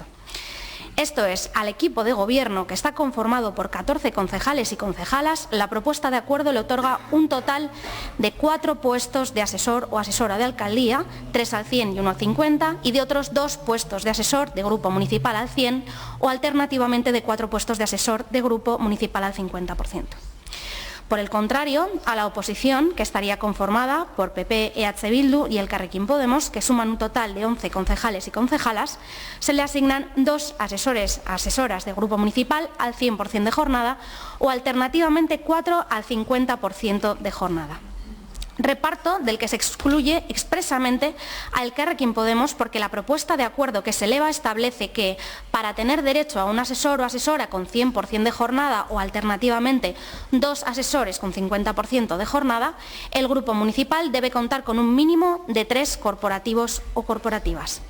Esto es, al equipo de gobierno, que está conformado por 14 concejales y concejalas, la propuesta de acuerdo le otorga un total de 4 puestos de asesor o asesora de alcaldía, 3 al 100 y 1 al 50, y de otros 2 puestos de asesor de grupo municipal al 100 o alternativamente de 4 puestos de asesor de grupo municipal al 50%. Por el contrario, a la oposición, que estaría conformada por PP, EH Bildu y Elkarrekin Podemos, que suman un total de 11 concejales y concejalas, se le asignan 2 asesores, asesoras de grupo municipal al 100% de jornada o alternativamente 4 al 50% de jornada. Reparto del que se excluye expresamente a Elkarrekin Podemos porque la propuesta de acuerdo que se eleva establece que para tener derecho a un asesor o asesora con 100% de jornada o alternativamente 2 asesores con 50% de jornada, el grupo municipal debe contar con un mínimo de 3 corporativos o corporativas.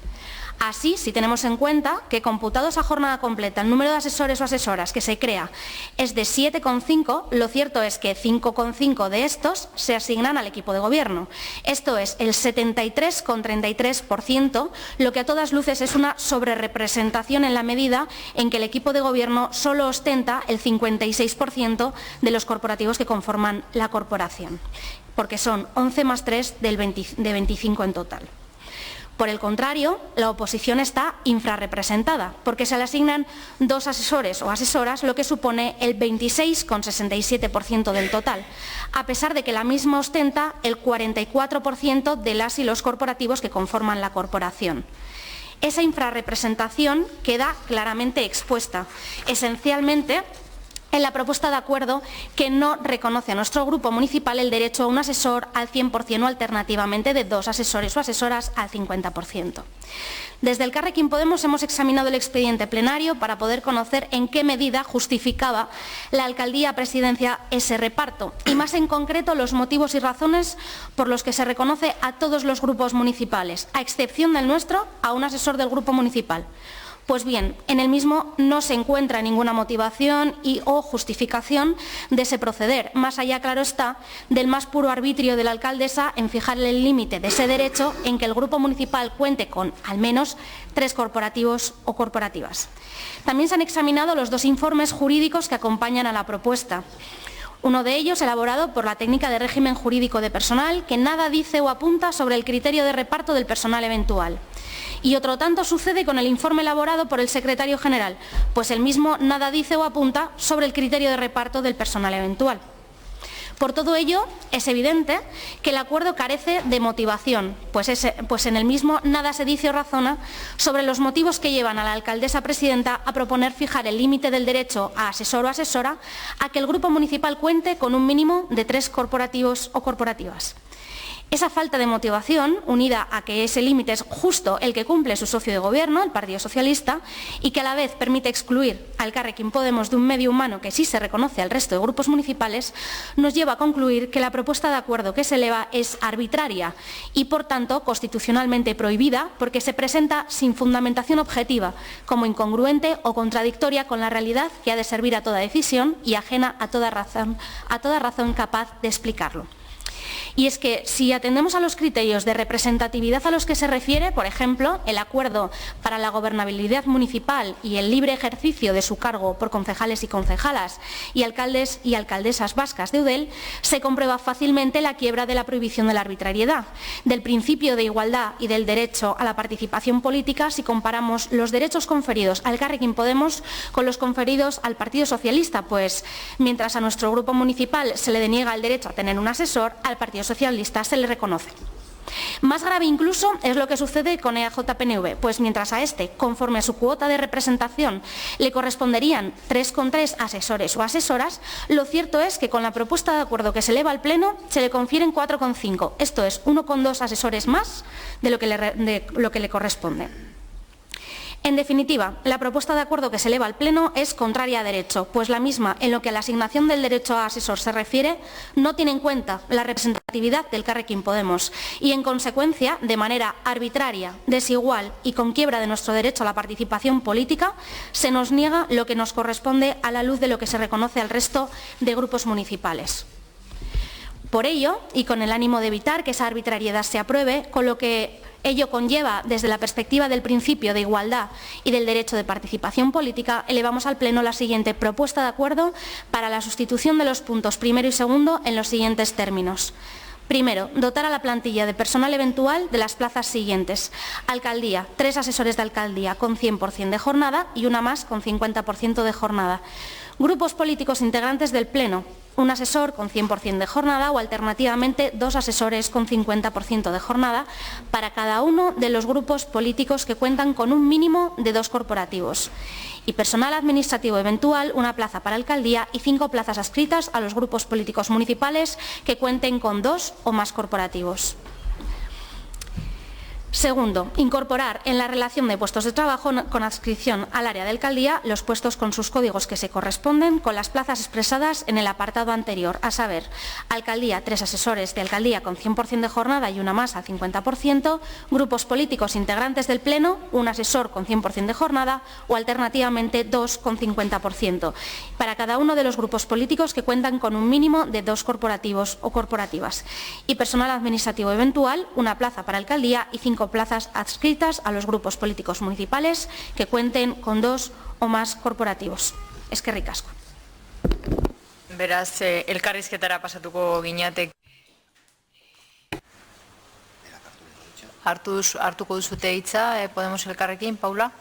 Así, si tenemos en cuenta que computados a jornada completa el número de asesores o asesoras que se crea es de 7,5, lo cierto es que 5,5 de estos se asignan al equipo de gobierno. Esto es el 73,33%, lo que a todas luces es una sobrerepresentación en la medida en que el equipo de gobierno solo ostenta el 56% de los corporativos que conforman la corporación, porque son 11 más 3 de 25 en total. Por el contrario, la oposición está infrarrepresentada, porque se le asignan 2 asesores o asesoras, lo que supone el 26,67% del total, a pesar de que la misma ostenta el 44% de las y los corporativos que conforman la corporación. Esa infrarrepresentación queda claramente expuesta, esencialmente en la propuesta de acuerdo que no reconoce a nuestro grupo municipal el derecho a un asesor al 100% o alternativamente de 2 asesores o asesoras al 50%. Desde el Elkarrekin Podemos hemos examinado el expediente plenario para poder conocer en qué medida justificaba la alcaldía presidencia ese reparto y más en concreto los motivos y razones por los que se reconoce a todos los grupos municipales, a excepción del nuestro, a un asesor del grupo municipal. Pues bien, en el mismo no se encuentra ninguna motivación o justificación de ese proceder, más allá, claro está, del más puro arbitrio de la alcaldesa en fijar el límite de ese derecho en que el grupo municipal cuente con al menos 3 corporativos o corporativas. También se han examinado los 2 informes jurídicos que acompañan a la propuesta. Uno de ellos elaborado por la técnica de régimen jurídico de personal, que nada dice o apunta sobre el criterio de reparto del personal eventual. Y otro tanto sucede con el informe elaborado por el secretario general, pues el mismo nada dice o apunta sobre el criterio de reparto del personal eventual. Por todo ello, es evidente que el acuerdo carece de motivación, pues en el mismo nada se dice o razona sobre los motivos que llevan a la alcaldesa presidenta a proponer fijar el límite del derecho a asesor o asesora a que el grupo municipal cuente con un mínimo de 3 corporativos o corporativas. Esa falta de motivación, unida a que ese límite es justo el que cumple su socio de gobierno, el Partido Socialista, y que a la vez permite excluir al Elkarrekin Podemos de un medio humano que sí se reconoce al resto de grupos municipales, nos lleva a concluir que la propuesta de acuerdo que se eleva es arbitraria y, por tanto, constitucionalmente prohibida porque se presenta sin fundamentación objetiva, como incongruente o contradictoria con la realidad que ha de servir a toda decisión y ajena a toda razón capaz de explicarlo. Y es que si atendemos a los criterios de representatividad a los que se refiere, por ejemplo, el acuerdo para la gobernabilidad municipal y el libre ejercicio de su cargo por concejales y concejalas y alcaldes y alcaldesas vascas de Eudel, se comprueba fácilmente la quiebra de la prohibición de la arbitrariedad, del principio de igualdad y del derecho a la participación política si comparamos los derechos conferidos al Elkarrekin Podemos con los conferidos al Partido Socialista, pues mientras a nuestro grupo municipal se le deniega el derecho a tener un asesor, al Partido Socialista se le reconoce. Más grave incluso es lo que sucede con EAJ-PNV, pues mientras a este, conforme a su cuota de representación, le corresponderían 3,3 asesores o asesoras, lo cierto es que con la propuesta de acuerdo que se eleva al Pleno se le confieren 4,5, esto es 1,2 asesores más de lo que le corresponde. En definitiva, la propuesta de acuerdo que se eleva al Pleno es contraria a derecho, pues la misma, en lo que a la asignación del derecho a asesor se refiere, no tiene en cuenta la representatividad del Elkarrekin Podemos y, en consecuencia, de manera arbitraria, desigual y con quiebra de nuestro derecho a la participación política, se nos niega lo que nos corresponde a la luz de lo que se reconoce al resto de grupos municipales. Por ello, y con el ánimo de evitar que esa arbitrariedad se apruebe, con lo que ello conlleva, desde la perspectiva del principio de igualdad y del derecho de participación política, elevamos al Pleno la siguiente propuesta de acuerdo para la sustitución de los puntos primero y segundo en los siguientes términos. Primero, dotar a la plantilla de personal eventual de las plazas siguientes. Alcaldía, 3 asesores de alcaldía con 100% de jornada y una más con 50% de jornada. Grupos políticos integrantes del Pleno, un asesor con 100% de jornada o alternativamente 2 asesores con 50% de jornada para cada uno de los grupos políticos que cuentan con un mínimo de 2 corporativos. Y personal administrativo eventual, una plaza para alcaldía y 5 plazas adscritas a los grupos políticos municipales que cuenten con 2 o más corporativos. Segundo, incorporar en la relación de puestos de trabajo con adscripción al área de alcaldía los puestos con sus códigos que se corresponden con las plazas expresadas en el apartado anterior, a saber, alcaldía, 3 asesores de alcaldía con 100% de jornada y una más al 50%, grupos políticos integrantes del Pleno, un asesor con 100% de jornada o alternativamente 2 con 50%, para cada uno de los grupos políticos que cuentan con un mínimo de 2 corporativos o corporativas. Y personal administrativo eventual, una plaza para alcaldía y 5 plazas adscritas a los grupos políticos municipales que cuenten con 2 o más corporativos. Eskerrik asko. Beraz, elkarrizketara pasatuko gineatek. Hartuko duzute hitza, Podemos Elkarrekin, Paula?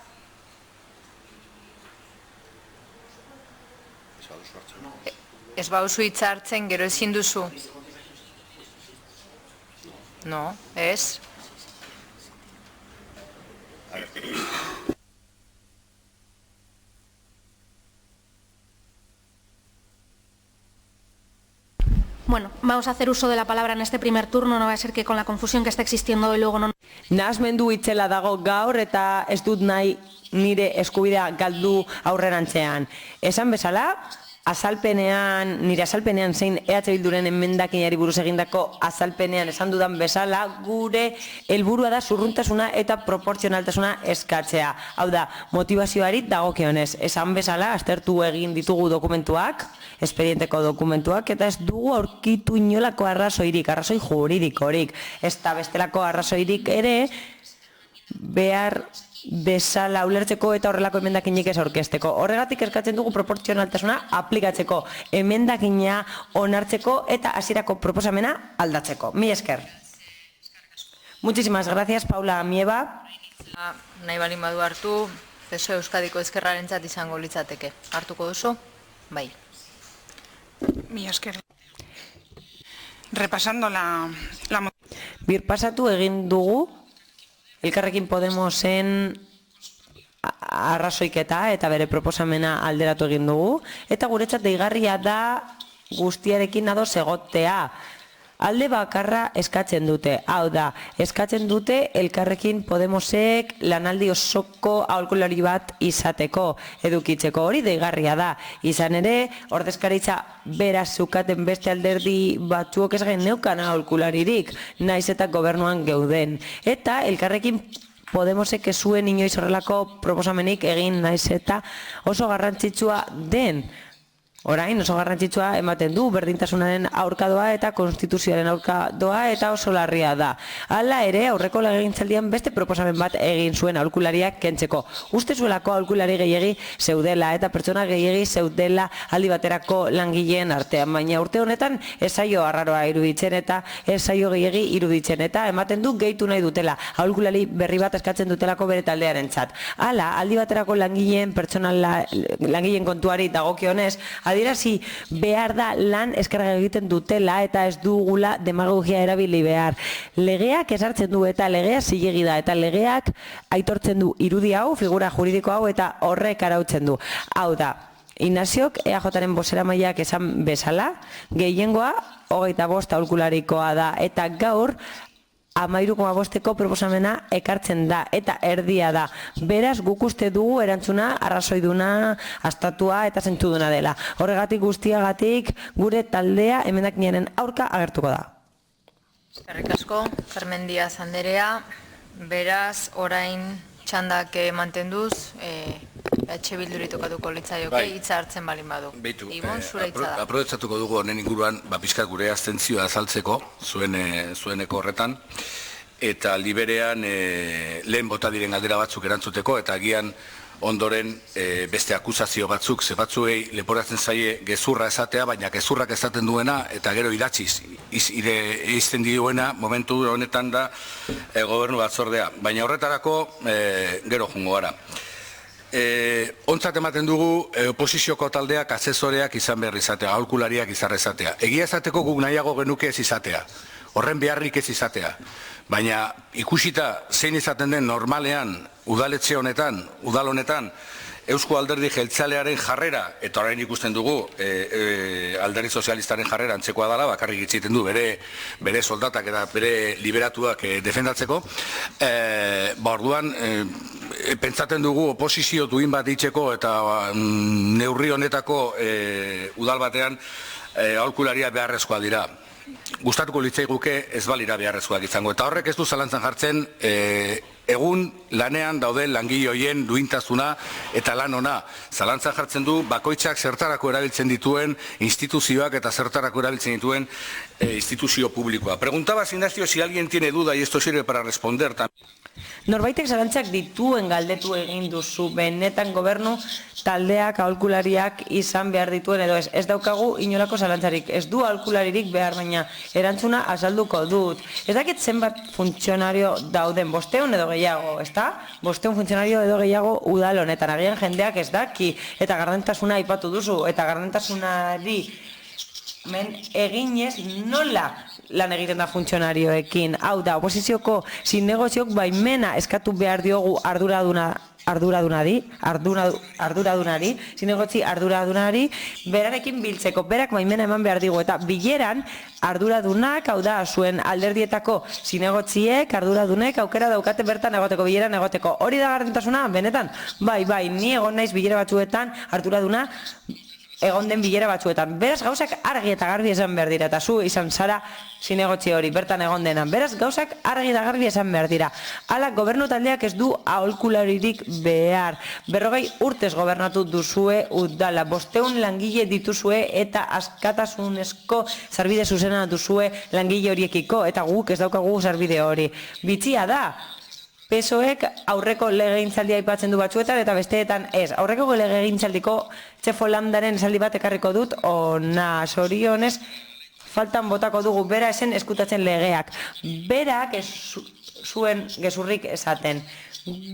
Ez bauzu hitza hartzen, gero ezin duzu. No, ez? Bueno, vamos a hacer uso de la palabra en este primer turno, no va a ser que con la confusión que está existiendo hoy luego no... Nahasmendu itzela dago gaur eta ez dut nahi nire eskubidea galdu aurrerantzean. Esan bezala, nire azalpenean zein EH Bilduren emendakinari buruz egindako azalpenean esan dudan bezala, gure helburua da zurruntasuna eta proportzionaltasuna eskatzea. Hau da, motivazioari dagokionez. Esan bezala, aztertu egin ditugu dokumentuak, espedienteko dokumentuak, eta ez dugu aurkitu inolako arrazoi juridikorik. Ez da bestelako arrazoirik ere behar bezala ulertzeko eta horrelako emendakinik ez aurkezteko. Horregatik eskatzen dugu proportzionaltasuna aplikatzeko, emendakina onartzeko eta hasierako proposamena aldatzeko. Mila esker. Muchísimas gracias, Paula Amieva. Nahi balin badu hartu, PSOE Euskadiko Ezkerrarentzat izango litzateke. Hartuko duzu? Bai. Mila esker. Repasando Birpasatu egin dugu Elkarrekin Podemosen arrazoiketa eta bere proposamena alderatu egin dugu, eta guretzat deigarria da guztiarekin ados egotea. Alde bakarra eskatzen dute, hau da, eskatzen dute Elkarrekin Podemosek lanaldi osoko aholkulari bat izateko, edukitzeko, hori deigarria da. Izan ere, ordezkaritza beraz zukaten beste alderdi batzuok ez geneukan aholkularirik, naiz eta gobernuan geuden. Eta Elkarrekin Podemosek ez zuen inoiz horrelako proposamenik egin naiz eta oso garrantzitsua den. Orain oso garrantzitsua ematen du berdintasunaren aurkadoa eta konstituzioaren aurkadoa eta oso larria da. Hala ere, aurreko legegintzaldian beste proposamen bat egin zuen aholkulariak kentzeko. Uste zuelako aholkulari gehiegi zeudela eta pertsona gehiegi zeudela aldi baterako langileen artean, baina urte honetan ez zaio arraroa iruditzen eta ez zaio gehiegi iruditzen eta ematen du gehitu nahi dutela. Aholkulari berri bat eskatzen dutelako bere taldearentzat. Hala, aldi baterako langileen kontuari dagokionez, adierazi behar da lan eskarga egiten dutela eta ez dugula demagogia erabili behar. Legeak esartzen du eta legea zilegi da eta legeak aitortzen du irudi hau, figura juridiko hau eta horrek arautzen du. Hau da, Ignaziok EAJaren bozeramaileak esan bezala, gehiengoa 25 aholkularikoa da eta gaur 13,5eko proposamena ekartzen da eta erdia da. Beraz, guk uste dugu erantzuna arrazoiduna, astatua eta zentzuduna dela. Horregatik guztiagatik gure taldea emendakinaren aurka agertuko da. Eskerrik asko, Carmen Díaz anderea. Beraz, orain txandak mantenduz, EH Bilduri tokatuko litzaioke hitza hartzen balin badu. Ibon, zure hitza da. Aprobetxatuko dugu honen inguruan, pizkat gure abstentzioa azaltzeko, zueneko horretan, eta liberean lehen bota diren galdera batzuk erantzuteko, eta agian ondoren beste akusazio batzuk, ze batzuei leporatzen zaie gezurra esatea, baina gezurrak esaten duena, eta gero idatziz, izten duena, momentu honetan da gobernu batzordea. Baina horretarako gero jungo gara. Ontzat ematen dugu oposizioko taldeak asesoreak izan behar izatea, aholkulariak izan izatea. Egia esateko guk nahiago genuke ez izatea, horren beharrik ez izatea. Baina ikusita zein izaten den normalean udaletxe honetan, udal honetan, Eusko Alderdi Jeltzalearen jarrera, eta orain ikusten dugu Alderdi Sozialistaren jarrera antzekoa dela, bakarrik itziten du bere soldatak eta bere liberatuak defendatzeko, orduan pentsaten dugu oposizio duin bat itxeko eta neurri honetako udal batean aholkularia beharrezkoa dira. Gustatuko litzaiguke ez balira beharrezkoak izango. Eta horrek ez du zalantzan jartzen egun lanean dauden langile horien duintasuna eta lan ona. Zalantzan jartzen du bakoitzak zertarako erabiltzen dituen instituzioak eta zertarako erabiltzen dituen instituzio publikoa. Preguntabas, Ignacio, si alguien tiene duda y esto sirve para responder también. Norbaitek zalantzak dituen galdetu egin duzu, benetan gobernu taldeak aholkulariak izan behar dituen edo ez. Ez daukagu inolako zalantzarik, ez du aholkularirik behar, baina erantzuna azalduko dut. Ez dakit zenbat funtzionario dauden, 500 edo gehiago, ezta? 500 funtzionario edo gehiago udal honetan, agian jendeak ez daki, eta gardentasuna aipatu duzu, eta gardentasunari eginez nola lan egiten da funtzionarioekin. Hau da, oposizioko zinegotziok baimena eskatu behar diogu arduradunari, zinegotzi arduradunari, berarekin biltzeko, berak baimena eman behar digu, eta bileran arduradunak, hau da, zuen alderdietako zinegotziek, arduradunek, aukera daukate bertan egoteko, bileran egoteko. Hori da gardentasuna, benetan? Bai, ni egon naiz bilera batzuetan, arduraduna, egon den bilera batzuetan. Beraz, gauzak argi eta garbi esan behar dira, eta zu izan zara zinegotzi hori, bertan egon denan. Beraz, gauzak argi eta garbi esan behar dira. Hala, gobernu taldeak ez du aholkularirik behar. 40 urtez gobernatu duzue udala, 500 langile dituzue eta askatasunezko sarbide zuzena duzue langile horiekiko, eta guk ez daukagu sarbide hori. Bitxia da, PSOEk aurreko legegintzaldia aipatzen du batzuetan eta besteetan ez. Aurreko legegintzaldiko Txefo Landaren esaldi bat ekarriko dut, ona zorionez faltan botako dugu, bera esen eskutatzen legeak. Berak ez zuen gezurrik esaten.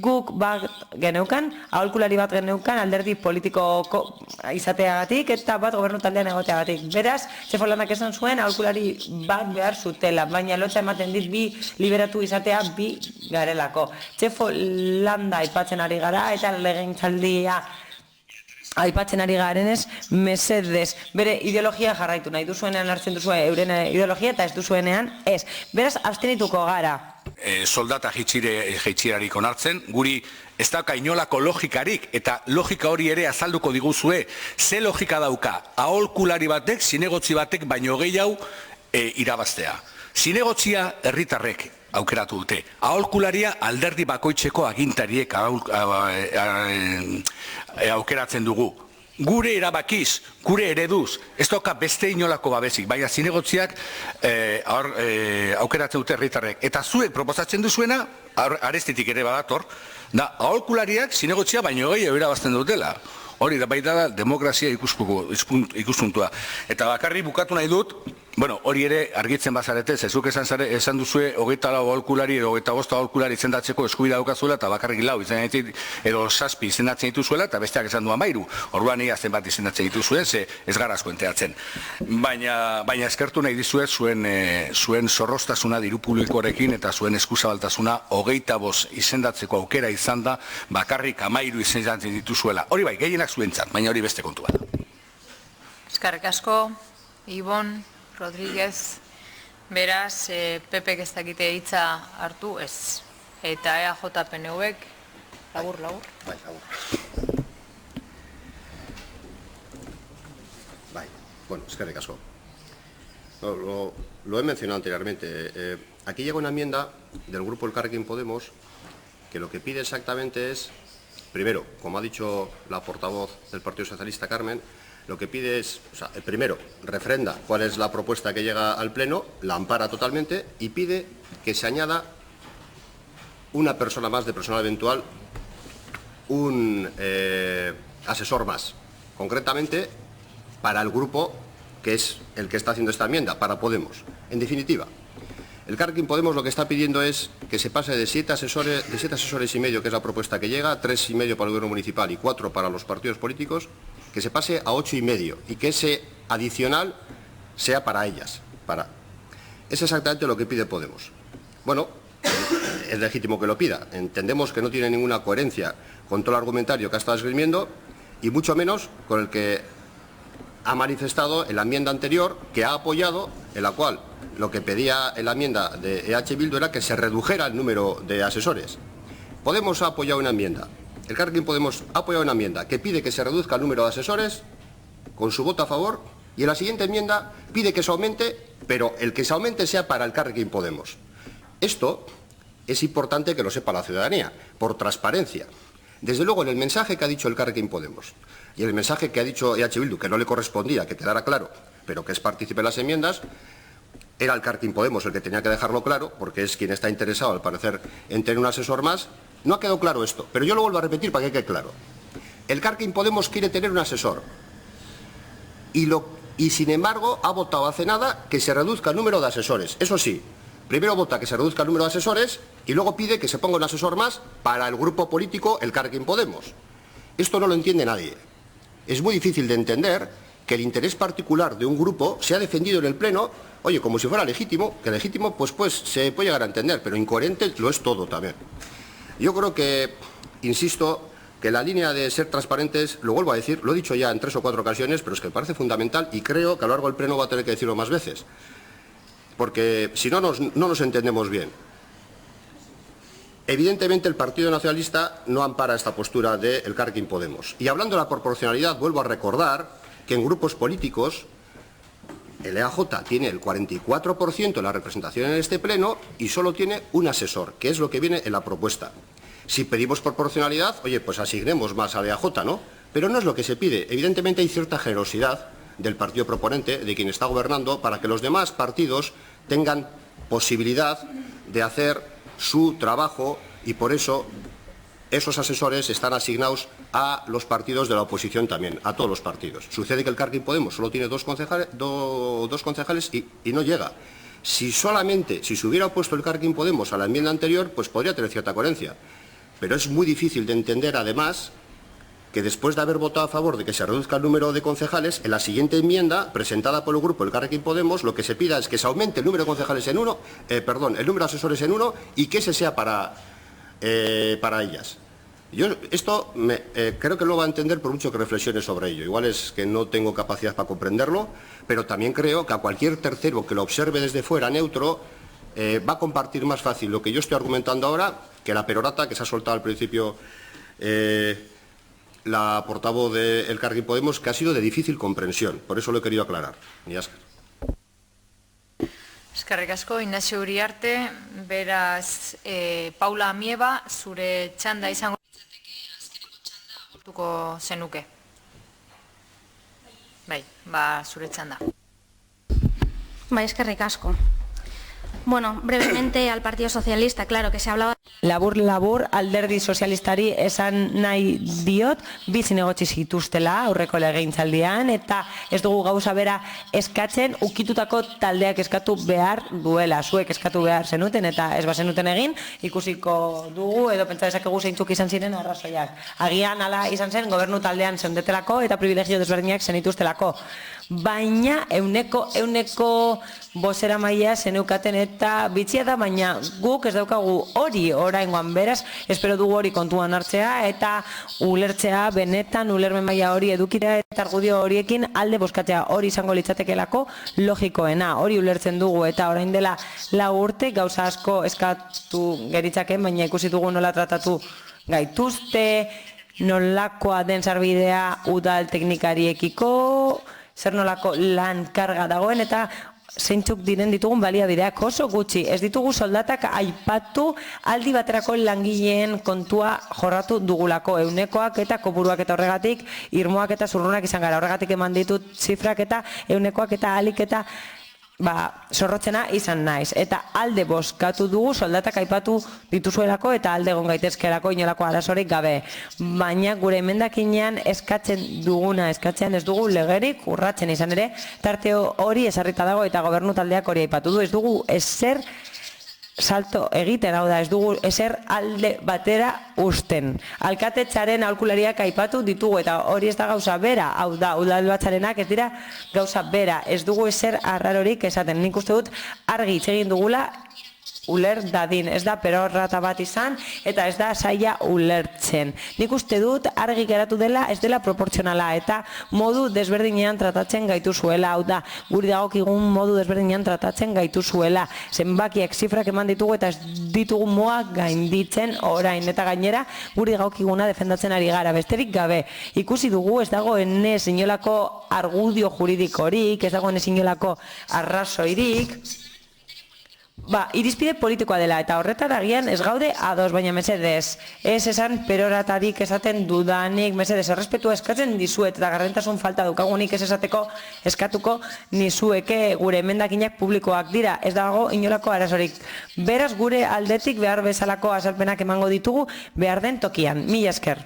Guk bat geneukan, aholkulari bat geneukan alderdi politiko izateagatik eta bat gobernu taldean egoteagatik. Beraz, Txefo Landak esan zuen aholkulari bat behar zutela, baina lotza ematen dit bi liberatu izatea bi garelako. Txefo Landa aipatzen ari gara eta legegintzaldia aipatzen ari garenez, mesedez, bere ideologia jarraitu nahi duzuenean hartzen duzue euren ideologia eta ez duzuenean ez. Beraz, abstenituko gara. Soldata jeitxirarik onartzen, guri ez dauka inolako logikarik, eta logika hori ere azalduko diguzue, ze logika dauka, aholkulari batek, zinegotzi batek, baino gehiago irabaztea. Zinegotzia herritarrek aukeratu dute. Aholkularia alderdi bakoitzeko agintariek aukeratzen dugu. Gure erabakiz, gure ereduz, ez dauka beste inolako babesik, baina zinegotziak aukeratzen dute herritarrek. Eta zuek proposatzen duzuena, arestitik ere badator, da aholkulariak zinegotzia baino gehiago irabazten dutela. Hori da baita da demokrazia ikuspuntua. Eta bakarri bukatu nahi dut, hori ere argitzen bazarete, zezuk esan duzue 24 aholkulari edo 25 aholkulari izendatzeko eskubidea daukazuela eta bakarrik 4 izendatzen edo 7 izendatzen dituzuela eta besteak esan du 13. Orduan ia zenbat izendatzen dituzuen, ze ez gara asko enteatzen. Baina eskertu nahi dizue zuen zorroztasuna diru publikoarekin eta zuen eskuzabaltasuna 25 izendatzeko aukera izan da bakarrik 13 izendatzen dituzuela. Hori bai, gehienak zuentzat, baina hori beste kontu bat. Eskerrik asko, Ibon, Rodríguez, beraz, PP-ek ez dakite hitza hartu ez. Eta EAJ-PNV-ek, labur. Bai, labur. Bai, eskerrik asko. Lo he mencionado anteriormente. Aquí llega una enmienda del grupo Elkarrekin Podemos que lo que pide exactamente es, primero, como ha dicho la portavoz del Partido Socialista, Carmen, lo que pide es, primero, refrenda cuál es la propuesta que llega al Pleno, la ampara totalmente y pide que se añada una persona más de personal eventual, un asesor más, concretamente para el grupo que es el que está haciendo esta enmienda, para Podemos. En definitiva, el Elkarrekin Podemos lo que está pidiendo es que se pase de 7 asesores y medio, que es la propuesta que llega, 3,5 para el gobierno municipal y 4 para los partidos políticos, que se pase a 8,5 y que ese adicional sea para ellas. Es exactamente lo que pide Podemos. Bueno, es legítimo que lo pida. Entendemos que no tiene ninguna coherencia con todo el argumentario que ha estado esgrimiendo y mucho menos con el que ha manifestado en la enmienda anterior que ha apoyado, en la cual lo que pedía en la enmienda de EH Bildu era que se redujera el número de asesores. Podemos ha apoyado una enmienda. Elkarrekin Podemos ha apoyado una enmienda que pide que se reduzca el número de asesores con su voto a favor y en la siguiente enmienda pide que se aumente, pero el que se aumente sea para Elkarrekin Podemos. Esto es importante que lo sepa la ciudadanía, por transparencia. Desde luego, en el mensaje que ha dicho Elkarrekin Podemos y el mensaje que ha dicho EH Bildu, que no le correspondía, que quedara claro, pero que es partícipe en las enmiendas, era Elkarrekin Podemos el que tenía que dejarlo claro, porque es quien está interesado, al parecer, en tener un asesor más. No ha quedado claro esto, pero yo lo vuelvo a repetir para que quede claro. Elkarrekin Podemos quiere tener un asesor y sin embargo ha votado hace nada que se reduzca el número de asesores. Eso sí, primero vota que se reduzca el número de asesores y luego pide que se ponga un asesor más para el grupo político Elkarrekin Podemos. Esto no lo entiende nadie. Es muy difícil de entender que el interés particular de un grupo sea defendido en el Pleno, oye, como si fuera legítimo, que legítimo pues se puede llegar a entender, pero incoherente lo es todo también. Yo creo que, insisto, que la línea de ser transparentes, lo vuelvo a decir, lo he dicho ya en 3 o 4 ocasiones, pero es que me parece fundamental y creo que a lo largo del Pleno va a tener que decirlo más veces, porque si no nos entendemos bien. Evidentemente el Partido Nacionalista no ampara esta postura de Elkarrekin Podemos. Y hablando de la proporcionalidad, vuelvo a recordar que en grupos políticos el EAJ tiene el 44% de la representación en este Pleno y solo tiene un asesor, que es lo que viene en la propuesta. Si pedimos proporcionalidad, oye, pues asignemos más al EAJ, ¿no? Pero no es lo que se pide. Evidentemente hay cierta generosidad del partido proponente, de quien está gobernando, para que los demás partidos tengan posibilidad de hacer su trabajo y por eso esos asesores están asignados a los partidos de la oposición también, a todos los partidos. Sucede que el Elkarrekin Podemos solo tiene dos concejales y no llega. Si se hubiera opuesto el Elkarrekin Podemos a la enmienda anterior, pues podría tener cierta coherencia. Pero es muy difícil de entender, además, que después de haber votado a favor de que se reduzca el número de concejales, en la siguiente enmienda, presentada por el grupo Elkarrekin Podemos, lo que se pida es que se aumente el número de concejales el número de asesores en 1 y que ese sea para ellas. Yo esto creo que lo va a entender por mucho que reflexione sobre ello. Igual es que no tengo capacidad para comprenderlo, pero también creo que a cualquier tercero que lo observe desde fuera, neutro, va a compartir más fácil lo que yo estoy argumentando ahora que la perorata que se ha soltado al principio la portavoz de Elkarrekin Podemos, que ha sido de difícil comprensión. Por eso lo he querido aclarar. Eskerrik asko, Ignacio Uriarte, beraz, Paula Amieba, zure txanda izango azkeneko txanda agortuko zenuke. Bai, zure txanda. Bai, eskerrik asko. Bueno, brevemente al Partido Socialista, claro que se hablaba... Labur, alderdi sozialistari esan nahi diot, bi zinegotzi zituztela aurreko legegintzaldian, eta ez dugu gauza bera eskatzen, ukitutako taldeak eskatu behar duela, zuek eskatu behar zenuten, eta ez bazenuten egin, ikusiko dugu, edo pentsa dezakegu zeintzuk izan ziren arrazoiak. Agian ala izan zen, gobernu taldean zendetelako, eta privilegio desberdinak zenituztelako. Baina euneko bozera maia zeneukaten eta bitxia da, baina guk ez daukagu hori oraingoan, beraz, espero dugu hori kontuan hartzea eta ulertzea, benetan ulermen maila hori edukira eta argudio horiekin alde bozkatzea, hori izango litzatekelako logikoena, hori ulertzen dugu eta orain dela 4 urte gauza asko eskatu geritzaken, baina ikusi dugu nola tratatu gaituzte, nolakoa den sarbidea udal teknikariekiko, zer nolako lan karga dagoen eta zeintzuk diren ditugun baliabideak oso gutxi. Ez ditugu soldatak aipatu aldi baterako langileen kontua jorratu dugulako eunekoak eta kopuruak eta horregatik irmoak eta zurrunak izan gara. Horregatik eman ditut zifrak eta eunekoak eta alik eta zorrotzena izan naiz. Eta alde bozkatu dugu soldatak aipatu dituzuelako eta alde egon gaitezkerako inolako arazorik gabe. Baina gure emendakinean eskatzen duguna, eskatzen ez dugu legerik urratzen izan ere, tarte hori esarrita dago eta gobernu taldeak hori aipatu du. Ez dugu ezer salto egiten, hau da, ez dugu ezer alde batera usten. Alkatetzaren aholkulariak aipatu ditugu eta hori ez da gauza bera, hau da, udalbatzarenak ez dira gauza bera, ez dugu ezer arrarorik esaten. Nik uste dut argi hitz egin dugula uler dadin, ez da perorrata bat izan eta ez da saia ulertzen. Nik uste dut argi geratu dela ez dela proportzionala eta modu desberdinean tratatzen gaituzuela, hau da, guri dagokigun modu desberdinean tratatzen gaituzuela. Zenbakiak zifrak eman ditugu eta ez ditugu moak gainditzen orain eta gainera guri dagokiguna defendatzen ari gara, besterik gabe. Ikusi dugu ez dago enez inolako argudio juridikorik, ez dago enez inolako arrazoirik, irizpide politikoa dela, eta horretara agian ez gaude ados, baina mesedez, ez esan peroratarik esaten dudanik, mesedez, errespetua eskatzen dizuet, eta gardentasun falta dukagunik ez esateko eskatuko nizueke gure emendakinak publikoak dira, ez dago inolako arazorik. Beraz gure aldetik behar bezalako azalpenak emango ditugu behar den tokian. Mila esker.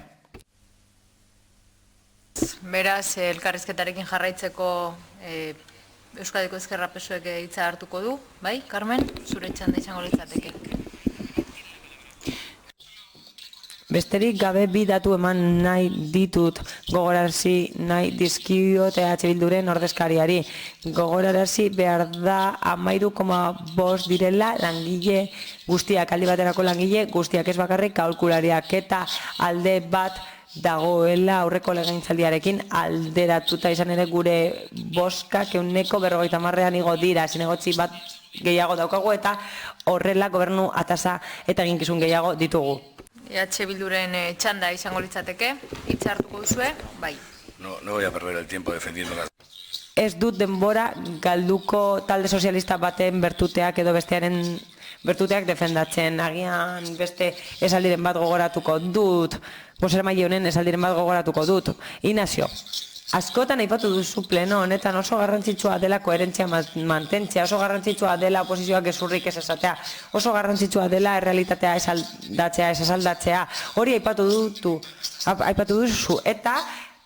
Beraz, elkarrizketarekin jarraitzeko Euskadiko Ezkerra PSOek hitza hartuko du, bai, Carmen, zure txanda izango litzateke. Besterik gabe bi datu eman nahi ditut gogorarazi nahi dizkiot EH Bilduren ordezkariari. Gogorarazi behar da 13,5 direla langile guztiak, aldi baterako langile guztiak, ez bakarrik aholkulariak, eta alde bat dagoela aurreko legegintzaldiarekin alderatuta izan ere gure boskak 50%an igo dira, zinegotzi bat gehiago daukagu eta horrela gobernu atasa eta eginkizun gehiago ditugu. EH Bilduren txanda izango litzateke, hitza hartuko duzue, bai. No voy a perder el tiempo defendiendo las... Ez dut denbora galduko talde sozialista baten bertuteak edo bestearen bertuteak defendatzen. Agian beste esaldiren bat gogoratuko dut, bozeramaile honen esaldiren bat gogoratuko dut. Inazio, askotan aipatu duzu pleno honetan oso garrantzitsua dela koherentzia mantentzea, oso garrantzitsua dela oposizioak gezurrik ez esatea, oso garrantzitsua dela errealitatea ez asaldatzea, hori aipatu duzu, eta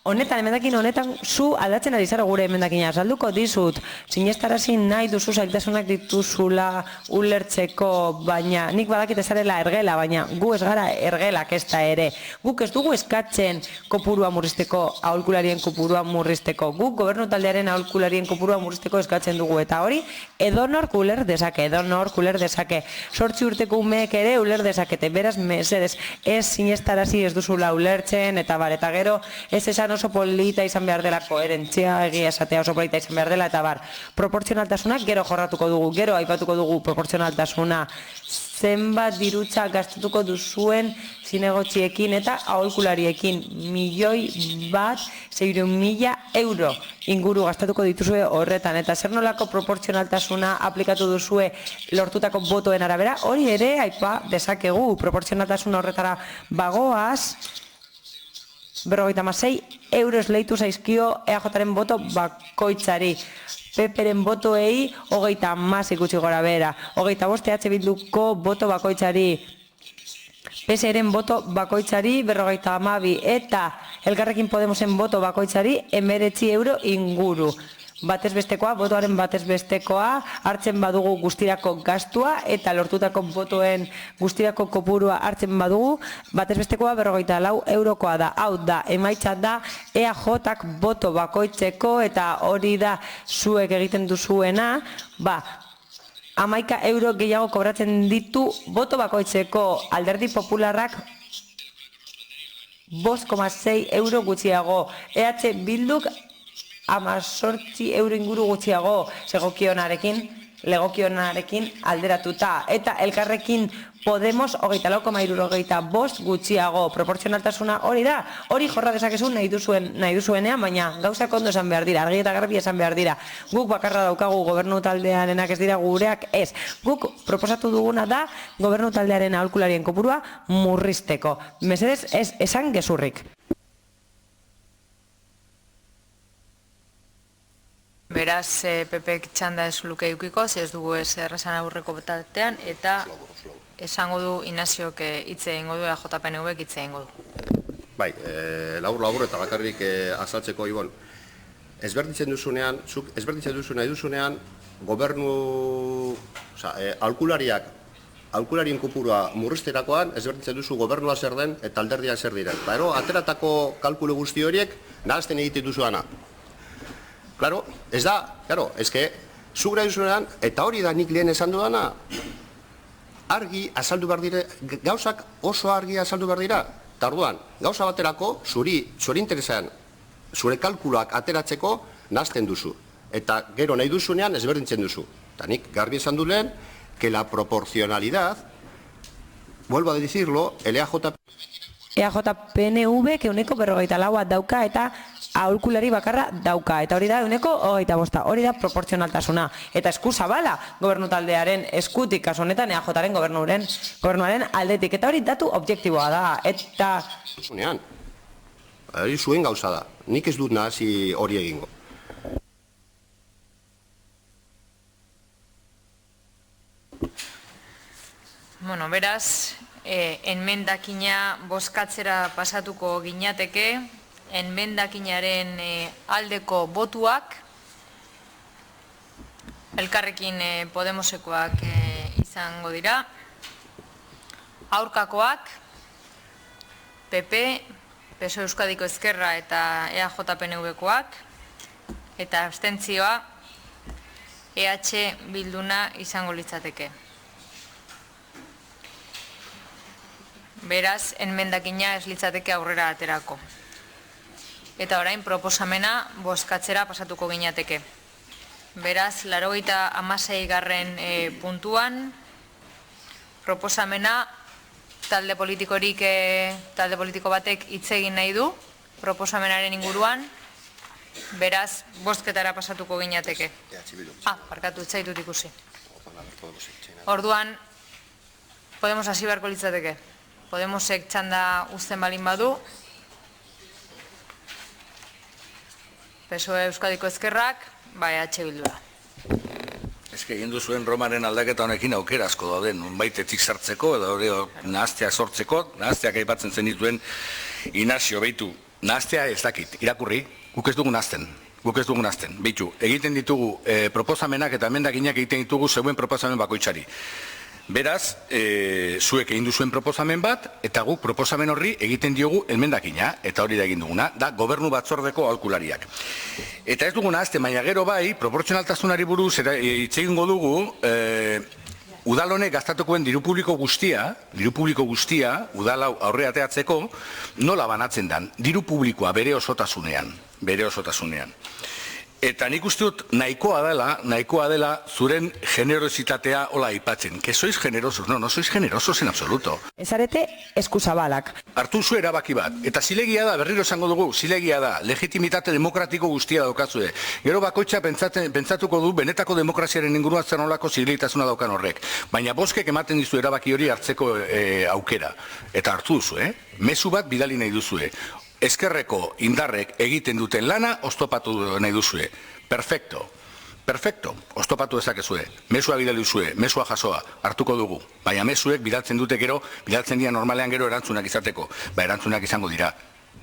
honetan, emendakin honetan, zu aldatzen ari zara gure emendakina. Salduko dizut, sinestarazi nahi duzu zailtasunak dituzula ulertzeko, baina nik badakit ezarela ergela, baina gu ez gara ergelak ez da ere. Guk ez dugu eskatzen kopurua murrizteko, aholkularien kopurua murrizteko. Guk gobernu taldearen aholkularien kopurua murrizteko eskatzen dugu. Eta hori, edonork uler dezake, 8 urteko umeek ere uler dezakete. Beraz, mesedez, ez sinestarazi ez duzula ulertzen, eta bar, eta gero, ez esan oso polita izan behar dela koherentzia, egia esatea oso polita izan behar dela, eta bar, proportzionaltasunak gero jorratuko dugu, gero aipatuko dugu proportzionaltasuna, zenbat dirutza gastatuko duzuen zinegotziekin eta aholkulariekin, 1.600.000 euro inguru gastatuko dituzue horretan, eta zer nolako proportzionaltasuna aplikatu duzue lortutako botoen arabera, hori ere aipa dezakegu, proportzionaltasuna horretara bagoaz, 56 euros leitu zaizkio EAJaren boto bakoitzari. PPren botoei 30 ikusi gora bera. 25 EH Bilduko boto bakoitzari. PSren boto bakoitzari 52 eta Elkarrekin Podemosen boto bakoitzari 19 euro inguru. Batez bestekoa, botoaren batez bestekoa, hartzen badugu guztirako gastua eta lortutako botoen guztirako kopurua hartzen badugu, batez bestekoa 54 eurokoa da. Hau da, emaitza da EAJak boto bakoitzeko eta hori da zuek egiten duzuena, 11 euro gehiago kobratzen ditu boto bakoitzeko. Alderdi Popularrak 5,6 euro gutxiago. EH Bilduk 18 euro inguru gutxiago legokionarekin alderatuta. Eta Elkarrekin Podemos 24,75 gutxiago. Proportzionaltasuna hori da, hori jorra dezakezu nahi duzuenean, baina gauzak ondo esan behar dira, argi eta garbi esan behar dira. Guk bakarra daukagu gobernu taldearenak ez dira gureak ez. Guk proposatu duguna da gobernu taldearen aholkularien kopurua murrizteko. Mesedez ez esan gezurrik. Beraz, PPek txanda ez luke eukiko, ez dugu ez errazan aurreko betatean, eta esango du Inaziok hitze egingo du, JPNVek hitze egingo du. Bai, labur eta bakarrik azaltzeko, Ibon. Ezberditzen duzunean, nahi duzunean, gobernu, aholkularien kopurua murrizterakoan, ezberditzen duzu gobernua zer den eta alderdia zer diren. Eta ateratako kalkulu guzti horiek, nahazten egiten duzuana. Claro, ez da, zuk nahi duzunean, eta hori da nik lehen esan dudana, argi azaldu behar dire, gauzak oso argi azaldu behar dira, eta orduan, gauza baterako, zure interesean, zure kalkuluak ateratzeko, nahazten duzu. Eta gero nahi duzunean ezberdintzen duzu. Eta nik garbi esan du lehen, que la proporcionalidad, vuelvo a decirlo, el EAJ-PNV que 54 dauka eta aholkulari bakarra dauka. Eta hori da 25, hori da proportzionaltasuna. Eta esku zabala gobernu taldearen eskutik, kasu honetan EAJaren gobernuaren aldetik. Eta hori datu objektiboa da. Eta... Hori zuen gauza da. Nik ez dut nahazi hori egingo. Bueno, beraz, enmendakina bozkatzera pasatuko ginateke, enmendakinaren aldeko botuak, Elkarrekin Podemosekoak izango dira, aurkakoak, PP, PSOE Euskadiko Ezkerra eta EAJ-PNV-koak, eta abstentzioa EH Bilduna izango litzateke. Beraz, enmendakina ez litzateke aurrera aterako. Eta orain proposamena bozkatzera pasatuko gineateke. Beraz, 86. puntuan, proposamena talde politiko batek hitz egin nahi du, proposamenaren inguruan, beraz, bozketara pasatuko gineateke. Barkatu, ez zaitut ikusi. Orduan, Podemos hasi beharko litzateke. Podemosek txanda uzten balin badu, PSOE Euskadiko Ezkerrak, EH Bildura. Egin duzuen Romaren aldaketa honekin aukera asko dauden, baitetik sartzeko, edo hori nahazteak sortzeko, nahazteak aipatzen zen dituen Inazio, behitu, nahaztea ez dakit, irakurri, guk ez dugu nahazten, behitu, egiten ditugu proposamenak eta emendakinak egiten ditugu zeuen proposamen bakoitzari. Beraz, zuek egin duzuen proposamen bat, eta guk proposamen horri egiten diogu emendakina, eta hori da egin duguna, da gobernu batzordeko aholkulariak. Eta ez dugu nahazte, baina gero bai, proportzionaltasunari buruz hitz egingo dugu, udal honek gastatukoen diru publiko guztia, udal hau aurre ateatzeko, nola banatzen dan, diru publikoa bere osotasunean. Eta nik uste dut nahikoa dela zuren generositatea hola aipatzen. Que sois generosos, no sois generosos en absoluto. Ez arete eskuzabalak. Hartu zu erabaki bat, eta zilegia da, berriro esango dugu, zilegia da, legitimitate demokratiko guztia daukazue. Gero bakoitza pentsatuko du benetako demokraziaren inguruan zer nolako zileitasuna daukan horrek. Baina boskek ematen dizu erabaki hori hartzeko aukera. Eta hartu duzu, mezu bat bidali nahi duzue. Ezkerreko indarrek egiten duten lana oztopatu nahi duzue. Perfecto, oztopatu dezakezue. Mesua bidali duzue, mesua jasoa, hartuko dugu. Baina mesuek bidaltzen dute gero, bidaltzen dira normalean gero erantzunak izateko. Erantzunak izango dira.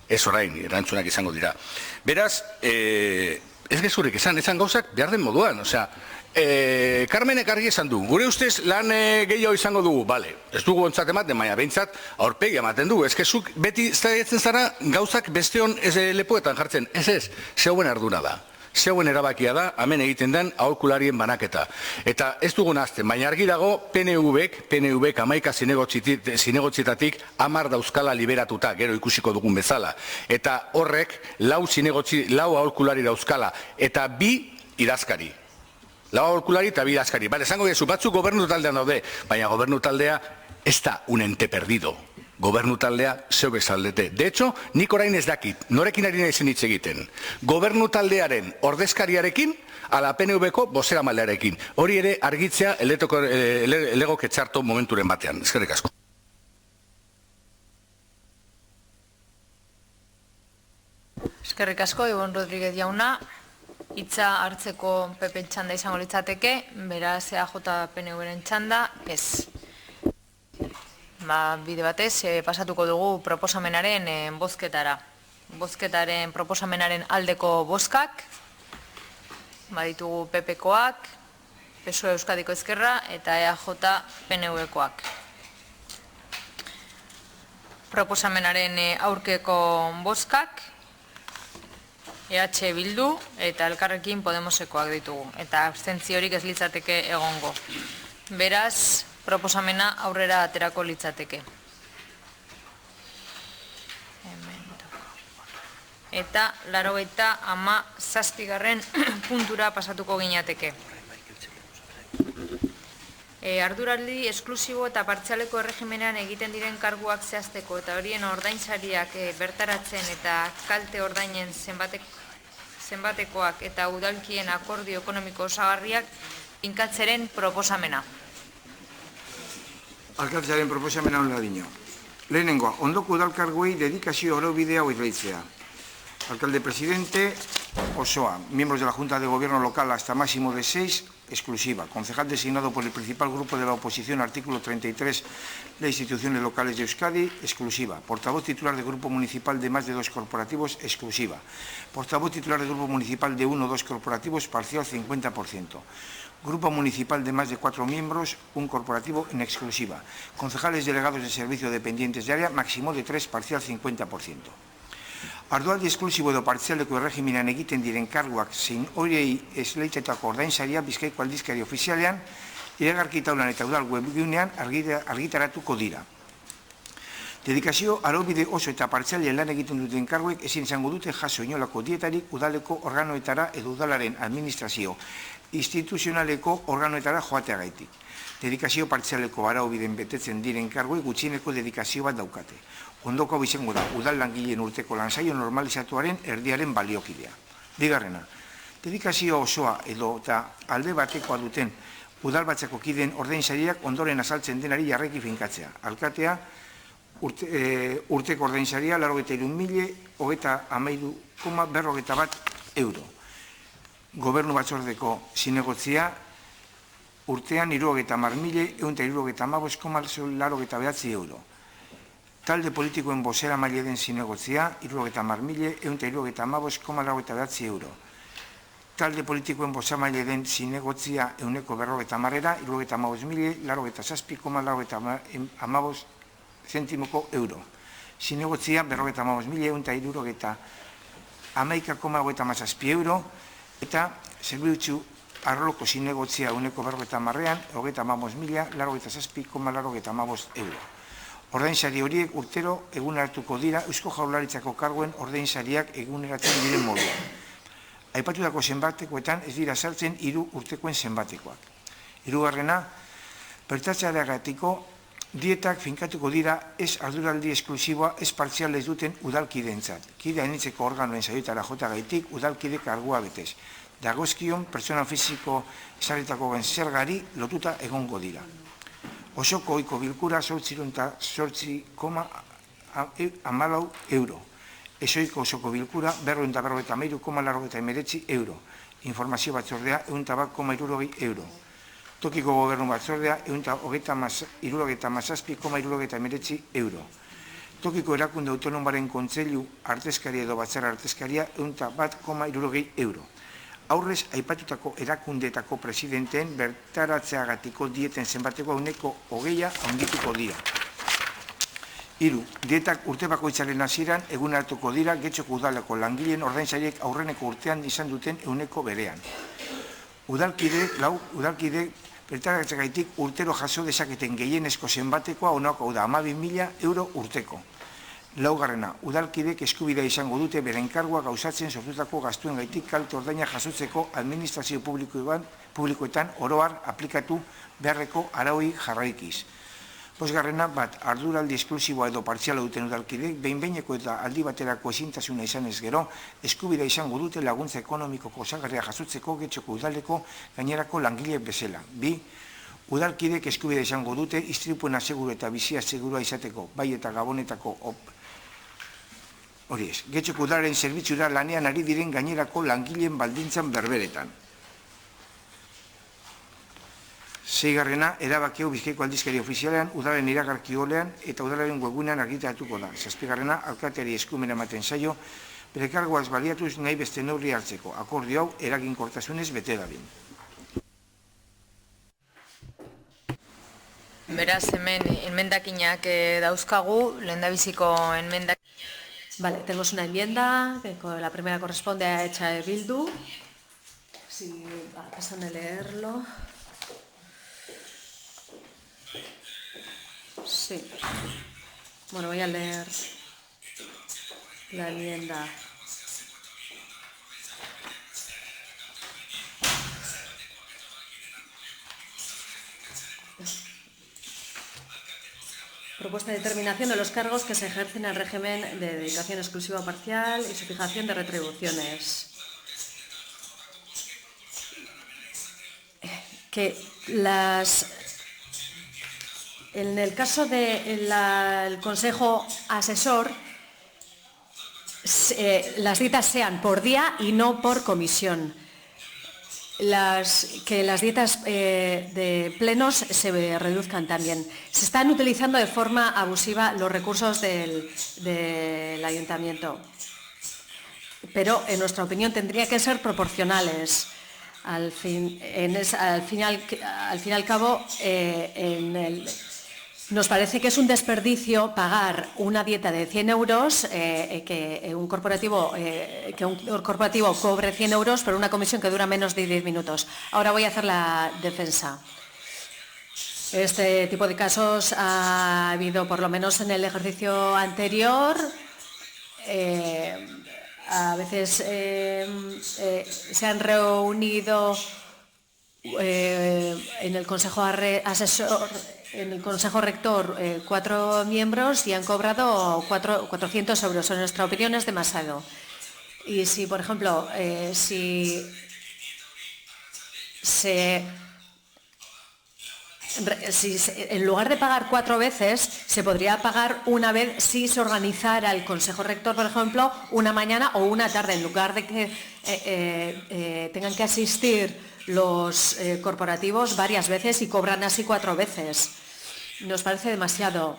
Ez orain, erantzunak izango dira. Beraz, ez gezurrik esan gauzak behar den moduan, osea, Carmenek argi esan du, gure ustez lan gehiago izango dugu, bale, ez dugu ontzat ematen, baina behintzat aurpegi ematen du, ezkezuk beti zaitzen zara gauzak besteon ez lepoetan jartzen, ez, zeuen ardura da, zeuen erabakia da, hemen egiten den aholkularien banaketa. Eta ez dugu nazten, baina argi dago PNV-ek 11 zinegotzietatik 10 dauzkala liberatuta, gero ikusiko dugun bezala. Eta horrek 4 aholkulari dauzkala, eta 2 idazkari. Lau aholkulari eta 2 idazkari. Bale, esango dezu, batzuk gobernu taldean daude, baina gobernu taldea ez da un ente perdido. Gobernu taldea zeu bezaldete. De hecho, nik orain ez dakit, norekin ari naizen hitz egiten. Gobernu taldearen ordezkariarekin, ala PNV-ko bozera maldearekin. Hori ere argitzea elegok etxarto momenturen batean. Eskerrik asko. Eskerrik asko, Ibon Rodríguez jauna. Hitza hartzeko PP txanda izango litzateke, beraz EAJ-PNV-ren txanda, ez. Bide batez, pasatuko dugu proposamenaren bozketara. Bozketaren proposamenaren aldeko bozkak, baditugu PP-koak, PSOE Euskadiko Ezkerra eta EAJ-PNV-koak. Proposamenaren aurkeko bozkak, EH Bildu eta Elkarrekin Podemosekoak ditugu, eta abstentziorik ez litzateke egongo. Beraz, proposamena aurrera aterako litzateke. Eta 87. puntura pasatuko gineateke. Arduraldi esklusibo eta partzialeko erregimenean egiten diren karguak zehazteko eta horien ordainsariak bertaratzen eta kalte ordainen zenbatekoak eta udalkien akordio ekonomiko osagarriak finkatzeren proposamena. Alkatearen proposamena honela dino. Lehenengoa, ondoko udalkarguei dedikazio oroubidea hoitlaitzea. Alcalde presidente, Osoa. Miembros de la Junta de Gobierno local hasta máximo de 6, exclusiva. Concejal designado por el principal grupo de la oposición, artículo 33 de Instituciones Locales de Euskadi, exclusiva. Portavoz titular de grupo municipal de más de 2 corporativos, exclusiva. Portavoz titular de grupo municipal de 1 o 2 corporativos, parcial 50%. Grupo municipal de más de 4 miembros, un corporativo en exclusiva. Concejales delegados de servicio dependientes de área, máximo de 3, parcial 50%. Ardualdi esklusibo edo partzialeko erregimenan egiten diren karguak zein horiei esleitetako ordainsaria Bizkaiko aldizkari ofizialean, iragarki taulan eta udal webgunean argitaratuko dira. Dedikazio araubide oso eta partzialean lan egiten duten karguek ezin izango dute jaso inolako dietarik udaleko organoetara edo udalaren administrazio instituzionaleko organoetara joateagaitik. Dedikazio partzialeko araubideen betetzen diren karguek gutxieneko dedikazio bat daukate. Ondoko izango da, udal langileen urteko lansaio normalizatuaren erdiaren baliokidea. Bigarrena, dedikazio osoa edo eta alde batekoa duten udalbatzako kideen ordainsariak ondoren azaltzen denari jarraiki finkatzea. Alkatea, urteko ordainsaria, 83.013,41 euro. Gobernu batzordeko zinegotzia, urtean 70.175,89 euro. Talde politikoen bozera maile den zinegotzia, 70.175,89 euro. Talde politikoen bozera maile den zinegotzia euneko 50 70.097,85 zentimoko euro. Zinegotzia 55.171,57 euro eta zerbitzu arloko zinegotzia euneko 50an 55.097,85 euro. Ordainsari horiek urtero eguneratuko dira Eusko Jaurlaritzako karguen ordainsariak eguneratzen diren moduan. Aipatutako zenbatekoetan ez dira sartzen 3 urtekoen zenbatekoak. Hirugarrena, pertatzeagatik dietak finkatuko dira ez arduraldi esklusiboa ez partzial ez duten udalkideentzat. Kide anitzeko organoen saioetara jotagaitik udalkide kargua betez. Dagozkion pertsona fisiko ezarritako zergari lotuta egongo dira. Osoko ohiko bilkura 808,14 euro. Ezoiko osoko bilkura 453,89 euro. Informazio batzordea 101,60 euro. Tokiko gobernu batzordea 137,79 euro. Tokiko erakunde autonomaren kontseilu artezkaria edo batzar artezkaria 101,60 euro. Aurrez, aipatutako erakundeetako presidenteen bertaratzeagatiko dieten zenbateko euneko 20 handituko dira. 3. Dietak urte bakoitzaren hasieran eguneratuko dira Getxoko udaleko langileen ordainsariek aurreneko urtean izan duten euneko berean. Udalkide bertaratzeagaitik urtero jaso dezaketen gehienezko zenbatekoa honako da 12.000 euro urteko. Laugarrena, udalkidek eskubidea izango dute beren kargua gauzatzen sortutako gastuen gaitik kalte ordaina jasotzeko administrazio publikoetan oroar aplikatu beharreko araui jarraikiz. Bosgarrena, bat, arduraldi esklusiboa edo partziala duten udalkidek, behin-behineko eta aldi baterako ezintasuna izan ez gero, eskubidea izango dute laguntza ekonomikoko osagarria jasotzeko Getxoko udaleko gainerako langileek bezala. 2. Udalkidek eskubidea izango dute istripuen aseguru eta bizia segurua izateko, bai eta gabonetako hori ez. Getxoko udalaren zerbitzura lanean ari diren gainerako langileen baldintzan berberetan. 6. Erabakio Bizkaiko aldizkari ofizialean, udalaren iragarki olean eta udalaren webgunean argitaratuko da. 7. Alkateari eskumena ematen zaio, bere karguaz baliatuz nahi beste neurri hartzeko. Akordio hau eraginkortasunez bete dadin. Beraz, hemen enmendakinak dauzkagu, lehendabiziko enmendakinak. Vale, tenemos una enmienda, la primera corresponde a Echa Bildu. Si pasan a leerlo. Sí. Bueno, voy a leer la enmienda. Propuesta de determinación de los cargos que se ejercen en régimen de dedicación exclusiva o parcial y su fijación de retribuciones. Que en el caso del Consejo Asesor, las dietas sean por día y no por comisión. Que las dietas de plenos se reduzcan también. Se están utilizando de forma abusiva los recursos del ayuntamiento, pero en nuestra opinión tendría que ser proporcionales. Al fin y al cabo, nos parece que es un desperdicio pagar una dieta de 100 euros, que un corporativo cobre 100 euros por una comisión que dura menos de 10 minutos. Ahora voy a hacer la defensa. Este tipo de casos ha habido por lo menos en el ejercicio anterior. A veces se han reunido en el Consejo Asesor, en el Consejo Rector, 4 miembros y han cobrado 400 euros. En nuestra opinión es demasiado. Y si, por ejemplo, si en lugar de pagar 4 veces, se podría pagar una vez si se organizara el Consejo Rector, por ejemplo, una mañana o una tarde, en lugar de que tengan que asistir los corporativos varias veces y cobran así 4 veces. Nos parece demasiado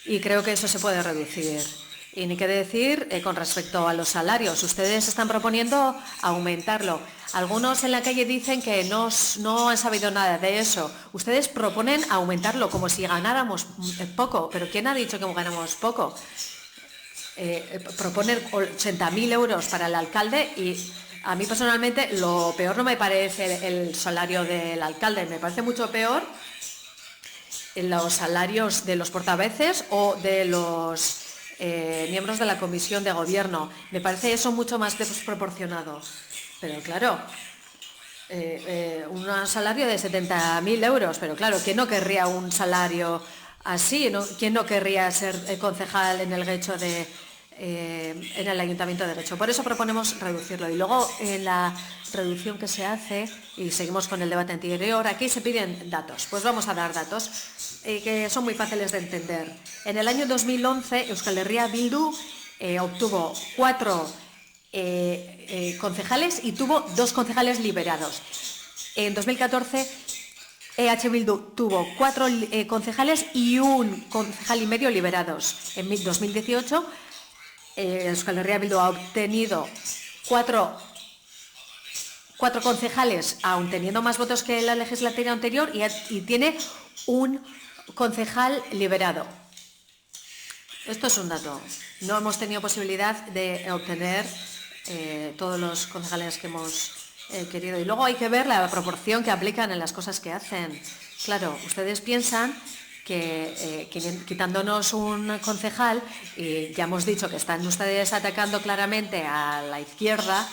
y creo que eso se puede reducir. Y ni qué decir con respecto a los salarios. Ustedes están proponiendo aumentarlo. Algunos en la calle dicen que no han sabido nada de eso. Ustedes proponen aumentarlo como si ganáramos poco. ¿Pero quién ha dicho que ganamos poco? Proponer 80.000 euros para el alcalde y a mí personalmente lo peor no me parece el salario del alcalde. Me parece mucho peor los salarios de los portavoces o de los miembros de la Comisión de Gobierno. Me parece eso mucho más desproporcionado. Pero claro, un salario de 70.000 euros, pero claro, ¿quién no querría un salario así? ¿Quién no querría ser concejal en el Guecho en el Ayuntamiento de Guecho? Por eso proponemos reducirlo. Y luego en la reducción que se hace, y seguimos con el debate anterior, aquí se piden datos. Pues vamos a dar datos que son muy fáciles de entender. En el año 2011, Euskal Herria Bildu obtuvo 4 concejales y tuvo 2 concejales liberados. En 2014, EH Bildu tuvo 4 concejales y 1 concejal y medio liberados. En 2018, Euskal Herria Bildu ha obtenido 4 concejales, aun teniendo más votos que la legislatura anterior, y tiene 1 concejal liberado. Esto es un dato. No hemos tenido posibilidad de obtener todos los concejales que hemos querido. Y luego hay que ver la proporción que aplican en las cosas que hacen. Claro, ustedes piensan que quitándonos un concejal, y ya hemos dicho que están ustedes atacando claramente a la izquierda,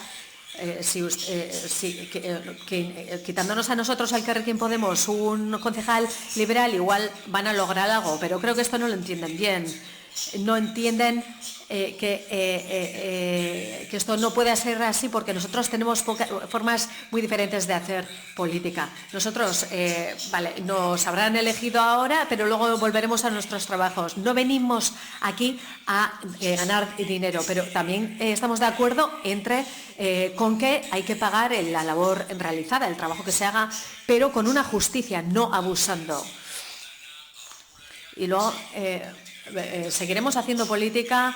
quitándonos a nosotros, al Elkarrekin Podemos, un concejal liberal, igual van a lograr algo, pero creo que esto no lo entienden bien. No entienden que esto no puede ser así, porque nosotros tenemos formas muy diferentes de hacer política. Nosotros, nos habrán elegido ahora, pero luego volveremos a nuestros trabajos. No venimos aquí a ganar dinero, pero también estamos de acuerdo con que hay que pagar la labor realizada, el trabajo que se haga, pero con una justicia, no abusando. Y luego seguiremos haciendo política,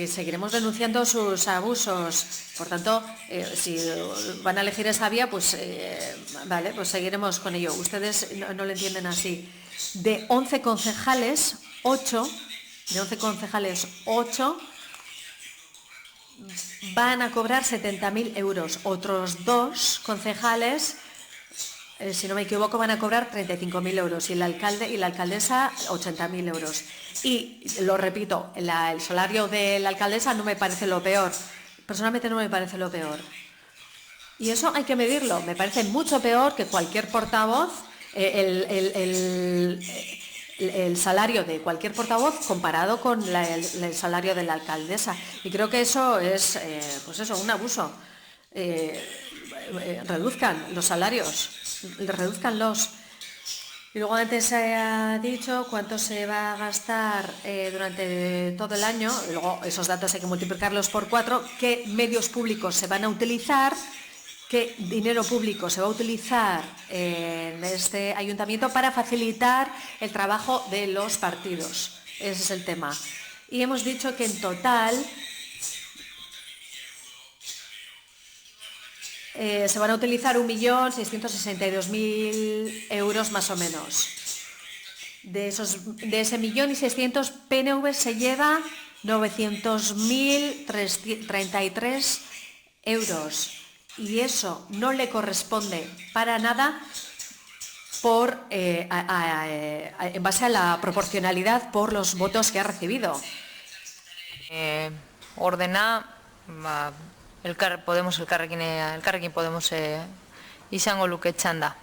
seguiremos denunciando sus abusos. Por tanto, si van a elegir esa vía, pues pues seguiremos con ello. Ustedes no lo entienden así. De 11 concejales, 8 van a cobrar 70.000 euros. Otros 2 concejales, si no me equivoco, van a cobrar 35.000 euros y el alcalde y la alcaldesa 80.000 euros. Y lo repito, el salario de la alcaldesa no me parece lo peor. Personalmente no me parece lo peor. Y eso hay que medirlo. Me parece mucho peor que cualquier portavoz, el salario de cualquier portavoz comparado con el salario de la alcaldesa. Y creo que eso es un abuso. Reduzcan los salarios, reduzcanlos. Y luego antes se ha dicho cuánto se va a gastar durante todo el año, y luego esos datos hay que multiplicarlos por 4, qué medios públicos se van a utilizar, qué dinero público se va a utilizar en este ayuntamiento para facilitar el trabajo de los partidos. Ese es el tema. Y hemos dicho que en total se van a utilizar 1.662.000 euros más o menos. De ese 1.600.000, PNV se lleva 900.033 euros. Y eso no le corresponde para nada en base a la proporcionalidad por los votos que ha recibido. Ordena, elkarrekin Podemos izango luke txanda.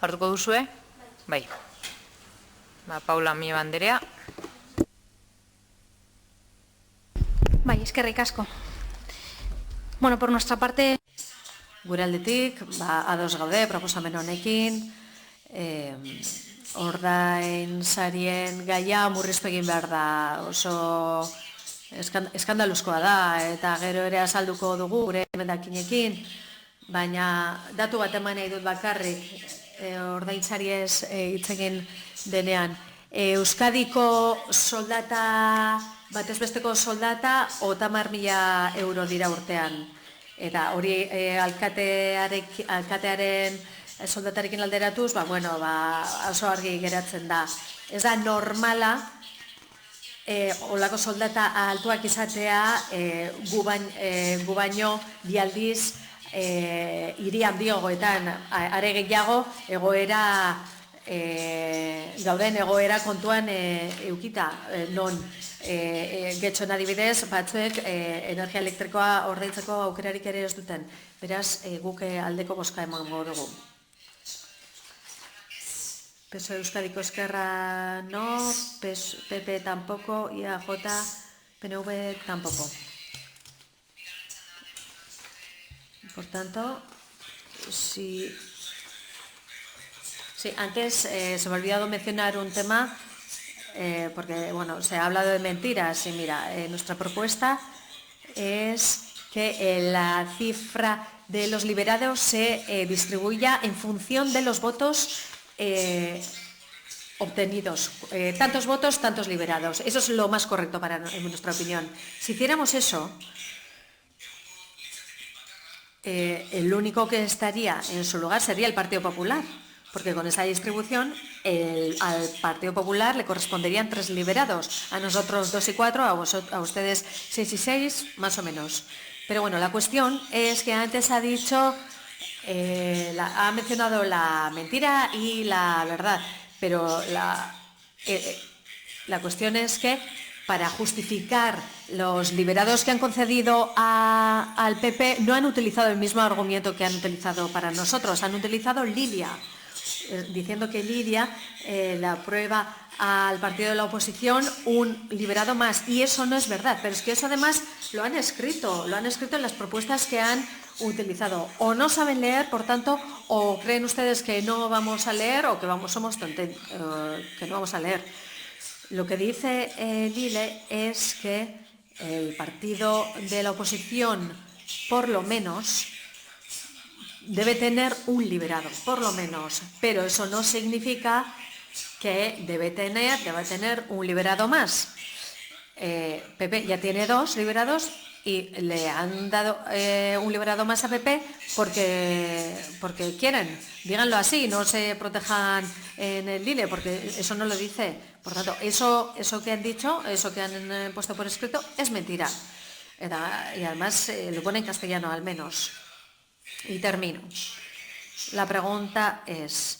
Hartuko duzue? Bai. Paula Mieba Anderea. Bai, eskerrik asko. Bueno, por nuestra parte... Gure aldetik, ados gaude, proposamen honekin, ordain sarien gaia murriztu egin behar da, oso eskandaluzkoa da, eta gero ere azalduko dugu gure emendakinekin, baina datu bat eman nahi dut bakarrik, ordain sariez hitz egin denean. Euskadiko soldata, batezbesteko soldata, 30.000 euro dira urtean. Eta hori alkatearen soldatarekin alderatuz, oso argi geratzen da. Ez da normala, olako soldata altuak izatea, gu baino bialdiz hiri handiogoetan, are gehiago egoera, gauden egoera kontuan eukita, non getxon adibidez, batzuek energia elektrikoa ordaintzeko aukerarik ere ez duten. Beraz, guk aldeko bozka emango dugu. PSOE Euskadiko Esquerra no, PP tampoco, IAJ, PNV tampoco. Por tanto, sí, antes se me ha olvidado mencionar un tema, porque se ha hablado de mentiras y mira, nuestra propuesta es que la cifra de los liberados se distribuya en función de los votos obtenidos. Tantos votos, tantos liberados. Eso es lo más correcto en nuestra opinión. Si hiciéramos eso, el único que estaría en su lugar sería el Partido Popular. Porque con esa distribución al Partido Popular le corresponderían 3 liberados, a nosotros 2 y 4, a ustedes 6 y 6, más o menos. Pero bueno, la cuestión es que antes ha dicho, ha mencionado la mentira y la verdad, pero la cuestión es que para justificar los liberados que han concedido al PP no han utilizado el mismo argumento que han utilizado para nosotros, han utilizado Lidia, diciendo que Lidia le aprueba al partido de la oposición un liberado más. Y eso no es verdad, pero es que eso además lo han escrito en las propuestas que han utilizado. O no saben leer, por tanto, o creen ustedes que no vamos a leer o que somos que no vamos a leer. Lo que dice Lile es que el partido de la oposición, por lo menos, debe tener un liberado, por lo menos, pero eso no significa que debe tener un liberado más. PP ya tiene 2 liberados y le han dado un liberado más a PP porque quieren, díganlo así, no se protejan en el Lile, porque eso no lo dice. Por tanto, eso que han dicho, eso que han puesto por escrito, es mentira. Y además lo pone en castellano al menos. Y termino. La pregunta es,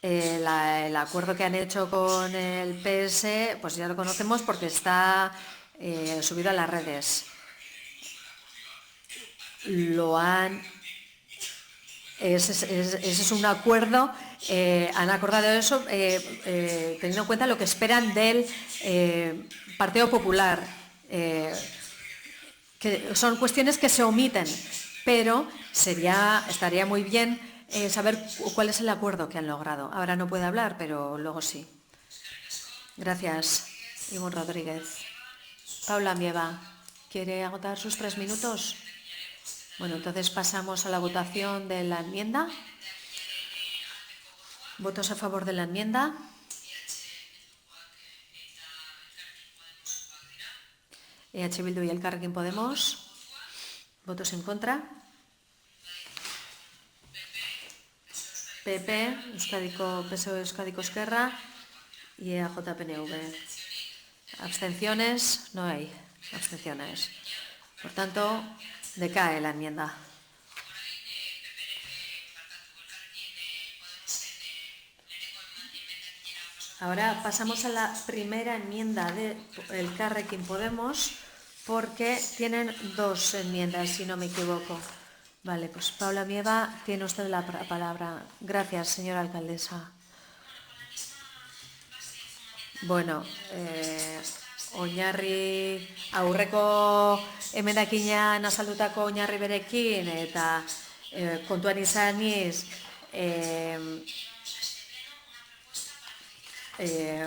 el acuerdo que han hecho con el PS, pues ya lo conocemos porque está subido a las redes. Ese es un acuerdo, han acordado eso teniendo en cuenta lo que esperan del Partido Popular, que son cuestiones que se omiten. Pero estaría muy bien saber cuál es el acuerdo que han logrado. Ahora no puede hablar, pero luego sí. Gracias, Ivonne Rodríguez. Paula Mieva, ¿quiere agotar sus 3 minutos? Bueno, entonces pasamos a la votación de la enmienda. ¿Votos a favor de la enmienda? EH Bildu y Elkarrekin Podemos. ¿Votos en contra? PP, PSOE Euskadiko Esquerra y EAJ-PNV. Abstenciones, no hay abstenciones. Por tanto, decae la enmienda. Ahora pasamos a la primera enmienda de Elkarrekin Podemos, porque tienen 2 enmiendas, si no me equivoco. Vale, pues Paula Mieva, tiene usted la palabra. Gracias, señora alcaldesa. Bueno, oinarri aurreko emendakinean azaldutako oinarri berekin eta kontuan izaniz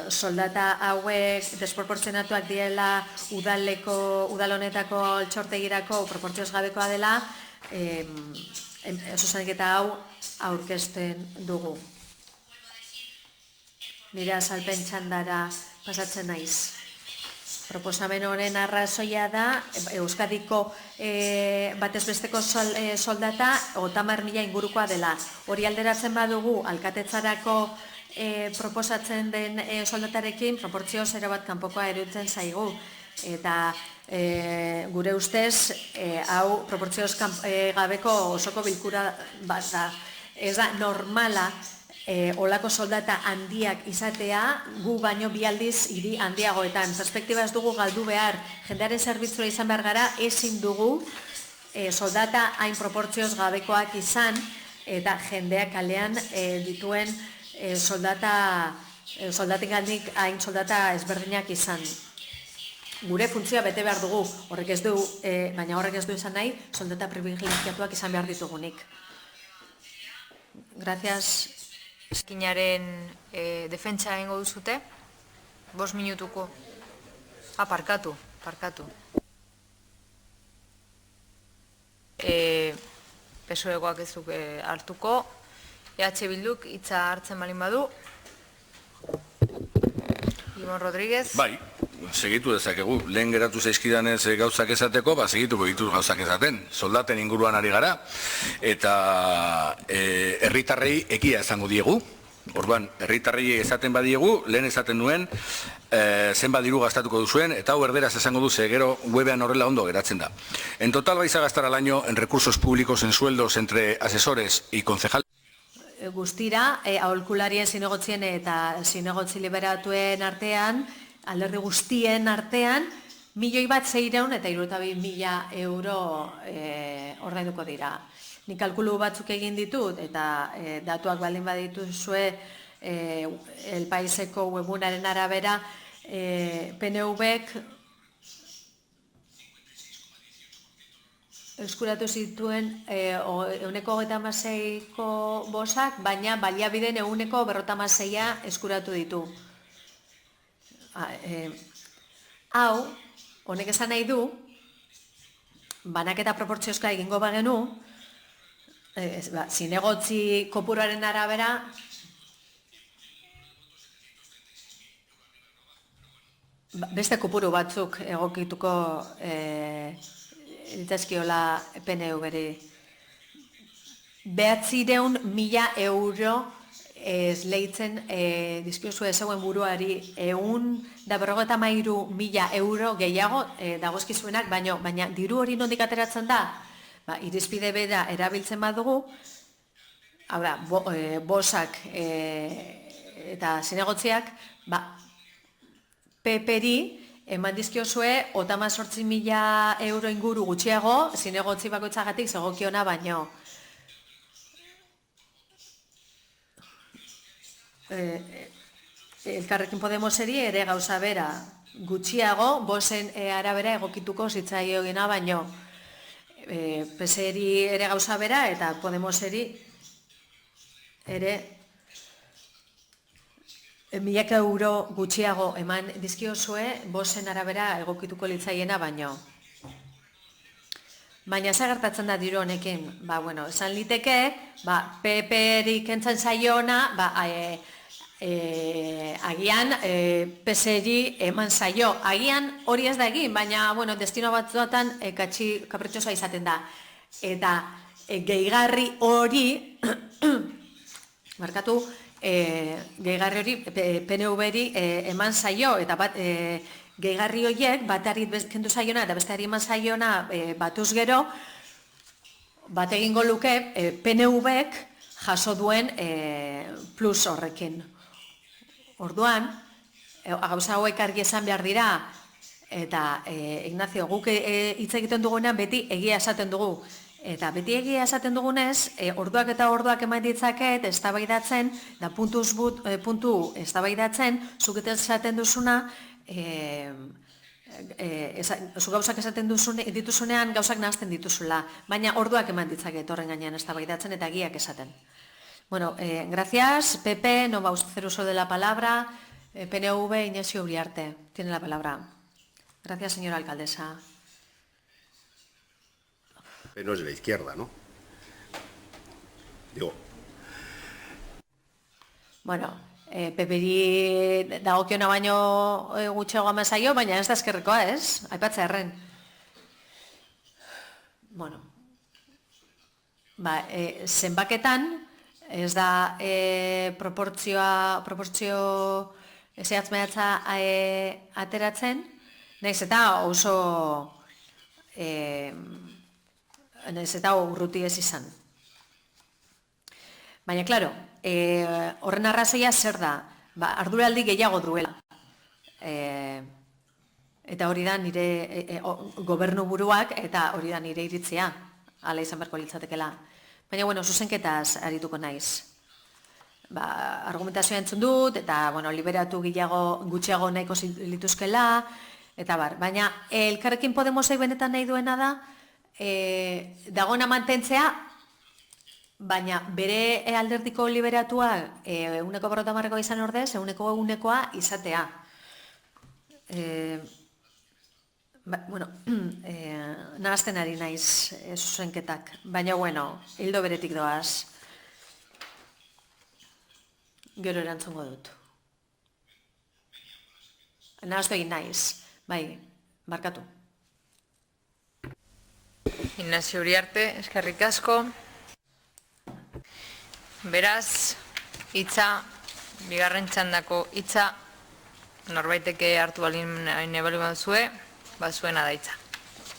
soldata hauek desproportzionatuak direla udal honetako altxortegirako proportzioz gabekoa dela, zuzenketa hau aurkezten dugu. Nire azalpen txandara pasatzen naiz. Proposamen honen arrazoia da, Euskadiko batez besteko soldata 30.000 ingurukoa dela. Hori alderatzen badugu, alkatetzarako proposatzen den soldatarekin, proportzio 0 bat kanpokoa eruditzen zaigu. Eta gure ustez, hau proportzioz gabeko osoko bilkura bat da. Ez da normala olako soldata handiak izatea, gu baino 2 aldiz hiri handiagoetan. Perspektiba ez dugu galdu behar, jendearen zerbitzura izan behar gara, ezin dugu soldata hain proportzioz gabekoak izan, eta jendeak kalean dituen soldatengandik hain soldata ezberdinak izan. Gure funtzioa bete behar dugu, baina horrek ez du izan nahi, soldata privilegiatuak izan behar ditugunik. Gracias. Eskinaren defentsa egingo duzute, 5 minutuko. Parkatu. PSOEkoak ez duk hartuko, EH Bilduk hitza hartzen balin badu. Ivonne Rodríguez. Bai, segitu dezakegu. Lehen geratu zaizkidanez gauzak esateko, segituko ditu gauzak esaten. Soldaten inguruan ari gara, eta herritarrei egia esango diegu. Orduan, herritarrei esaten badiegu, lehen esaten nuen, zenbat diru gastatuko duzuen, eta hau erderaz esango duze, gero webean horrela ondo geratzen da. En total vais a gastar al año en recursos públicos en sueldos entre asesores y concejales. Guztira, aholkularien zinegotzien eta zinegotzi liberatuen artean, alderdi guztien artean, 1.672.000 euro ordainduko dira. Nik kalkulu batzuk egin ditut, eta datuak baldin badituzue El Paiseko webunaren arabera, PNV-ek eskuratu zituen 136ko bosak, baina baliabideen 156a eskuratu ditu. Hau, honek esan nahi du, banaketa proportziozka egingo bagenu, zinegotzi kopuruaren arabera, beste kopuru batzuk egokituko litazkiola PNV-ri. 900.000 euro esleitzen dizkiozu ezauen buruari 153.000 euro gehiago dagozkizuenak, baina diru hori nondik ateratzen da? Irizpide bera erabiltzen badugu, bosak eta zinegotziak, PP-ri eman dizkiozue 38.000 euro inguru gutxiago, zinegotzi bakoitzagatik zegokiona baino. Elkarrekin Podemoseri ere gauza bera gutxiago, bosen arabera egokituko zitzaiogena baino. PSeri ere gauza bera eta Podemoseri ere 1.000 euro gutxiago eman dizkiozue, bosen arabera egokituko litzaiena baino. Baina zagertatzen da diru honekin, esan liteke, PP-ri kentzen zaiona, agian PSeri eman zaio. Agian hori ez da egin, baina, destino batzuetan kapritxosa izaten da. Eta gehigarri hori, gehigarri hori PNV-ri eman zaio, eta gehigarri horiek, batari kendu zaiona eta besteari eman zaiona batuz gero, bat egingo luke PNV-ek jaso duen plus horrekin. Orduan, gauza hauek argi esan behar dira, eta Ignacio, guk hitz egiten dugunean beti egia esaten dugu. Eta beti egia esaten dugunez, orduak eta orduak eman ditzaket, eztabaidatzen, da puntuz puntu eztabaidatzen, zuk eta esaten duzuna, zu gauzak esaten dituzunean gauzak nahazten dituzula, baina orduak eman ditzaket horren gainean eztabaidatzen eta egiak esaten. Bueno, gracias. PP, no va a hacer uso de la palabra. PNV, Ignacio Uriarte, tiene la palabra. Gracias, señora alcaldesa. No es de la izquierda, ¿no? Digo. Bueno, PPri dagokiona baino gutxeago amazaio, baina ez da eskerrekoa, ez? Aipatza erren. Bueno, zenbaketan, ez da proportzio zehatz-mehatza ateratzen, nahiz eta oso nahiz eta urruti ez izan. Baina, klaro, horren arrazoia zer da? Arduraldi gehiago duela. Eta hori da nire gobernu buruak eta hori da nire iritzia, hala izan beharko litzatekela. Baina, zuzenketaz arituko naiz. Argumentazioa entzun dut, eta, liberatu gutxiago nahiko lituzkela, eta baina, Elkarrekin Podemosek benetan nahi duena da, dagoena mantentzea, baina bere alderdiko liberatua 150 izan ordez, 100koa izatea. Nahazten ari naiz zuzenketak, baina hildo beretik doaz. Gero erantzungo dut. Nahaztu egin naiz, barkatu. Ignacio Uriarte, eskerrik asko. Beraz, hitza, bigarren txandako hitza, norbaiteke hartu balin ebali baduzue, zuena da hitza.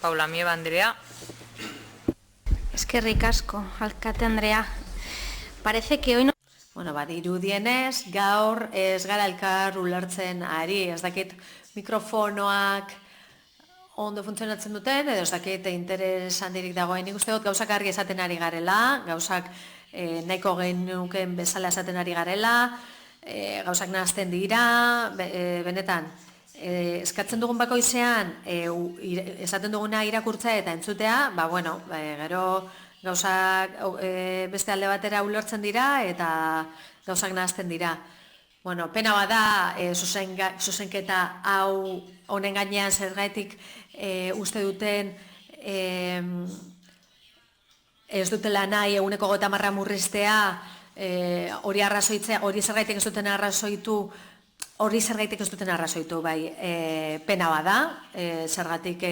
Paula Mieba Andrea. Eskerrik asko, alkate Andrea. Parece que hoy no... Badirudienez, gaur ez gara elkar ulertzen ari, ez dakit mikrofonoak ondo funtzionatzen duten, edo ez dakit interes handirik dagoen. Nik uste dut gauzak argi esaten ari garela, gauzak nahiko genuken bezala esaten ari garela, gauzak nahazten dira, benetan, eskatzen dugun bakoizean, esaten duguna irakurtzea eta entzutea, gero gauzak beste alde batera ulertzen dira eta gauzak nahazten dira. Pena bada zuzenketa hau honen gainean zergatik uste duten ez dutela nahi 150 murriztea, hori zergaitik ez duten arrazoitu, pena bada, zergatik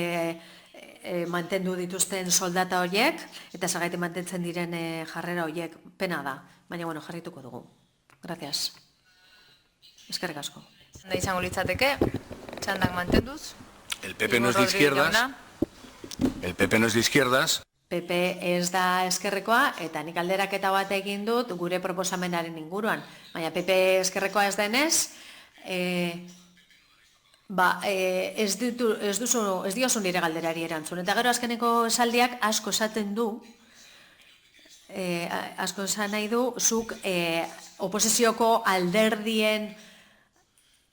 mantendu dituzten soldata horiek, eta zergaitik mantentzen diren jarrera horiek, pena da, baina jarrituko dugu. Gracias. Eskerrik asko. Da izango litzateke, txandak mantenduz. El PP no es de izquierdas. El PP no es de izquierdas. PP ez da eskerrekoa, eta nik alderaketa bat egin dut gure proposamenaren inguruan. Baina PP eskerrekoa ez denez, ez diozu nire galderari erantzun. Eta gero azkeneko esaldiak asko esaten du, asko esan nahi du, zuk oposizioko alderdien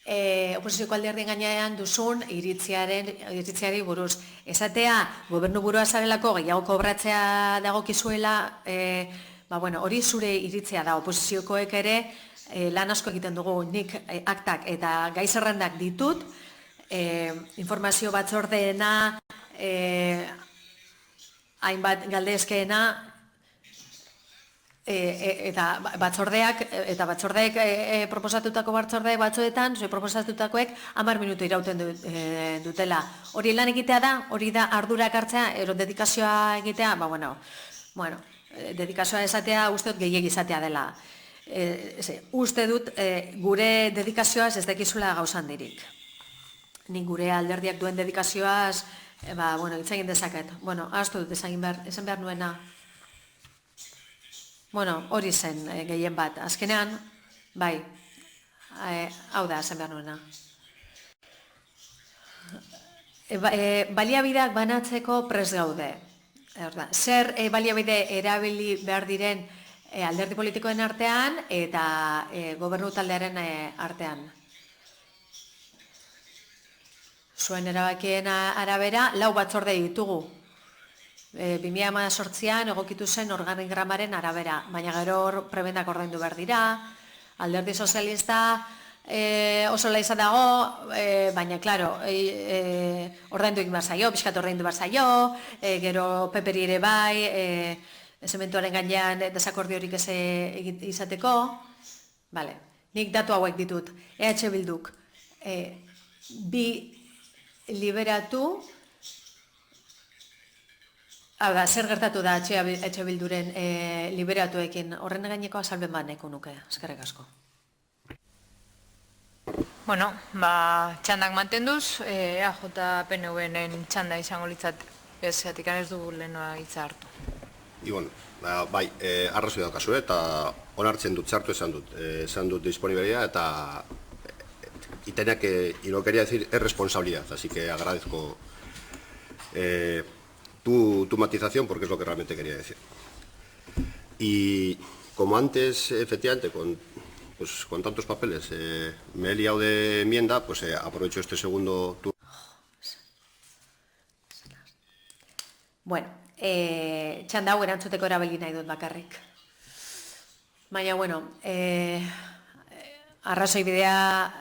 gainean duzun iritziari buruz. Esatea, gobernu burua zarelako gehiago kobratzea dagokizuela hori zure iritzia da, oposiziokoek ere lan asko egiten dugu, nik aktak eta gai zerrendak ditut, informazio batzordeena, hainbat galdezkeena, eta batzordeek proposatutako batzordeek batzuetan, proposatutakoek 10 minutu irauten dutela. Hori lan egitea da, hori da ardurak hartzea, ero dedikazioa egitea, dedikazioa esatea uste dut gehiegi izatea dela. Uste dut gure dedikazioaz ez dakizula gauzan dirik. Nik gure alderdiak duen dedikazioaz, hitz egin dezaket. Ahaztu dut esan behar nuena. Hori zen gehien bat. Azkenean, hau da esan behar nuena. Baliabideak banatzeko prest gaude. Zer baliabide erabili behar diren alderdi politikoen artean eta gobernu taldearen artean. Zuen erabakien arabera, 4 batzorde ditugu. 2018an egokitu zen organigramaren arabera, baina gero prebendak ordaindu behar dira, alderdi sozialista oso laiza dago, baina, klaro, ordaindu egin behar zaio, pixkat ordaindu behar zaio, gero peperi ere bai, zementuaren gainean desakordiorik ez izateko. Nik datu hauek ditut. EH Bilduk bi liberatu, zer gertatu da EH Bilduren liberatuekin, horren gaineko azalben bat nahiko nuke, eskerrik asko. Txandak mantenduz, EAJ-PNV-en txanda izango litzat, bezatik ez dugu lehenoa hitza hartu. Ibon, arrazoi daukazu eta onartzen dut, zartu esan dut disponibilidad eta y lo quería decir, es responsabilidad, así que agradezco tu matización porque es lo que realmente quería decir. Y como antes, efectivamente, con tantos papeles me he liado de enmienda, pues aprovecho este segundo turno. Txanda hau erantzuteko erabili nahi dut bakarrik. Baina, arrazoi bidea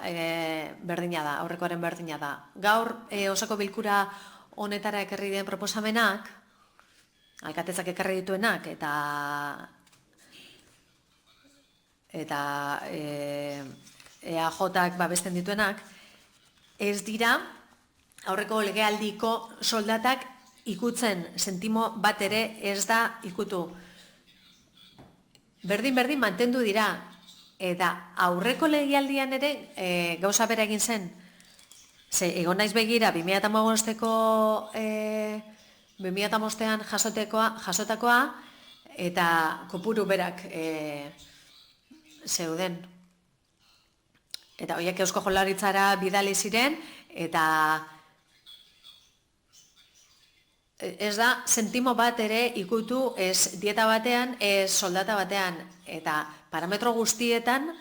berdina da, aurrekoaren berdina da. Gaur, osoko bilkura honetara ekarri den proposamenak, alkatetzak ekarri dituenak, eta EAJak babesten dituenak, ez dira aurreko legealdiko soldatak ikutzen, sentimo bat ere ez da ikutu. Berdin mantendu dira, eta aurreko legealdian ere gauza bera egin zen, egon naiz begira 2015an jasotakoa, eta kopuru berak zeuden. Eta horiek Eusko Jaurlaritzara bidali ziren, eta ez da sentimo bat ere ikutu ez dieta batean, ez soldata batean, eta parametro guztietan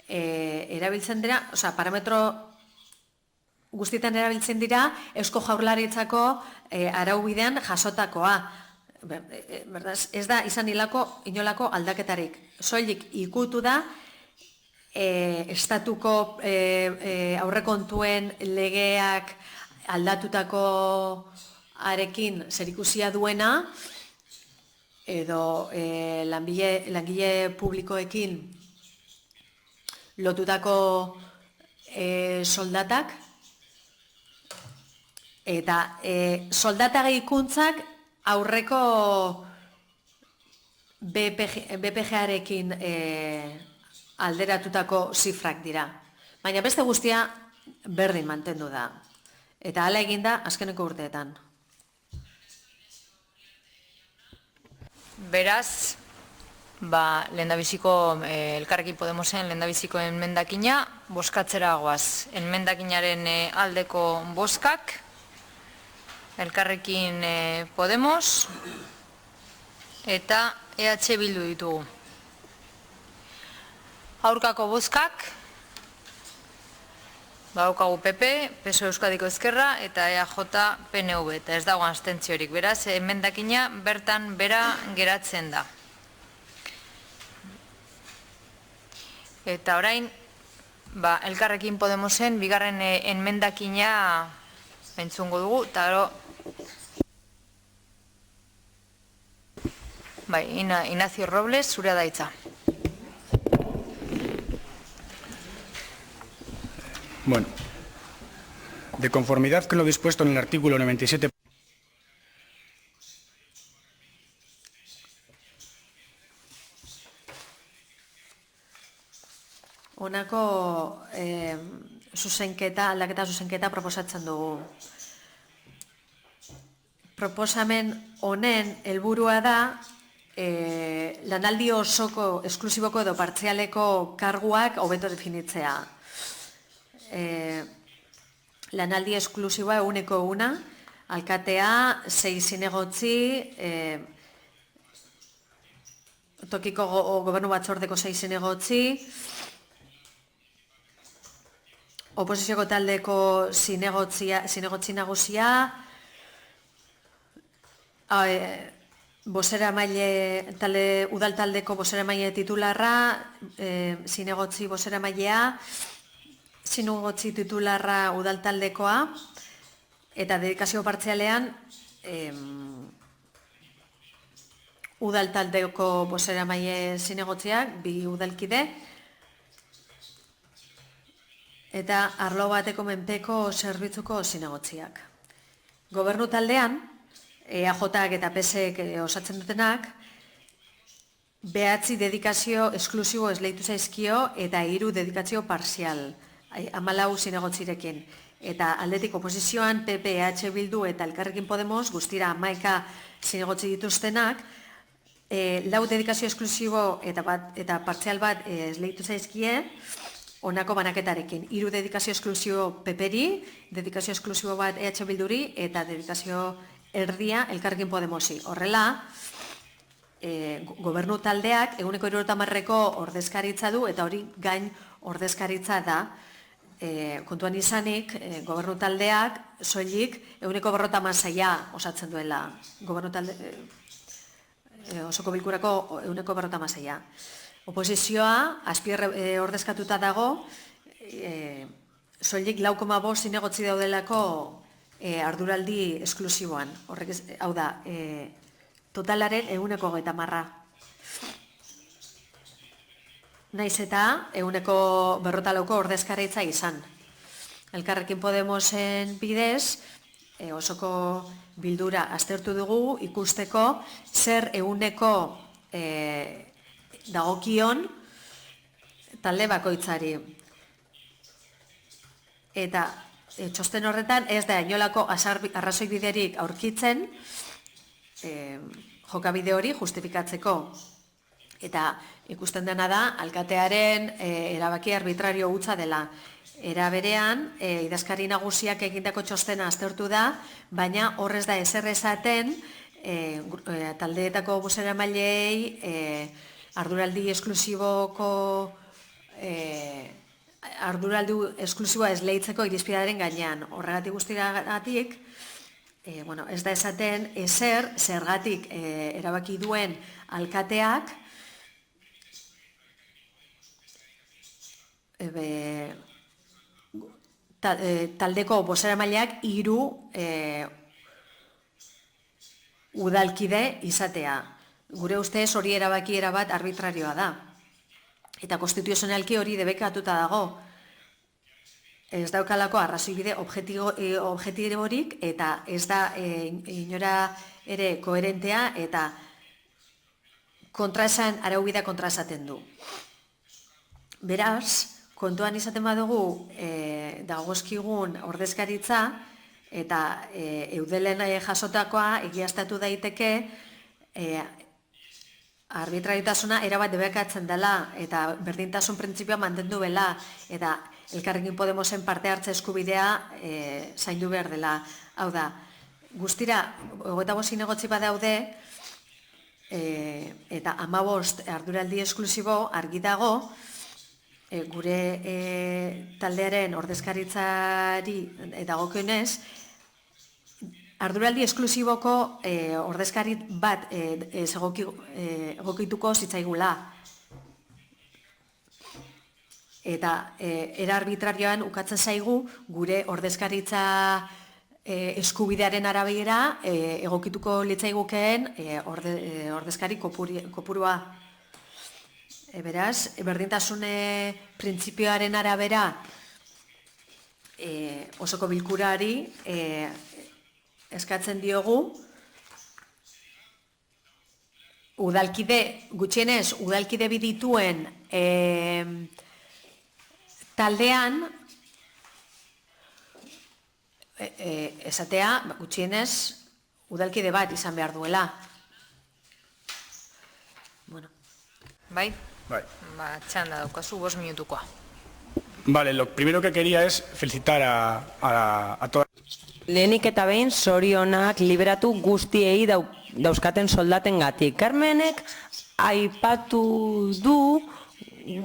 erabiltzen dira, parametro guztietan erabiltzen dira Eusko Jaurlaritzako araubidean jasotakoa. Ez da izan inolako aldaketarik. Soilik ikutu da estatuko aurrekontuen legeak aldatutako arekin zerikusia duena, edo langile publikoekin lotutako soldatak, eta soldata gehikuntzak aurreko BPG-arekin alderatutako zifrak dira. Baina beste guztia berdin mantendu da. Eta hala eginda azkeneko urteetan. Beraz, lehendabiziko Elkarrekin Podemosen lehendabiziko enmendakina, bozkatzera goaz. Enmendakinaren aldeko bozkak, Elkarrekin Podemos eta EH Bildu ditugu. Aurkako bozkak, badaukagu PP, PSOE Euskadiko Ezkerra eta EAJ-PNV, eta ez dago abstentziorik. Beraz, emendakina bertan bera geratzen da. Eta orain, Elkarrekin Podemosen bigarren enmendakina entzungo dugu, eta gero, Ignacio Robles, zurea da hitza. Bueno, de conformidad con lo dispuesto en el artículo 97. Honako aldaketa zuzenketa proposatzen dugu. Proposamen honen helburua da lanaldi osoko, esklusiboko edo partzialeko karguak hobeto definitzea. Lanaldi esklusiboa eguneko eguna, alkatea, 6 zinegotzi, tokiko gobernu batzordeko 6 zinegotzi, oposizioko taldeko zinegotzi nagusia, udal taldeko bozeramaile titularra, zinegotzi bozeramailea, zinegotzi titularra udal taldekoa, eta dedikazio partzialean udal taldeko bozeramaile zinegotziak, 2 udalkide, eta arlo bateko menpeko zerbitzuko zinegotziak. Gobernu taldean, EAJak eta PSek osatzen dutenak, 9 dedikazio esklusibo esleitu zaizkio eta 3 dedikazio parzial, 14 zinegotzirekin. Eta aldetik oposizioan, PP, EH Bildu eta Elkarrekin Podemos, guztira 11 zinegotzi dituztenak, 4 dedikazio esklusibo eta partzial bat esleitu zaizkie, honako banaketarekin. 3 dedikazio esklusibo PPri, dedikazio esklusibo bat EH Bilduri eta dedikazio erdia Elkarrekin Podemosi. Horrela, gobernu taldeak eguneko 70%ko ordezkaritza du eta hori gain ordezkaritza da. Kontuan izanik, gobernu taldeak soilik eguneko 56 osatzen duela. Gobernu talde osoko bilkurako eguneko 56. Oposizioa, ordezkatuta dago, soilik 4,5 zinegotzi daudelako arduraldi esklusiboan. Hau da, totalaren eguneko 30%. Naiz eta eguneko 54ko ordezkaritza izan. Elkarrekin Podemosen bidez, osoko bildura aztertu dugu ikusteko zer eguneko dagokion talde bakoitzari. Eta txosten horretan ez da inolako arrazoi biderik aurkitzen jokabide hori justifikatzeko. Eta ikusten dena da, alkatearen erabaki arbitrario hutsa dela. Era berean, idazkari nagusiak egindako txostena aztertu da, baina horrez da ezer esaten taldeetako bozeramaileei arduraldi esklusiboa esleitzeko irizpidearen gainean. Horregatik guztiragatik, ez da esaten ezer zergatik erabaki duen alkateak taldeko bozeramaileak 3 udalkide izatea. Gure ustez hori erabaki erabat arbitrarioa da. Eta konstituzionalki hori debekatuta dago. Ez daukalako arrazoibide objektiborik eta ez da inora ere koherentea eta kontraesan araubidea kontraesaten du. Beraz, kontuan izaten badugu dagozkigun ordezkaritza eta eudelen jasotakoa egiaztatu daiteke arbitrariotasuna erabat debekatzen dela eta berdintasun printzipioa mantendu bela eta Elkarrekin Podemosen parte hartze eskubidea zaindu behar dela. Hau da, guztira 25 zinegotzi badaude eta 15 arduraldi esklusibo argi dago gure taldearen ordezkaritzari dagokionez, arduraldi esklusiboko ordezkarit bat egokituko zitzaigula. Eta era arbitrarioan ukatzen zaigu gure ordezkaritza eskubidearen arabera egokituko litzaigukeen ordezkari kopurua. Beraz, berdintasune printzipioaren arabera osoko bilkurari eskatzen diogu gutxienez udalkide bidituen taldean esatea gutxienez udalkide bat izan behar duela. Bai? Txanda daukazu 5 minutukoa. Vale, lo primero que quería es felicitar a todas. Lehenik eta behin zorionak liberatu guztiei dauzkaten soldatengatik. Carmenek aipatu du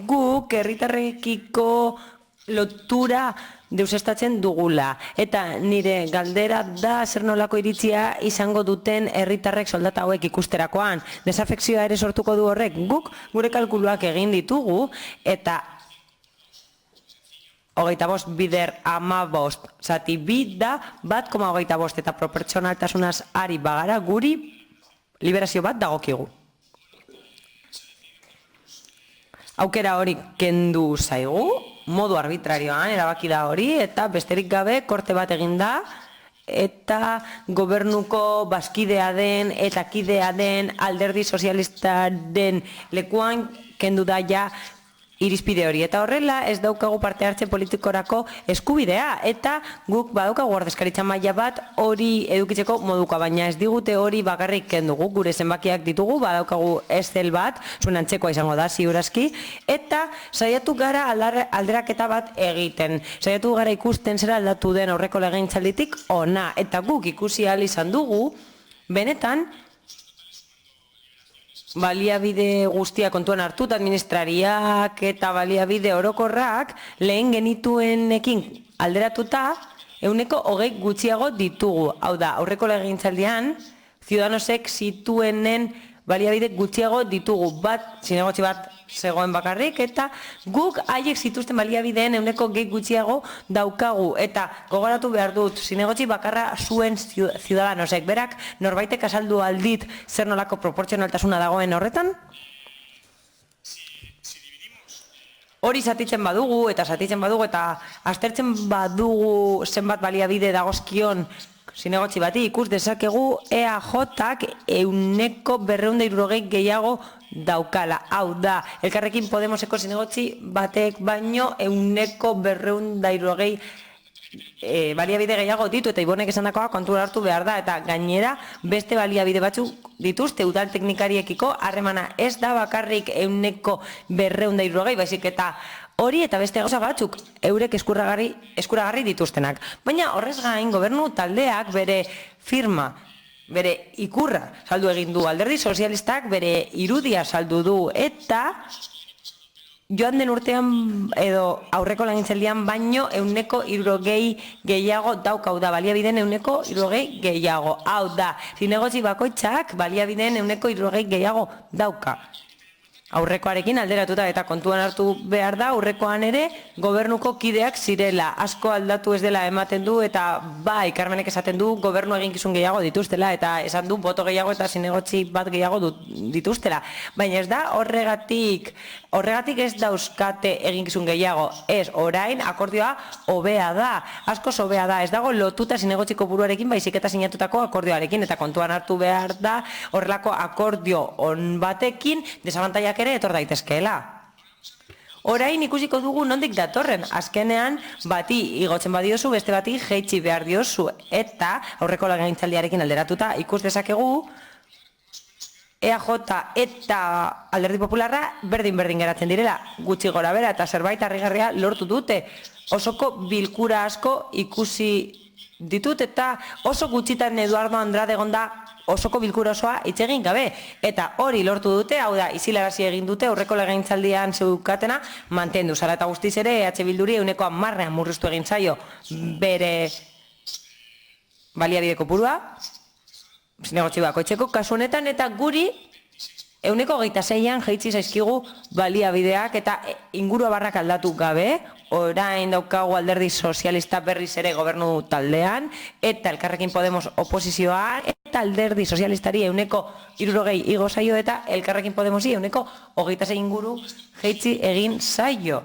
guk herritarrekiko lotura deusestatzen dugula. Eta nire galdera da zer nolako iritzia izango duten herritarrek soldata hauek ikusterakoan. Desafekzioa ere sortuko du horrek. Guk gure kalkuluak egin ditugu eta 25 bider 15 zati bi da 1,25 eta proportzionaltasunaz ari bagara guri liberazio bat dagokigu. Aukera hori kendu zaigu, modu arbitrarioan erabaki da hori eta besterik gabe korte bat egin da eta gobernuko bazkidea den eta kidea den alderdi sozialistaren lekuan kendu da ja irizpide hori, eta horrela ez daukagu parte hartze politikorako eskubidea, eta guk badaukagu ordezkaritza maila bat hori edukitzeko moduka, baina ez digute hori bakarrik kendugu, gure zenbakiak ditugu, badaukagu Excel bat, zuen antzekoa izango da, ziurazki, eta saiatu gara alderaketa bat egiten, saiatu gara ikusten zera aldatu den aurreko legegintzalditik ona, eta guk ikusi ahal izan dugu, benetan, baliabide guztia kontuan hartut, administrariak eta baliabide orokorrak lehen genituenekin alderatuta 20% gutxiago ditugu. Hau da, aurreko legegintzaldian, Ciudadanosek zituenen baliabide gutxiago ditugu. Zinegotzi bat zegoen bakarrik, eta guk haiek zituzten baliabideen 20% gutxiago daukagu. Eta gogoratu behar dut, zinegotzi bakarra zuen Ciudadanosek. Berak, norbaitek azaldu aldit zer nolako proportzionaltasuna dagoen horretan? Hori zatitzen badugu, eta aztertzen badugu zenbat baliabide dagozkion zinegotzi bati, ikus dezakegu EAJak 260 gehiago daukala. Hau da, Elkarrekin Podemoseko zinegotzi batek baino 260 baliabide gehiago ditu, eta Ibonek esandakoa kontura hartu behar da, eta gainera beste baliabide batzuk dituzte udal teknikariekiko harremana ez da bakarrik 260, baizik eta hori eta beste gauza batzuk eurek eskuragarri dituztenak. Baina horrez gain gobernu taldeak bere firma, bere ikurra saldu egin du, alderdi sozialistak bere irudia saldu du, eta joan den urtean edo aurreko legegintzaldian baino 260 gehiago daukau da, baliabideen 260 gehiago. Hau da, zinegotzi bakoitzak baliabideen 260 gehiago dauka. Aurrekoarekin alderatuta eta kontuan hartu behar da, aurrekoan ere gobernuko kideak zirela, asko aldatu ez dela ematen du, eta bai, Carmenek esaten du gobernu eginkizun gehiago dituztela, eta esan du boto gehiago eta zinegotzi bat gehiago dituztela. Baina ez da horregatik ez dauzkate eginkizun gehiago, ez orain akordioa hobea da, askoz hobea da, ez dago lotuta zinegotziko buruarekin baizik eta sinatutako akordioarekin, eta kontuan hartu behar da horrelako akordio on batekin desabantaiak ere etor daitezkeela. Orain ikusiko dugu nondik datorren, azkenean bati igotzen badiozu, beste bati jeitsi behar diozu, eta aurreko legegintzaldiarekin alderatuta ikus dezakegu EAJ eta Alderdi Popularra berdin geratzen direla, gutxi gora bera eta zerbait harrigarria lortu dute. Osoko bilkura asko ikusi ditut eta oso gutxitan Eduardo Andrade egonda osoko bilkura osoa hitz egin gabe. Eta hori lortu dute, hau da, isilarazi egin dute, aurreko legegintzaldian zeukatena mantendu. Zara eta guztiz ere, Bilduri 10% murriztu egin zaio bere baliabide kopurua, zinegotzi bakoitzeko kasu honetan, eta guri 6an jaitsi zaizkigu baliabideak eta inguru abarrak aldatu gabe, orain daukagu alderdi sozialista berriz ere gobernu taldean, eta Elkarrekin Podemos oposizioa, eta alderdi sozialistari 60 igo zaio eta Elkarrekin Podemosi 26 inguru jaitsi egin zaio.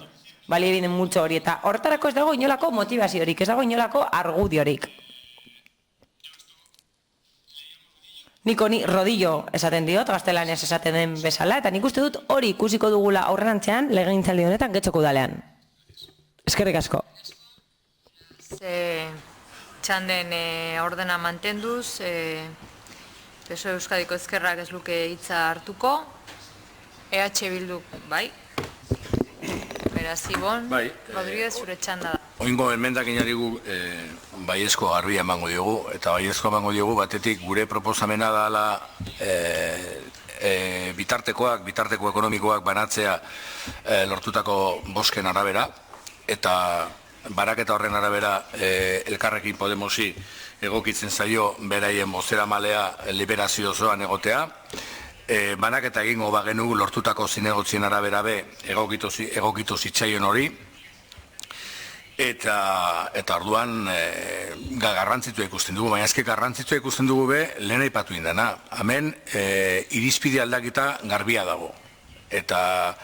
Baliabideen multzo hori, eta horretarako ez dago inolako motivaziorik, ez dago inolako argudiorik. Niko ni rodillo esaten diot, gaztelaniaz esaten den bezala, eta nik uste dut hori ikusiko dugula aurrerantzean legegintzaldi honetan Getxoko udalean. Eskerrik asko. Txanden ordena mantenduz, PSOE Euskadiko Ezkerrak ez luke hitza hartuko, EH Bilduk, bai? Beraz, Ibon, Rodríguez, zure txanda da. Oingo emendakinari gu baiezko garbia emango diogu, eta baiezko emango diogu batetik gure proposamena dala bitarteko ekonomikoak banatzea lortutako bosken arabera, eta baraketa horren arabera Elkarrekin Podemosi egokitzen zaio beraien bozeramalea liberazio osoan egotea, banaketa egingo bagenu lortutako zinegotzien arabera be egokitu zitzaion hori, eta orduan garrantzitua ikusten dugu, baina ezke garrantzitua ikusten dugu be lehen aipatu indena. Hemen irizpide aldaketa garbia dago, eta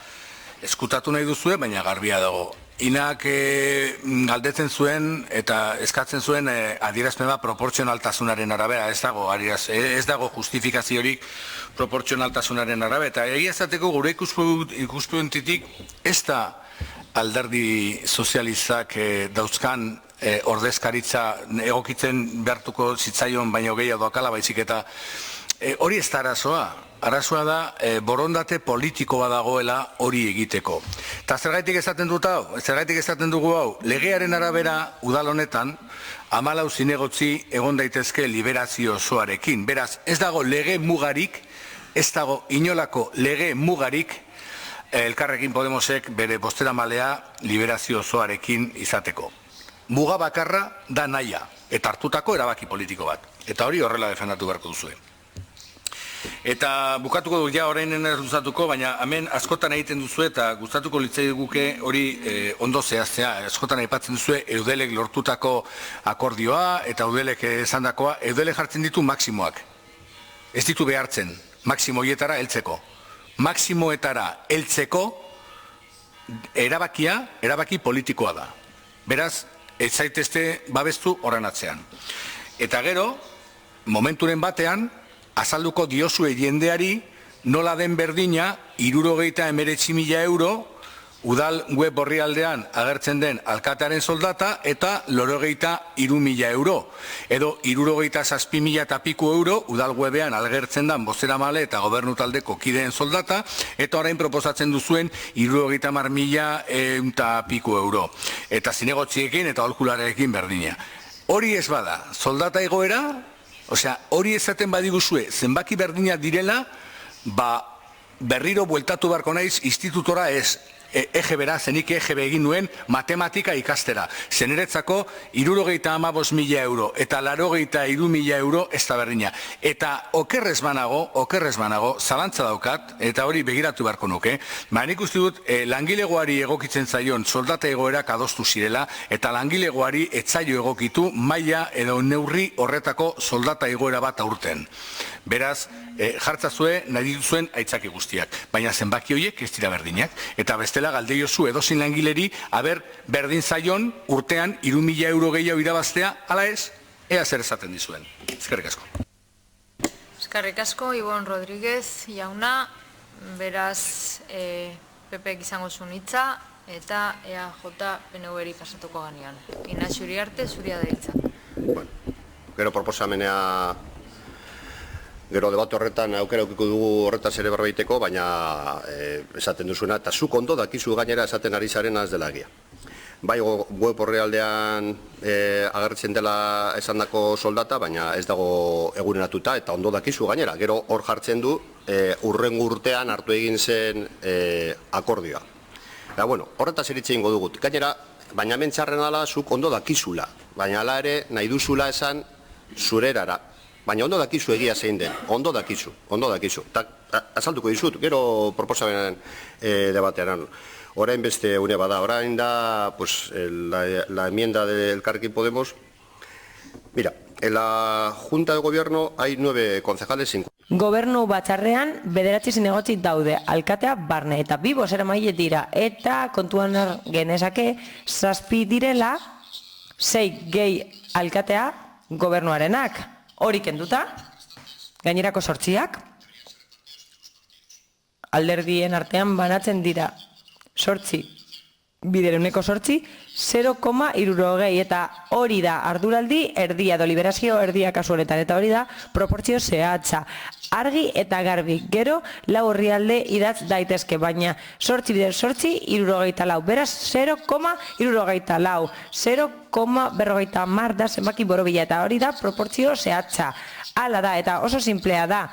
eskutatu nahi duzue, baina garbia dago. Inak galdetzen zuen eta eskatzen zuen adierazpen bat proportzionaltasunaren arabera, ez dago justifikaziorik proportzionaltasunaren arabera, eta egia esateko gure ikuspuntitik ez da alderdi sozialistak dauzkan ordezkaritza egokitzen behartuko zitzaion baino gehiago dokala, baizik eta hori ez da arazoa. Arazoa da borondate politiko badagoela hori egiteko. Eta zergaitik esaten dut hau? Zergaitik esaten dugu hau? Legearen arabera udal honetan 14 zinegotzi egon daitezke liberazio osoarekin. Beraz, ez dago lege mugarik, ez dago inolako lege mugarik Elkarrekin Podemosek bere bozeramalea liberazio osoarekin izateko. Muga bakarra da nahia, eta hartutako erabaki politiko bat. Eta hori horrela defendatu beharko duzue. Eta bukatuko dut ja orainen ez luzatuko, baina hemen askotan egiten duzu eta gustatuko litzai guke hori ondo zehaztea. Askotan aipatzen duzu Eudelek lortutako akordioa eta Eudelek esandakoa, Eudelek jartzen ditu maksimoak. Ez ditu behartzen, maksimoietara heltzeko. Maksimoetara heltzeko erabaki politikoa da. Beraz, ez zaitezte babestu horren atzean. Eta gero, momenturen batean, azalduko diozue jendeari nola den berdina 79.000 euro udal web orrialdean agertzen den alkatearen soldata eta 83.000 euro. Edo 77.000 eta piku euro udal webean agertzen den bozeramale eta gobernu taldeko kideen soldata eta orain proposatzen duzuen 70.000 eta piku euro. Eta zinegotziekin eta aholkularekin berdina. Hori ez bada, soldata egoera, osea, hori ezaten badiguzue, zenbaki berdinak direla, berriro bueltatu beharko naiz institutora ez, EGB-ra, zenik EGB egin nuen matematika ikastera. Zeneretzako 75.000 euro eta 83.000 euro ez da berdina. Eta okerrez banago, zalantza daukat, eta hori begiratu beharko nuke, nik uste dut langilegoari egokitzen zaion soldata egoerak adostu zirela, eta langilegoari etzaio egokitu maila edo neurri horretako soldata egoera bat aurten. Beraz, jartzazue nahi dituzuen aitzaki guztiak, baina zenbaki horiek ez dira berdinak, eta bestela galdeiozu edozin langileri, berdin zaion urtean 3.000 euro gehiago irabaztea, ala ez, ea zer esaten dizuen. Eskerrik asko. Eskerrik asko, Ibon Rodríguez jauna, beraz PPek izango zuen hitza, eta EAJ PNV-eri pasatuko ganean. Ignacio Uriarte, zuria da hitza. Gero proposamenea gero debate horretan aukera aukiko dugu horretaz ere berbaiteko, baina esaten duzuena, eta zuk ondo dakizu gainera esaten ari zaren az dela egia. Bai web horrealdean agertzen dela esandako soldata, baina ez dago eguneratuta eta ondo dakizu gainera. Gero hor jartzen du urrengo urtean hartu egin zen akordioa. Bueno, horretaz eritze ingo dugut. Gainera, baina mentxarren ala zuk ondo dakizula, baina ala ere nahi duzula esan zurerara. Baina ondo dakizu egia zein den, ondo dakizu. Eta azalduko dizut, gero proposamenen debatean. Orain beste une bada, orain da la enmienda del Elkarrekin Podemos. Mira, en la Junta de Gobierno hay 9 concejales. Gobernu batzarrean 9 zinegotzi daude, alkatea barne, eta 2 bozeramaile dira, eta kontuan genezake 7 direla, 6 gehi alkatea gobernuarenak. Hori kenduta, gainerako 8 alderdien artean banatzen dira 8 bidereuneko 8, 0,60 eta hori da arduraldi erdia edo liberazio erdia kasu honetan, eta hori da proportzio zehatza. Argi eta garbi, gero 4 orrialde idatz daitezke, baina 8 bider 8, 64, beraz 0,64, 0,50 da zenbaki borobila, eta hori da proportzio zehatza. Hala da, eta oso simplea da.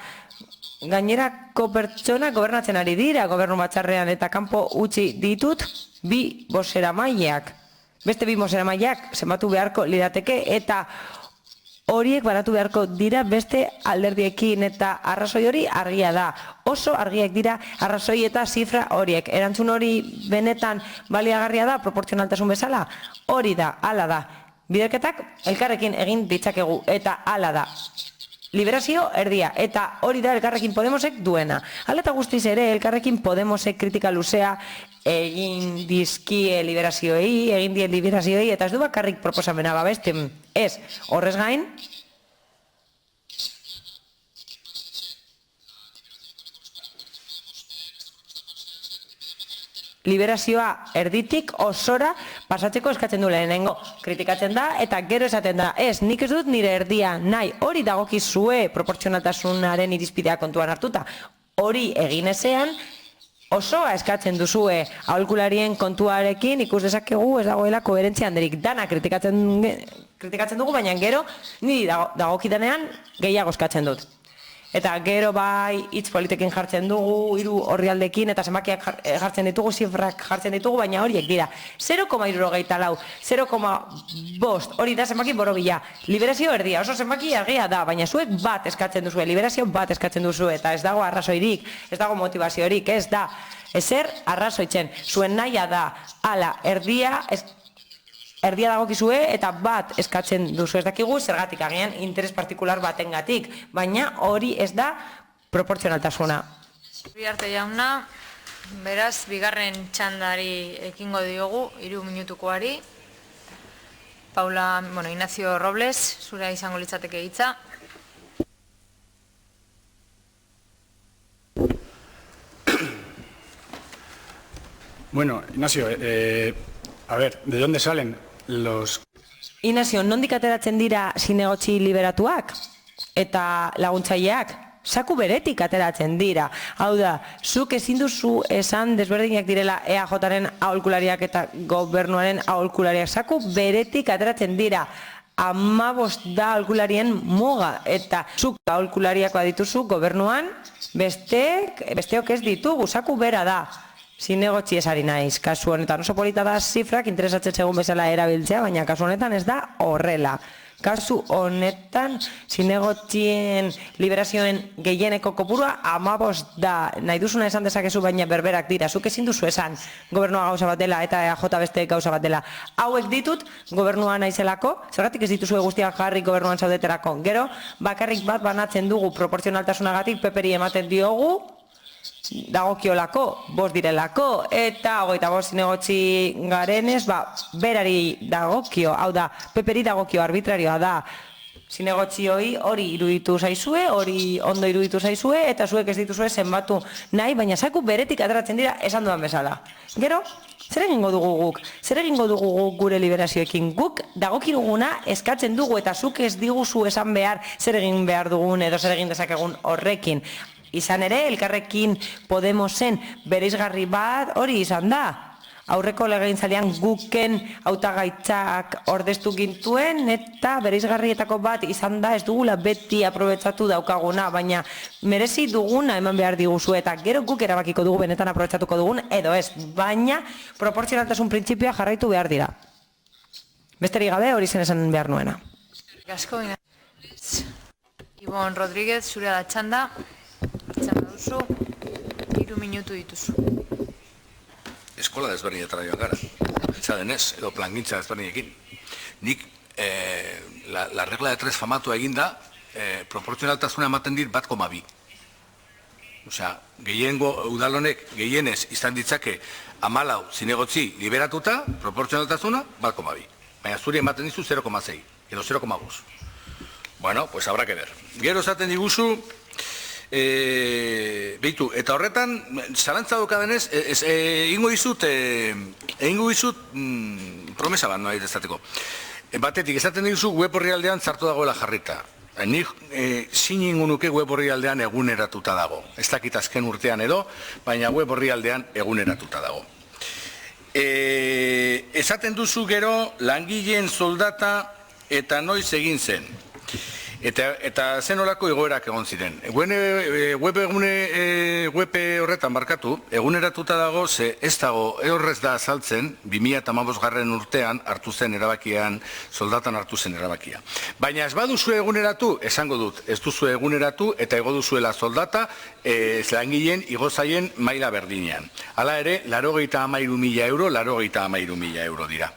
Gainerako pertsona gobernatzen ari dira gobernu batzarrean, eta kanpo utzi ditut 2 bozeramaileak. Beste 2 bozeramaileak zenbatu beharko lirateke, eta horiek banatu beharko dira beste alderdiekin, eta arrazoi hori argia da. Oso argiak dira arrazoi eta zifra horiek. Erantzun hori benetan baliagarria da, proportzionaltasun bezala? Hori da, hala da. Biderketak elkarrekin egin ditzakegu, eta hala da. Liberazio erdia, eta hori da Elkarrekin Podemosek duena. Hala eta guztiz ere, Elkarrekin Podemosek kritika luzea egin dizkie liberazioei, eta ez du bakarrik proposamena babesten. Ez, horrez gain, liberazioa erditik osora pasatzeko eskatzen du lehenengo. Kritikatzen da eta gero esaten da, ez, nik ez dut nire erdia nahi, hori dagokizue proportzionaltasunaren irizpidea kontuan hartuta. Hori egin ezean, osoa eskatzen duzue aholkularien kontuarekin, ikus dezakegu ez dagoela koherentzia handerik. Dana kritikatzen dugu, baina gero niri dagokidanean gehiago eskatzen dut. Eta gero bai hitz politikekin jartzen dugu, 3 orrialdekin, eta zenbakiak jartzen ditugu, zifrak jartzen ditugu, baina horiek dira. 0,64, 0,5, hori da zenbaki borobila. Liberazio erdia, oso zenbaki argia da, baina zuek bat eskatzen duzu, liberazio bat eskatzen duzu, eta ez dago arrazoirik, ez dago motivaziorik, ez da ezer arrazoitzen. Zuen nahia da, ala, erdia dagokizue eta bat eskatzen duzu, ez dakigu zergatik, agian interes partikular batengatik, baina hori ez da proportzionaltasuna. Uriarte jauna, beraz, bigarren txandari ekingo diogu, 3 minutukoari. Ignacio Robles, zure izango litzateke hitza. Bueno, Ignacio, a ver, ¿de dónde salen los... Ignacio, nondik ateratzen dira zinegotzi liberatuak eta laguntzaileak? Saku beretik ateratzen dira. Hau da, zuk ezin duzu esan desberdinak direla EAJaren aholkulariak eta gobernuaren aholkulariak. Saku beretik ateratzen dira. 15 da aholkularien muga, eta zuk aholkulariakoa dituzu gobernuan, besteok ez ditugu, saku bera da. Zinegotzi esari naiz, kasu honetan oso polita da zifrak interesatzen segun bezala erabiltzea, baina kasu honetan ez da horrela. Kasu honetan zinegotzien liberazioen gehieneko kopurua 15 da. Nahi duzuna esan dezakezu, baina berberak dira. Zuk ezin duzu esan gobernua gauza bat dela eta EAJ beste gauza bat dela. Hauek ditut gobernua naizelako, zergatik ez dituzue guztiak jarri gobernuan zaudeterako. Gero, bakarrik bat banatzen dugu proportzionaltasunagatik peperi ematen diogu, dagokiolako, 5 direlako, eta 25 zinegotzi garenez, berari dagokio, hau da, peperi dagokio arbitrarioa da. Zinegotzi hori iruditu zaizue, hori ondo iruditu zaizue, eta zuek ez dituzue zenbatu nahi, baina zaku beretik ateratzen dira esan dudan bezala. Gero, zer egingo dugu guk? Zer egingo dugu guk gure liberazioekin? Guk dagokiruguna eskatzen dugu, eta zuk ez diguzu esan behar zer egin behar dugun edo zer egin dezakegun horrekin. Izan ere, Elkarrekin Podemosen bereizgarri bat hori izan da. Aurreko legegintzaldian guken hautagaitzak ordeztu gintuen, eta bereizgarrietako bat izan da, ez dugula beti aprobetsatu daukaguna, baina merezi duguna eman behar diguzu, eta gero guk erabakiko dugu benetan aprobetsatuko dugun, edo ez, baina proportzionaltasun printzipioa jarraitu behar dira. Besterik gabe hori zen esan behar nuena. Ibon Rodríguez, zure da txanda, hartzen baduzu, 3 minutu dituzu. Eskola desberdinetara joan gara, beltza denez, edo plangintza desberdinekin. Nik, la regla de 3 famatu eginda, proportzionaltasuna ematen dit 1,2. Osea, gehiengo udalonek gehienez izan ditzake 14 zinegotzi liberatuta, proportzionaltasuna 1,2. Baina zuri ematen dizu 0,6, edo 0,5. Bueno, pues habrá que ver. Gero esaten diguzu, behitu, eta horretan, zalantza dokadenez, egingo dizut promesa bat, noa izateko. Batetik, esaten diguzu web orrialdean zartu dagoela jarrita. Nik zin ingunuke web orrialdean eguneratuta dago. Ez dakit azken urtean edo, baina web orrialdean eguneratuta dago. Esaten duzu gero langileen soldata eta noiz egin zen. Eta zen olako egoerak egon ziren. Web horretan markatu, eguneratuta dago, ze ez dago, horrez da azaltzen, 2015 urtean hartu zen erabakian, soldatan hartu zen erabakia. Baina ez baduzu eguneratu, esango dut, ez duzu eguneratu eta ego duzuela soldata, langileen igozaien maila berdinean. Hala ere, 83.000 euro, 83.000 euro dira.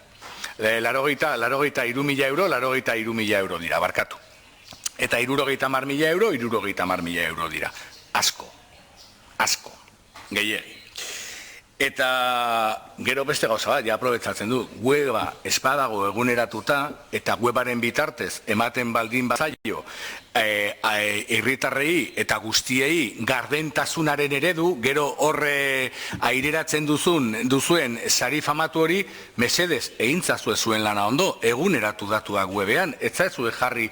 83.000 euro, 83.000 euro dira, barkatu. Eta 70.000 euro, 70.000 euro dira. Asko, gehiegi. Eta gero beste gauza bat, ja aprobetzatzen du, weba espadago eguneratuta, eta webaren bitartez ematen baldin bazaio, herritarrei eta guztiei gardentasunaren eredu, gero horre aireratzen duzuen sari famatu hori, mesedez, egintzazu zuen lana ondo, eguneratu datuak webean, ez zaizu jarri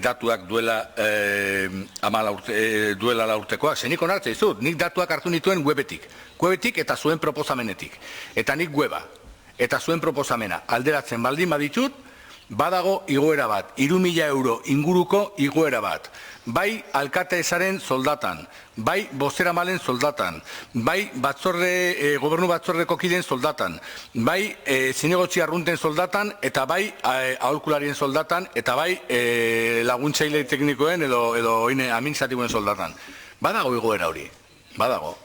datuak duela la urtekoak, zenik onartzen dizut, nik datuak hartu nituen webetik eta zuen proposamenetik. Eta nik weba, eta zuen proposamena alderatzen baldin baditut, badago igoera bat, 3.000 euro inguruko igoera bat. Bai alkateesaren soldatan, bai bozeramalen soldatan, bai gobernu batzordeko kideen soldatan, bai zinegotzi arrunten soldatan, eta bai aholkularien soldatan, eta bai laguntzaile teknikoen edo administratiboen soldatan. Badago igoera hori, badago.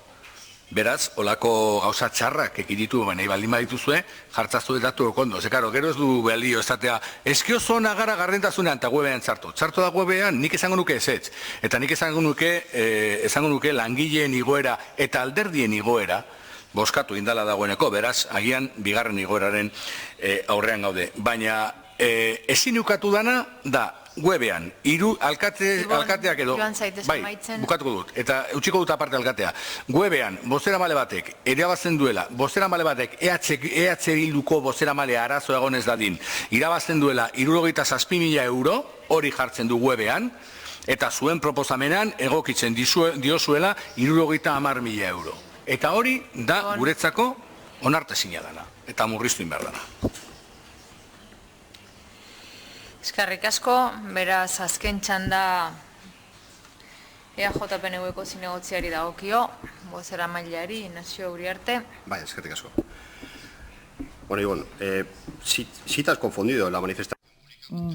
Beraz, olako gauza txarrak ekiditu nahi baldin badituzue, jartzazu datu okondo. Zekaro, gero ez du balio esatea, ezkio zona gara garrentasunean eta webean txartu. Txartu da webean nik esango nuke ezetz. Eta nik esango nuke langileen igoera eta alderdien igoera, boskatu indala dagoeneko, beraz, agian bigarren igoeraren aurrean gaude. Baina ezin ukatu dana da, webean, alkateak edo, bai, bukatuko dut, eta utxiko dut aparte alkatea, webean, bozeramale batek, irabazten duela, bozeramale batek, EH Bilduko bozeramale arazo egonez dadin, irabazten duela 67.000 euro, hori jartzen du webean, eta zuen proposamenean egokitzen diozuela 70.000 euro. Eta hori da guretzako onartezina dana, eta murriztu inber dana. Eskerrik asko, beraz azken txanda EAJ-PNV-ko zinegotziari dagokio, bozera mailari, Nazio Uriarte. Bai, eskerrik asko. Bueno, Ibon, si te has confundido en la manifestación.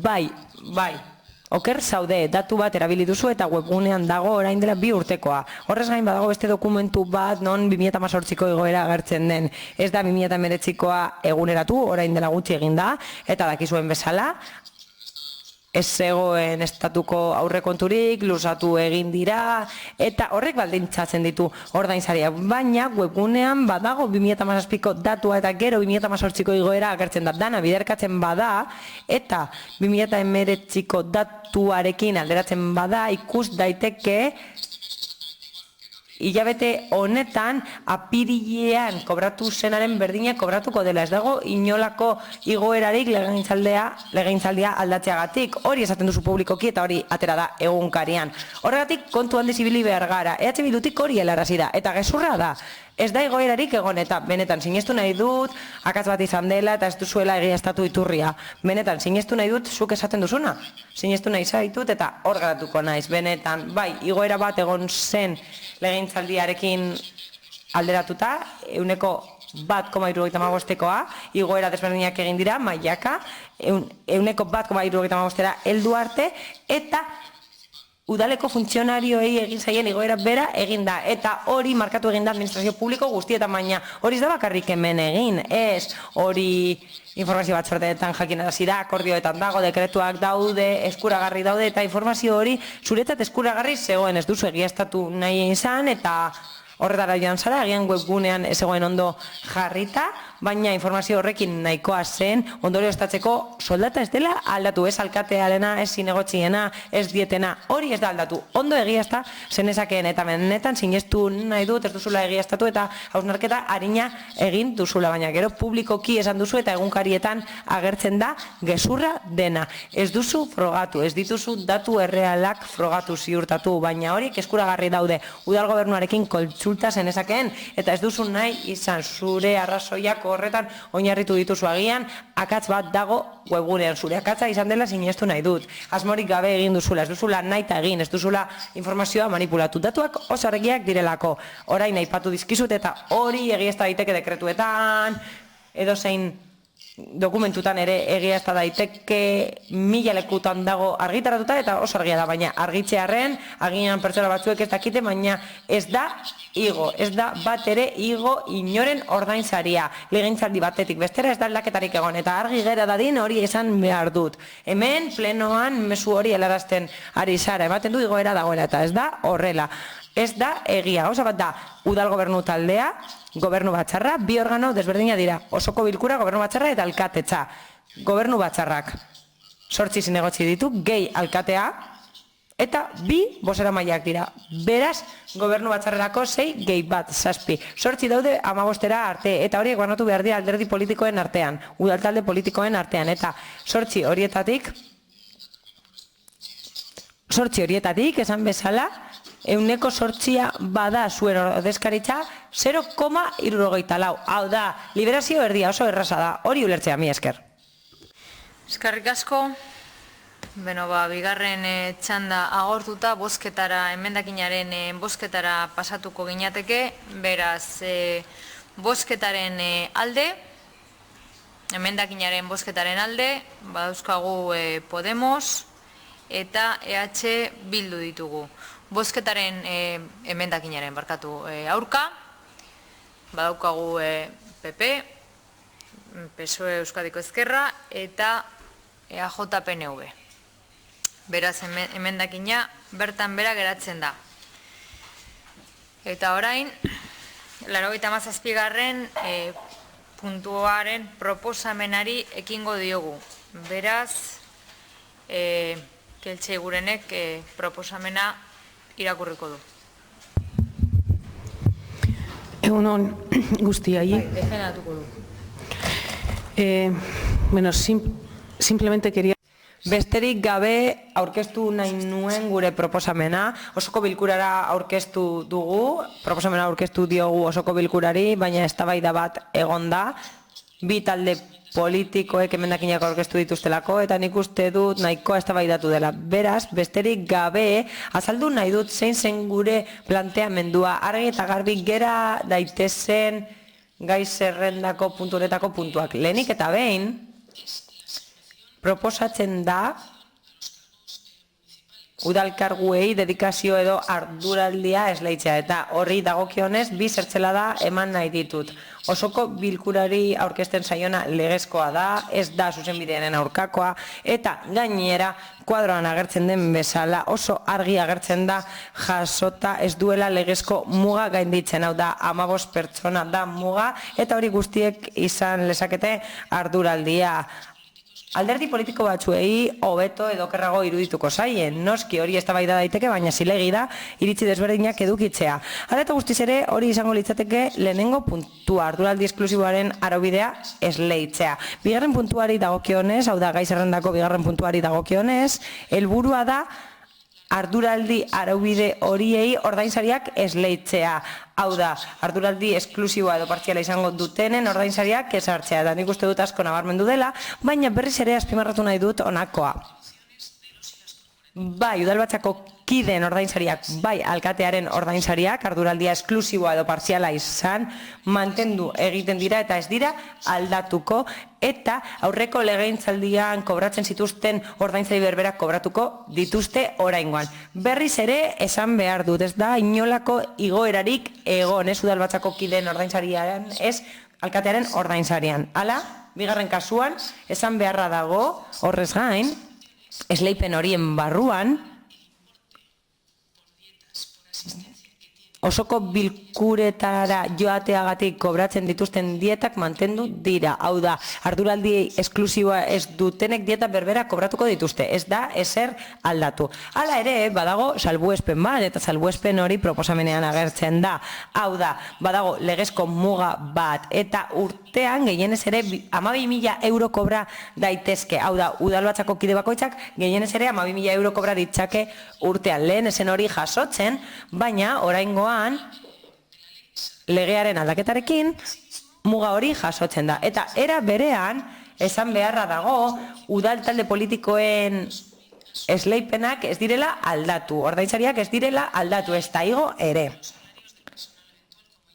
Bai. Oker zaude, datu bat erabili duzu eta webgunean dago orain dela 2 urtekoa. Horrez gain badago beste dokumentu bat non 2018ko igoera agertzen den. Ez da 2019koa eguneratu, orain dela gutxi egin da, eta dakizuen bezala, ez zegoen estatuko aurrekonturik, luzatu egin dira, eta horrek baldintzatzen ditu ordainsaria. Baina webgunean badago 2017ko datua eta gero 2018ko igoera agertzen da. Dana biderkatzen bada, eta 2019ko datuarekin alderatzen bada, ikus daiteke hilabete honetan apirilean kobratu zenaren berdina kobratuko dela. Ez dago inolako igoerarik legegintzaldia aldatzeagatik. Hori esaten duzu publikoki eta hori atera da egunkarian. Horregatik kontuan dezibili behar gara. EH Bildutik hori helarazi da. Eta gezurra da. Ez da igoerarik egon eta benetan sinestu nahi dut, akats bat izan dela eta ez duzuela egiaztatu iturria. Benetan sinestu nahi dut zuk esaten duzuna. Sinestu nahi zaitut eta hor garatuko naiz. Benetan, bai, igoera bat egon zen legegintzaldiarekin alderatuta, 1,75koa, igoera desberdinak egin dira, mailaka, 1,75era heldu arte, eta udaleko funtzionarioei egin zaien igoera bera egin da, eta hori markatu egin da administrazio publiko guztietan, baina hori ez da bakarrik hemen egin, ez hori informazio batzordeetan jakinarazi da, akordioetan dago, dekretuak daude, eskuragarri daude, eta informazio hori zuretzat eskuragarri zegoen, ez duzu egiaztatu nahi izan, eta horretara joan zara, agian webgunean ez zegoen ondo jarrita, baina informazio horrekin nahikoa zen, ondorio estatzeko soldata ez dela aldatu, ez alkatearena, ez zinegotziena, ez dietena, hori ez da aldatu, ondo egiazta zenezakeen, eta benetan sinestu nahi dut, ez duzula egiaztatu, eta hausnarketa harina egin duzula, baina gero publikoki esan duzu, eta egunkarietan agertzen da gezurra dena, ez duzu frogatu, ez dituzu datu errealak frogatu ziurtatu, baina horiek eskuragarri daude, udal gobernuarekin kontsulta zenezakeen, eta ez duzu nahi izan zure arrazoiak horretan oinarritu dituzu agian, akatz bat dago webgunean, zure akatza izan dela sinestu nahi dut. Asmorik gabe egin duzula, ez duzula nahi eta egin, ez duzula informazioa manipulatu. Datuak oso argiak direlako, orain aipatu dizkizut eta hori egiazta daiteke dekretuetan, edo zein dokumentutan ere egiazta daiteke 1000 lekutan dago argitaratuta eta oso argia da, baina argitzearren, agian pertsona batzuek ez dakite, baina ez da igo, ez da bat ere igo inoren ordainsaria. Legegintzaldi batetik bestera ez da aldaketarik egon, eta argi gera dadin hori esan behar dut. Hemen plenoan mezu hori helarazten ari zara, ematen du igoera dagoela, eta ez da horrela. Ez da egia, oso bat da, udal gobernu taldea, gobernu batzarra, bi organo desberdina dira, osoko bilkura, gobernu batzarra eta alkatetza. Gobernu batzarrak 8 zinegotzi ditu, gehi alkatea, eta 2 bozeramaileak dira. Beraz, gobernu batzarrerako 6 gehi bat, 7. 8 daude 15 arte, eta horiek banatu behar dira alderdi politikoen artean, udaltalde politikoen artean, eta 8 horietatik, esan bezala, 8% bada zuen ordezkaritza 0,74. Hau da, liberazio erdia oso erraza da, hori ulertzea, mi esker. Eskerrik asko, bigarren txanda agortuta, bozketara, emendakinaren bozketara pasatuko ginateke, beraz, bozketaren alde, emendakinaren bozketaren alde, badauzkagu Podemos eta EH Bildu ditugu. Bozketaren emendakinaren aurka, badaukagu PP, PSOE Euskadiko Ezkerra eta EAJ PNV. Beraz, emendakina bertan bera geratzen da. Eta orain, 97. puntuaren proposamenari ekingo diogu. Beraz, Keltxe Gurenek proposamena irakurriko du. Egunon guztiai. Defendatuko du. Simplemente quería... Besterik gabe aurkeztu nahi nuen gure proposamena, osoko bilkurara aurkeztu dugu, proposamena aurkeztu diogu osoko bilkurari, baina eztabaida bat egon da, 2 talde politikoek emendakinak aurkeztu dituztelako, eta nik uste dut nahikoa eztabaidatu dela. Beraz, besterik gabe, azaldu nahi dut zein zen gure planteamendua, argi eta garbi gera daitezen gai zerrendako punturetako puntuak. Lehenik eta behin, proposatzen da udalkarguei dedikazio edo arduraldia esleitzea, eta horri dagokionez 2 zertzelada eman nahi ditut. Osoko bilkurari aurkezten zaiona legezkoa da, ez da zuzenbidearen aurkakoa, eta gainera kuadroan agertzen den bezala oso argi agertzen da jasota ez duela legezko muga gainditzen, hau da 15 pertsona da muga, eta hori guztiek izan lezakete arduraldia. Alderdi politiko batzuei hobeto edo okerrago irudituko zaien, noski hori eztabaida daiteke, baina zilegi da iritzi desberdinak edukitzea. Hala eta guztiz ere hori izango litzateke lehenengo puntua, arduraldi esklusiboaren araubidea esleitzea. Bigarren puntuari dagokionez, hau da gai zerrendako bigarren puntuari dagokionez, helburua da arduraldi araubide horiei ordainsariak esleitzea. Hau da, arduraldi esklusiboa edo partziala izango dutenen ordainsariak ezartzea. Eta nik uste dut asko nabarmendu dela, baina berriz ere azpimarratu nahi dut honakoa. Bai, udalbatzako kideen ordainsariak, bai alkatearen ordainsariak, arduraldia esklusiboa edo partziala izan, mantendu egiten dira eta ez dira aldatuko, eta aurreko legegintzaldian kobratzen zituzten ordainsari berberak kobratuko dituzte oraingoan. Berriz ere esan behar dut, ez da inolako igoerarik egon, ez Udalbatzako kideen ordainsarian, ez alkatearen ordainsarian. Hala, bigarren kasuan, esan beharra dago, horrez gain, esleipen horien barruan, osoko bilkuretara joateagatik kobratzen dituzten dietak mantendu dira. Hau da, arduraldi esklusiboa ez dutenek dieta berbera kobratuko dituzte. Ez da, ezer aldatu. Hala ere, badago salbuespen bat, eta salbuespen hori proposamenean agertzen da. Hau da, badago legezko muga bat, eta urtean gehienez ere 12.000 euro kobra daitezke. Hau da, Udalbatzako kide bakoitzak gehienez ere 12.000 euro kobra ditzake urtean. Lehen esen hori jasotzen, baina oraingo legearen aldaketarekin muga hori jasotzen da. Eta era berean, esan beharra dago, udal talde politikoen esleipenak ez direla aldatu, ordainsariak ez direla aldatu, ez da igo ere.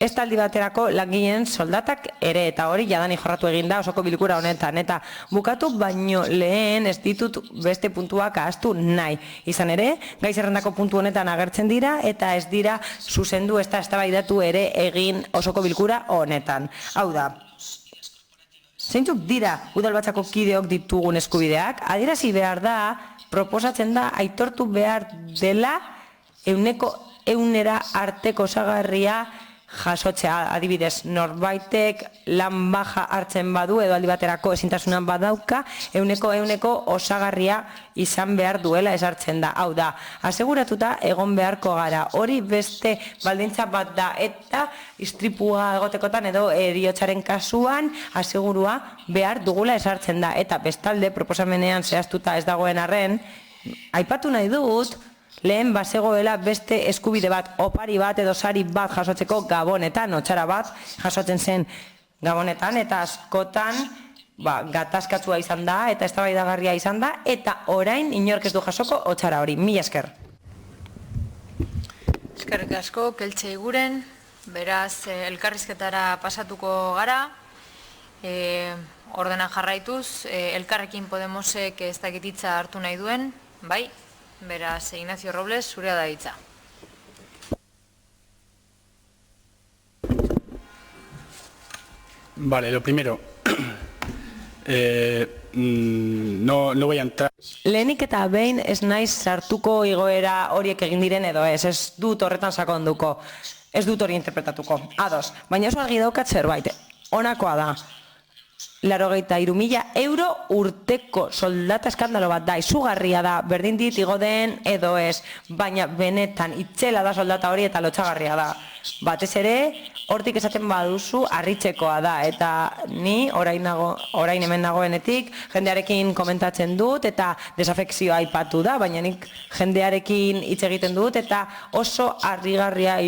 Ez taldi baterako langileen soldatak ere, eta hori jadani jorratu eginda osoko bilkura honetan. Eta bukatu baino lehen ez ditut beste puntuak ahaztu nahi. Izan ere, gai zerrendako puntu honetan agertzen dira, eta ez dira zuzendu ez da eztabaidatu ere egin osoko bilkura honetan. Hau da, zeintzuk dira Udalbatzako kideok ditugun eskubideak? Adierazi behar da, proposatzen da, aitortu behar dela 100 arteko osagarria jasotzea, adibidez, norbaitek lan baja hartzen badu edo aldi baterako ezintasunan badauka, 100 osagarria izan behar duela esartzen da. Hau da, aseguratuta egon beharko gara. Hori beste baldintza bat da, eta istripua egotekotan edo heriotzaren kasuan asegurua behar dugula esartzen da. Eta bestalde proposamenean zehaztuta ez dagoen arren, aipatu nahi dut, lehen bazegoela beste eskubide bat, opari bat edo sari bat jasotzeko Gabonetan, otxara bat jasotzen zen Gabonetan, eta askotan gatazkatzua izan da, eta eztabaidagarria izan da, eta orain inork ez du jasoko otxara hori. Mila esker. Eskerrik asko, Keltxe Iguren, beraz elkarrizketara pasatuko gara, ordena jarraituz, Elkarrekin Podemosek ez dakititza hartu nahi duen, bai? Beraz, Ignacio Robles, zurea da hitza. Vale, lo primero, no voy a entrar. Lehenik eta behin ez naiz sartuko igoera horiek egin diren edo ez dut horretan sakonduko, ez dut hori interpretatuko. Ados, baina oso argi daukat zerbait, honakoa da. 83.000 euro urteko soldata eskandalo bat da, izugarria da, berdin dit igo den edo ez, baina benetan itzela da soldata hori eta lotxagarria da. Batez ere, hortik esaten baduzu harritzekoa da, eta ni orain hemen nagoenetik jendearekin komentatzen dut eta desafekzioa aipatu da, baina nik jendearekin hitz egiten dut eta oso harrigarria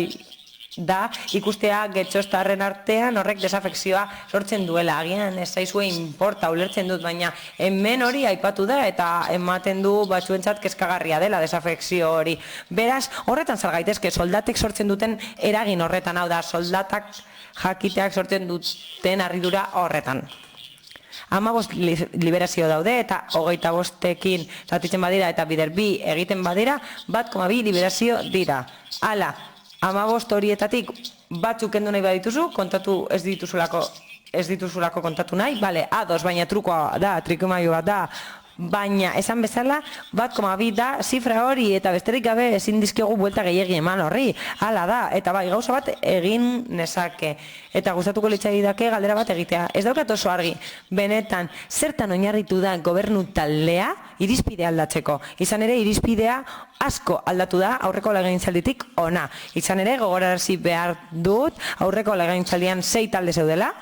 da ikustea getxostarren artean horrek desafekzioa sortzen duela. Agian ez zaizue inporta ulertzen dut, baina hemen hori aipatu da eta ematen du batzuentzat kezkagarria dela desafekzio hori. Beraz, horretan zalgaitezke soldatek sortzen duten eragin horretan, hau da, soldatak jakiteak sortzen duten harridura horretan. 15 liberazio daude eta 25ekin zatitzen badira eta bider bi egiten badira, 1,2 liberazio dira. Hala, 15 horietatik batzuk kendu nahi badituzu, kontatu ez dituzulako kontatu nahi, bale, ados, baina trukoa da, trikimailu bat da, baina esan bezala 1,2 da zifra hori eta besterik gabe ezin dizkiogu buelta gehiegi eman horri, hala da, eta bai, gauza bat egin nezake, eta gustatuko litzaidake galdera bat egitea. Ez daukat oso argi, benetan, zertan oinarritu da gobernu taldea irizpidea aldatzeko. Izan ere, irizpidea asko aldatu da aurreko legegintzalditik ona. Izan ere, gogorarazi behar dut, aurreko legegintzaldian 6 talde zeudela,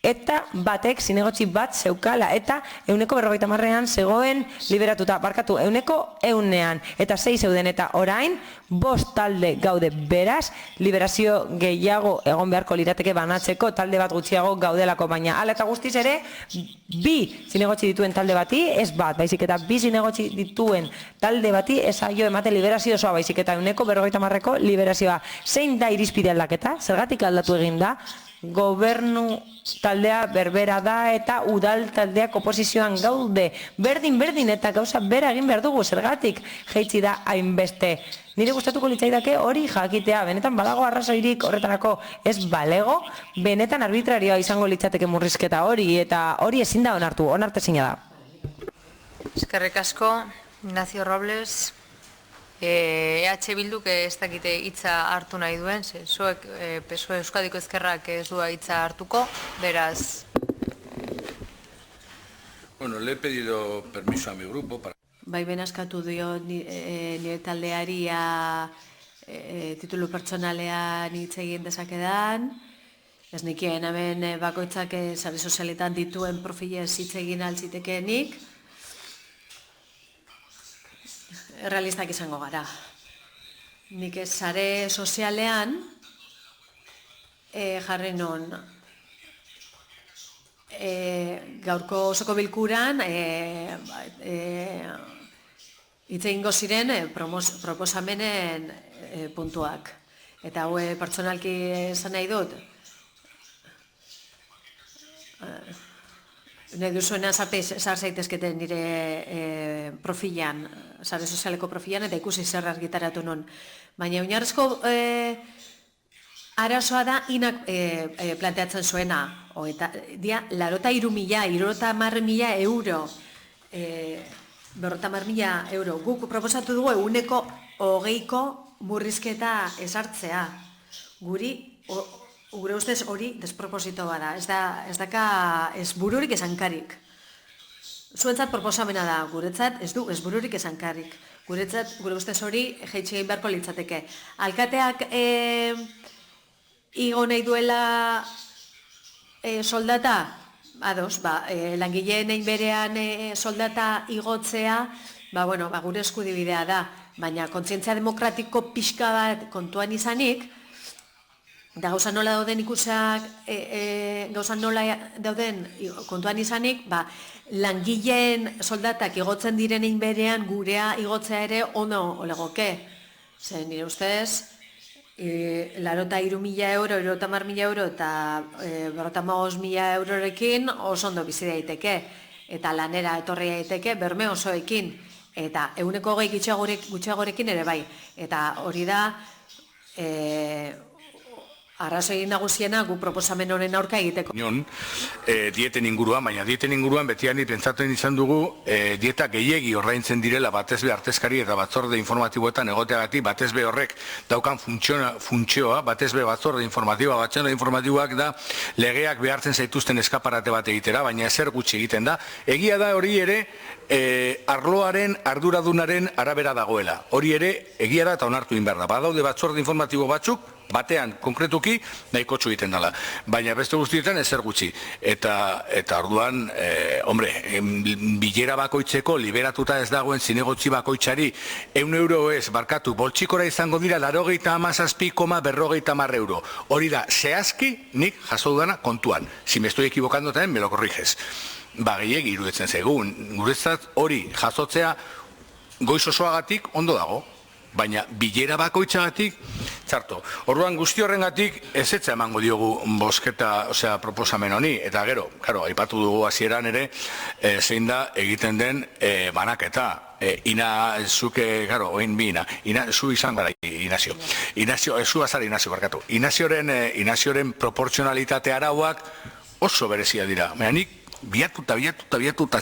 eta batek zinegotzi bat zeukala, eta 150an zegoen liberatuta, barkatu, 100ean, eta 6 zeuden, eta orain, 5 talde gaude beraz, liberazio gehiago egon beharko lirateke banatzeko, talde bat gutxiago gaudelako, baina ala eta guztiz ere, 2 zinegotzi dituen talde bati, ez bat, baizik eta 2 zinegotzi dituen talde bati, ez aio emate liberazio osoa, baizik eta 150ko liberazioa. Zein da irizpide aldaketa? Zergatik aldatu egin da? Gobernu taldea berbera da eta udal taldeak oposizioan gaude. Berdin eta gauza bera egin behar dugu, zergatik jaitsi da hainbeste. Nire gustatuko litzaidake hori jakitea, benetan badago arrazoirik horretarako ez balego, benetan arbitrarioa izango litzateke murrizketa hori, eta hori ezin da onartezina da. Eskerrik asko, Ignacio Robles. EH Bilduk ez dakite hitza hartu nahi duen, zuek PSOE Euskadiko Ezkerrak ez du hitza hartuko, beraz... Bueno, le he pedido permiso a mi grupo para... Bai, benazkatu dio nire taldeari titulu pertsonalean hitz egin dezakedan, ez nikien hemen bakoitzak sare sozialetan dituen profilez hitz egin altzitekenik, realistak izango gara. Nik sare sozialean jarri non gaurko osoko bilkuran hitz egingo ziren proposamenen puntuak. Eta hau pertsonalki esan nahi dut, nahi duzuena sar zaitezketen nire profilan, sare sozialeko profilan, eta ikusi zer argitaratu non. Baina oinarrizko arazoa da inak planteatzen zuena. Dia, 83.000 euro. 50.000 euro. Guk proposatu dugu 120ko murrizketa esartzea. Gure ustez hori desproposito bada, ez daka ez bururik esankarik. Zuentzat proposamena da, guretzat ez du ez bururik esankarik. Guretzat, gure ustez hori jaitsi egin beharko litzateke. Alkateak igo nahi duela soldata, ados, langileen egin berean soldata igotzea, gure eskudibidea da, baina kontzientzia demokratiko pixka bat kontuan izanik, da gauza nola dauden ikusak, gauza nola dauden kontuan izanik, langileen soldatak igotzen direnein berean gurea igotzea ere ono olegoke. Zer, nire ustez, 83.000 euro, 80.000 euro eta 45.000 eurorekin oso ondo bizi daiteke. Eta lanera etorri daiteke berme osoekin. Eta 120 gutxiagorekin ere bai. Eta hori da... arrazoi nagusiena gu proposamen honen aurka egiteko. Dieten inguruan, baina dieten inguruan betiani pentsatzen izan dugu dieta gehiegi ordaintzen direla batezbe artezkari eta batzorde informatiboetan egoteagatik batezbe horrek daukan funtzioa, batezbe batzorde informatiboa, batzorde informatiboak da legeak behartzen zaituzten eskaparate bat egitera, baina ezer gutxi egiten da. Egia da hori ere arloaren arduradunaren arabera dagoela. Hori ere egia da eta onartu egin behar da. Badaude batzorde informatibo batzuk, batean, konkretuki, nahiko txu egiten dela. Baina beste guztietan ezer gutxi. Eta orduan, bilera bakoitzeko, liberatuta ez dagoen zinegotzi bakoitzari, 100 euro ez, barkatu, boltsikora izango dira, 87,40 euro. Hori da, zehazki, nik jaso dudana kontuan. Si me estoy equivocando también, me lo corriges. Gehiegi iruditzen zaigu, guretzat hori jasotzea goiz osoagatik ondo dago. Baina bilera bakoitzagatik, txarto. Orduan guzti horrengatik ezetza emango diogu bozketa, proposamen honi. Eta gero, aipatu dugu hasieran ere, zein da egiten den banaketa. Ina, zuke, oin bi ina. Zu izan gara, Inazio. Zu azara Inazio, barkatu. Inazioren proporzionalitate arauak oso berezia dira. Baina nik biatuta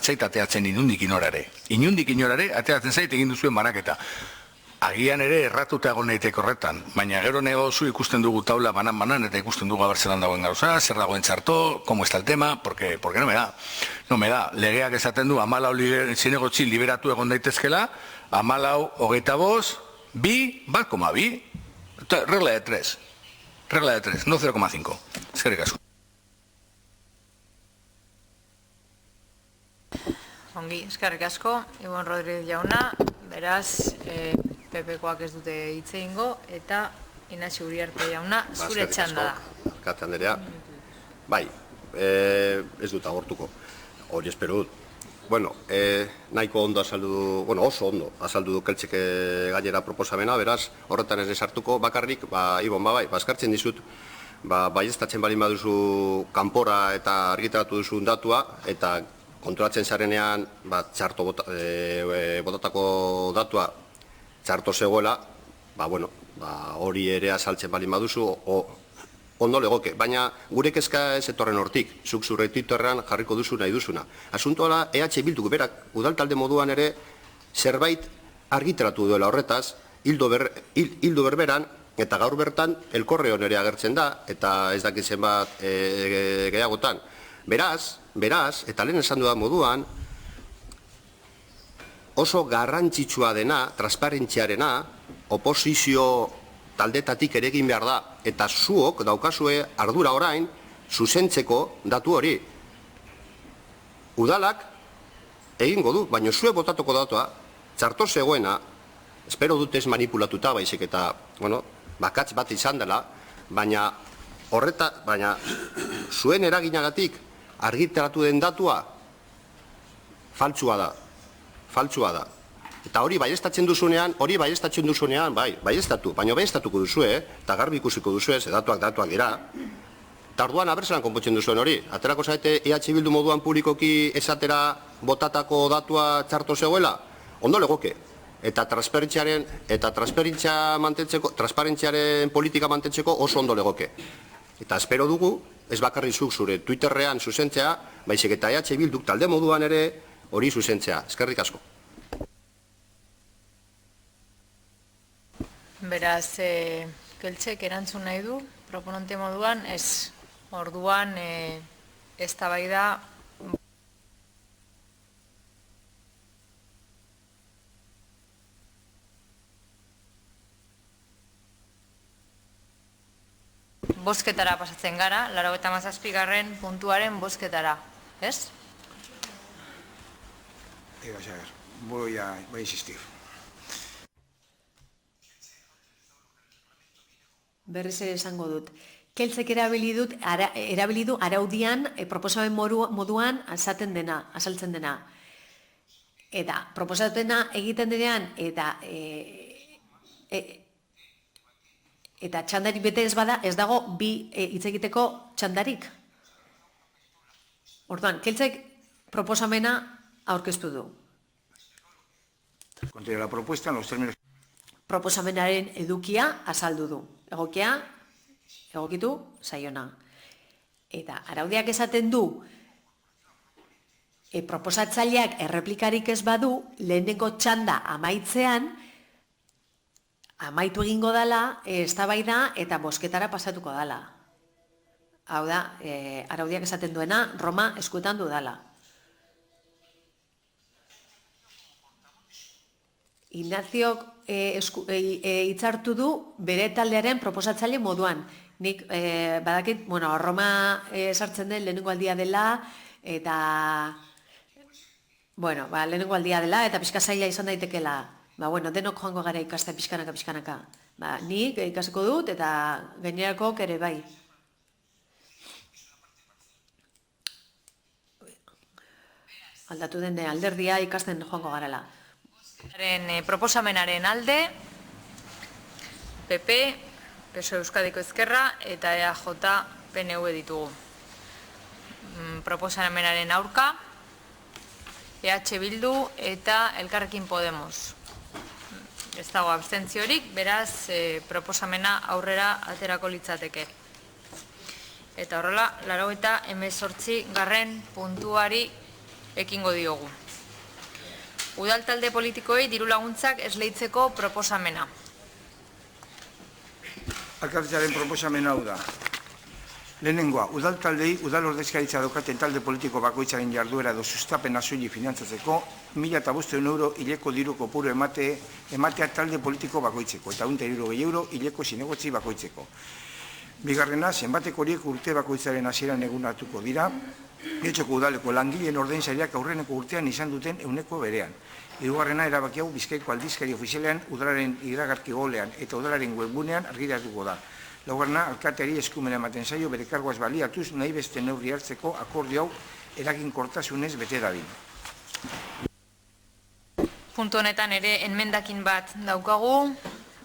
txaitateatzen inundik inorare. Inundik inorare, ateatzen zait egin duzuen banaketa. Agian ere erratuta egon nahitek horretan, baina gero negozu ikusten dugu taula banan eta ikusten dugu abertzelan dagoen gauza, zer dagoen txarto, como está el tema, porque no me da. No me da. Legeak esaten du, 14 zinegotzi liberatu egon daitezkela, 14, 25, 2,2, regla de 3, no 0,5. Eskerrik asko. Ongi, eskerrik asko, Ibon Rodríguez jauna, beraz, PP-koak ez dute hitz egingo, eta Inazio Uriarte jauna, zure txanda da. Alkate Anderea, bai, ez dut agortuko, hori espero dut. Bueno, nahiko ondo azaldu du, bueno, oso ondo azaldu du Keltzek gainera proposamena, beraz, horretan ez sartuko bakarrik, Ibon, bai, eskartzen dizut, baieztatzen baldin baduzu kanpora eta argitaratu duzun datua, eta konturatzen zarenean, txarto botatako datua txarto zegoela, hori ere azaltzen baldin baduzu, ondo legoke, baina gure kezka ez etorren hortik, zuk zure Twitterrean jarriko duzu nahi duzuna. Asuntoa da, EH Bilduk berak udaltalde moduan ere zerbait argitaratu duela horretaz, hildo berberan, eta gaur bertan elkorreon ere agertzen da, eta ez dakitzen bat gehiagotan. Beraz, eta lehen esan dudan moduan, oso garrantzitsua dena, transparentziarena, oposizio taldetatik ere egin behar da, eta zuok daukazue ardura orain zuzentzeko datu hori. Udalak egingo du, baina zuek botatuko datua, txarto zegoena, espero dut ez manipulatuta baizik eta, bakatz bat izan dela, baina zuen eraginagatik argitaratu den datua faltsua da. Eta hori baiestatzen duzunean, bai, baiestatu, baina baiestatuko duzu, eta garbi ikusiko duzu, ze datuak dira. Eta orduan abertzelan konpontzen duzuen hori. Aterako zaite EH Bildu moduan publikoki esatera botatako datua txarto zegoela, ondo legoke. Eta transparentziaren politika mantentzeko oso ondo legoke. Eta espero dugu, ez bakarrik zuk zure Twitterrean zuzentzea, baizik eta EH Bilduk talde moduan ere hori zuzentzea. Eskerrik asko. Beraz, Keltzek erantzun nahi du, proponente moduan, ez orduan eztabaida bozketara pasatzen gara, 97. puntuaren bozketara, ez? Voy a insistir. Berriz ere esango dut. Keltzek erabili du araudian proposamen moduan azaltzen dena. Eta proposatena egiten denean eta txandarik bete ez bada, ez dago bi hitz egiteko txandarik. Orduan, Keltzek proposamena aurkeztu du. Contra la propuesta en los términos. Proposamenaren edukia azaldu du. Egokitu, zaiona. Eta araudiak esaten du, proposatzaileak erreplikarik ez badu, lehenengo txanda amaitzean, amaitu egingo dela, eztabaida eta bozketara pasatuko dela. Hau da, araudiak esaten duena, Roma eskuetan du dela. Ignaziok hitzartu du bere taldearen proposatzaile moduan. Nik badakit, Roma sartzen den lehenengo aldia dela, eta lehenengo aldia dela, eta pixka zaila izan daitekela. Denok joango gara ikasten pixkanaka. Nik ikasiko dut, eta gainerakok ere bai. Aldatu den alderdia ikasten joango garela. Proposamenaren alde, PP, PSOE Euskadiko Ezkerra eta EAJ PNV ditugu. Proposamenaren aurka, EH Bildu eta Elkarrekin Podemos. Ez dago abstentziorik, beraz proposamena aurrera aterako litzateke. Eta horrela, 98. puntuari ekingo diogu. Udaltalde politikoei diru laguntzak esleitzeko proposamena. Alkatearen proposamena hau da. Lehenengoa, udaltaldei udal ordezkaritza daukaten talde politiko bakoitzaren jarduera edo sustapena soilik finantzatzeko 1.500 euro hileko diru kopuru ematea talde politiko bakoitzeko eta 160 euro hileko zinegotzi bakoitzeko. Bigarrena, zenbateko horiek urte bakoitzaren hasieran egunatuko dira, Getxoko udaleko langileen ordainsariak aurreneko urtean izan duten ehuneko berean. Hirugarrena, erabaki hau Bizkaiko aldizkari ofizialean udalaren iragarki golean eta udalaren webgunean argitaratuko da. Laugarrena, alkateari eskumena ematen zaio bere karguaz baliatuz nahi beste neurri hartzeko akordio hau eraginkortasunez bete dadin. Puntu honetan ere enmendakin bat daukagu,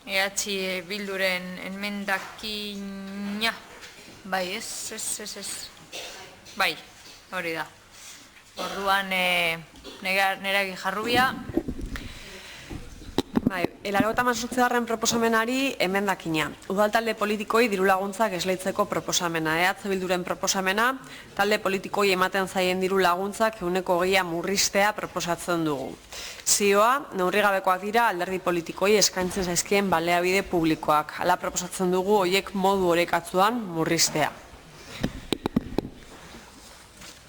EH Bilduren enmendakina, bai, ez, bai, hori da. Orduan, nera Guijarrubia. Laurogeita hamazortzigarren proposamenari emendakina. Udal talde politikoi diru laguntzak esleitzeko proposamena. EH Bilduren proposamena, talde politikoi ematen zaien diru laguntzak 20% murriztea proposatzen dugu. Zioa, neurrigabekoak dira alderdi politikoi eskaintzen zaizkien baliabide publikoak. Hala proposatzen dugu horiek modu orekatzuan murriztea.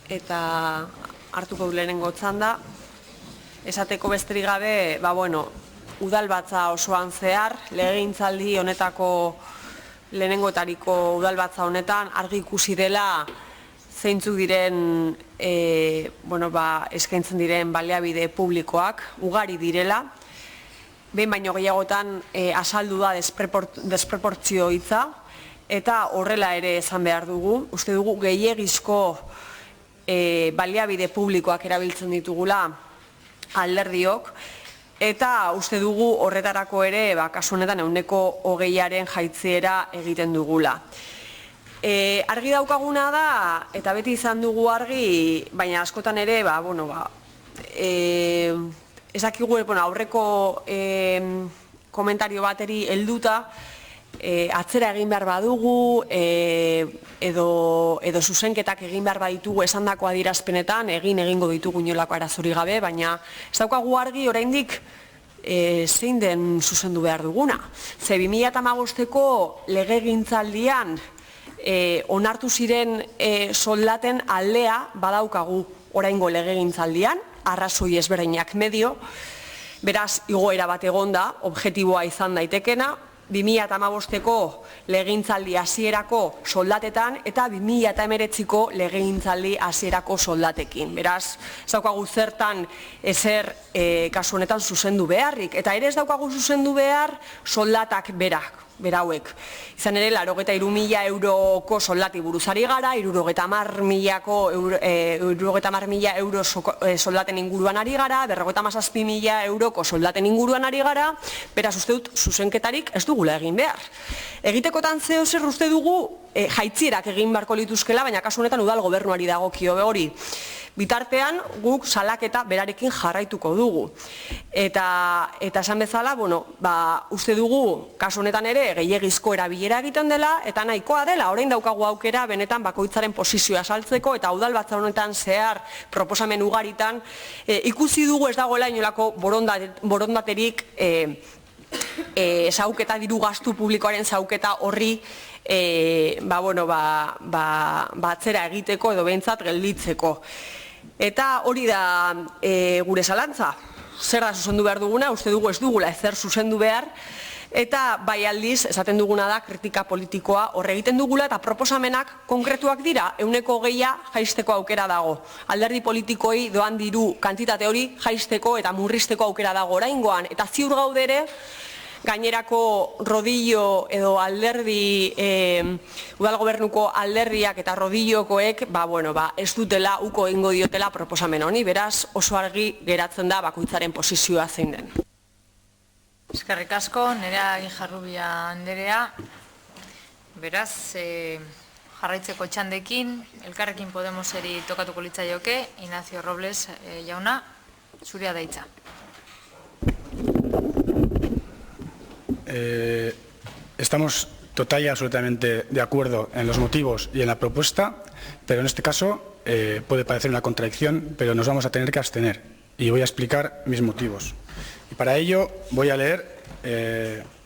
Eta hartuko du lehenengo txanda, esateko besterik gabe, udalbatza osoan zehar, legegintzaldi honetako lehenengotariko udalbatza honetan argi ikusi dela zeintzuk diren eskaintzen diren baliabide publikoak, ugari direla, behin baino gehiagotan azaldu da desproportzio hitza, eta horrela ere esan behar dugu, uste dugu gehiegizko baliabide publikoak erabiltzen ditugula alderdiok, eta uste dugu horretarako ere, kasu honetan 20% jaitziera egiten dugula. Argi daukaguna da, eta beti izan dugu argi, baina askotan ere, ezakigu aurreko komentario bateri helduta, atzera egin behar badugu, edo zuzenketak egin behar baditugu esandako adierazpenetan, egingo ditugu inolako arazori gabe, baina ez daukagu argi oraindik zein den zuzendu behar duguna. Ze 2015ko legegintzaldian onartu ziren soldaten aldea badaukagu oraingo legegintzaldian, arrazoi ezberdinak medio, beraz igoera bat egonda, objektiboa izan daitekena, 2015ko legegintzaldi hasierako soldatetan eta 2019ko legegintzaldi hasierako soldatekin. Beraz, ez daukagu zertan ezer kasu honetan zuzendu beharrik. Eta ere ez daukagu zuzendu behar soldatak berauek. Izan ere, 83.000 euroko soldati buruzari gara, 70.000 euro soldaten inguruan ari gara, 57.000 euroko soldaten inguruan ari gara, beraz uste dut zuzenketarik ez dugula egin behar. Egitekotan zeo zer uste dugu jaitzierak egin beharko lituzkela, baina kasu honetan udal gobernuari dagokio hori. Bitartean, guk salaketa berarekin jarraituko dugu. Eta esan bezala, uste dugu, kasu honetan ere, gehiegizko erabilera egiten dela, eta nahikoa dela, orain daukagu aukera, benetan bakoitzaren posizioa saltzeko, eta udalbatza honetan zehar proposamen ugaritan, ikusi dugu ez dagoela inolako borondaterik zauketa diru gastu publikoaren zauketa horri atzera egiteko edo behintzat gelditzeko. Eta hori da gure zalantza. Zer da zuzendu behar duguna, uste dugu ez dugula ezer zuzendu behar, eta bai aldiz, esaten duguna da, kritika politikoa horre egiten dugula, eta proposamenak konkretuak dira, 20% jaisteko aukera dago. Alderdi politikoi doan diru kantitate hori jaisteko eta murrizteko aukera dago oraingoan, eta ziur gaudere, gainerako rodillo edo alderdi, udal gobernuko alderdiak eta rodillokoek, ez dutela uko egingo diotela proposamen honi, beraz oso argi geratzen da bakoitzaren posizioa zein den. Eskerrik asko, Nerea Guijarrubia anderea, beraz, jarraitzeko txandekin, Elkarrekin Podemoseri tokatuko litzaioke, Ignacio Robles jauna, zurea da hitza. Estamos total y absolutamente de acuerdo en los motivos y en la propuesta, pero en este caso puede parecer una contradicción, pero nos vamos a tener que abstener y voy a explicar mis motivos. Y para ello voy a leer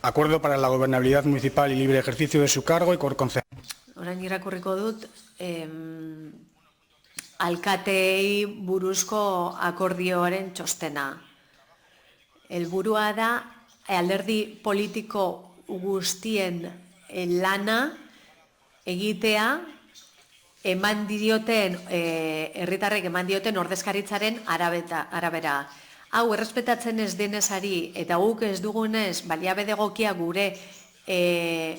Acuerdo para la gobernabilidad municipal y libre ejercicio de su cargo y por concejal. Orain irakurriko dut alkatei buruzko akordioaren txostena. Helburua da alderdi politiko guztien lana egitea eman dioten, herritarrek eman dioten ordezkaritzaren arabera. Hau, errespetatzen ez denezari eta guk ez dugunez baliabide egokia gure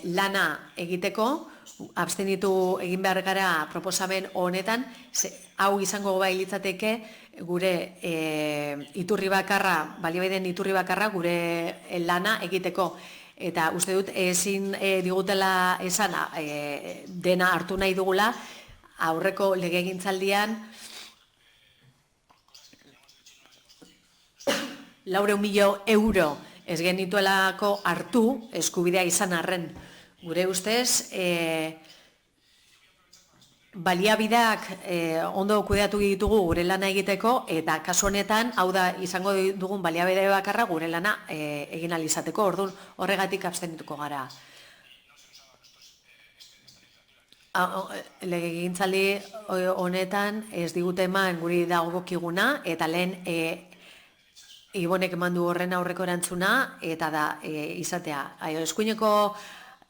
lana egiteko, abstenitu egin behar gara proposamen honetan, hau izango bai litzateke gure iturri bakarra, baliabideen iturri bakarra gure lana egiteko. Eta uste dut ezin digutela esan dena hartu nahi dugula, aurreko legegintzaldian 400.000 euro ez genituelako hartu eskubidea izan arren. Gure ustez, baliabideak ondo kudeatu ditugu gure lana egiteko, eta kasu honetan, hau da izango dugun baliabide bakarra gure lana egin ahal izateko, orduan horregatik abstenituko gara. Legegintzaldi honetan ez digute eman guri dagokiguna, eta lehen Ibonek eman du horren aurreko erantzuna, eta da izatea. Eskuineko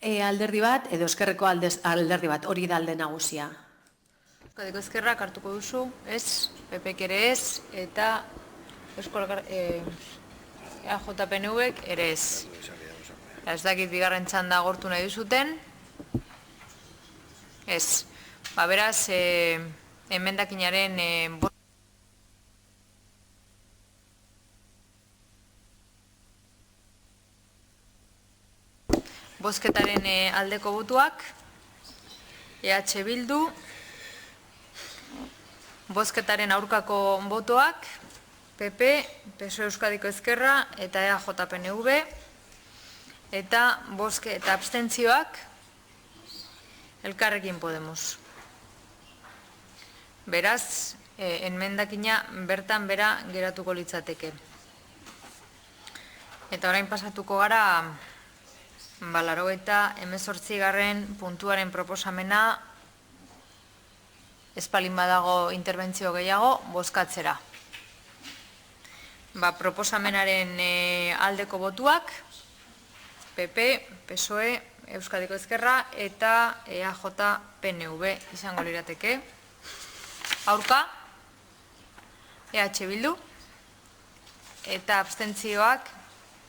alderdi bat, edo eskerreko alderdi bat, hori da alde nagusia. Euskadiko Ezkerrak hartuko duzu, ez, PPk ere ez, eta EAJ-PNVek ere ez. Ez dakit bigarren txanda agortu nahi duzuten, ez. Beraz, emendakinaren bozketaren aldeko botuak, EH Bildu, bozketaren aurkako botoak, PP, PSOE Euskadiko Ezkerra eta EAJ-PNV, eta eta abstentzioak Elkarrekin Podemos. Beraz, enmendakina bertan bera geratuko litzateke. Eta orain pasatuko gara 88. puntuaren proposamena, ez palin badago interbentzio gehiago, bozkatzera. Proposamenaren aldeko botuak, PP, PSOE, Euskadiko Ezkerra eta EAJ-PNV izango lirateke. Aurka, EH Bildu, eta abstentzioak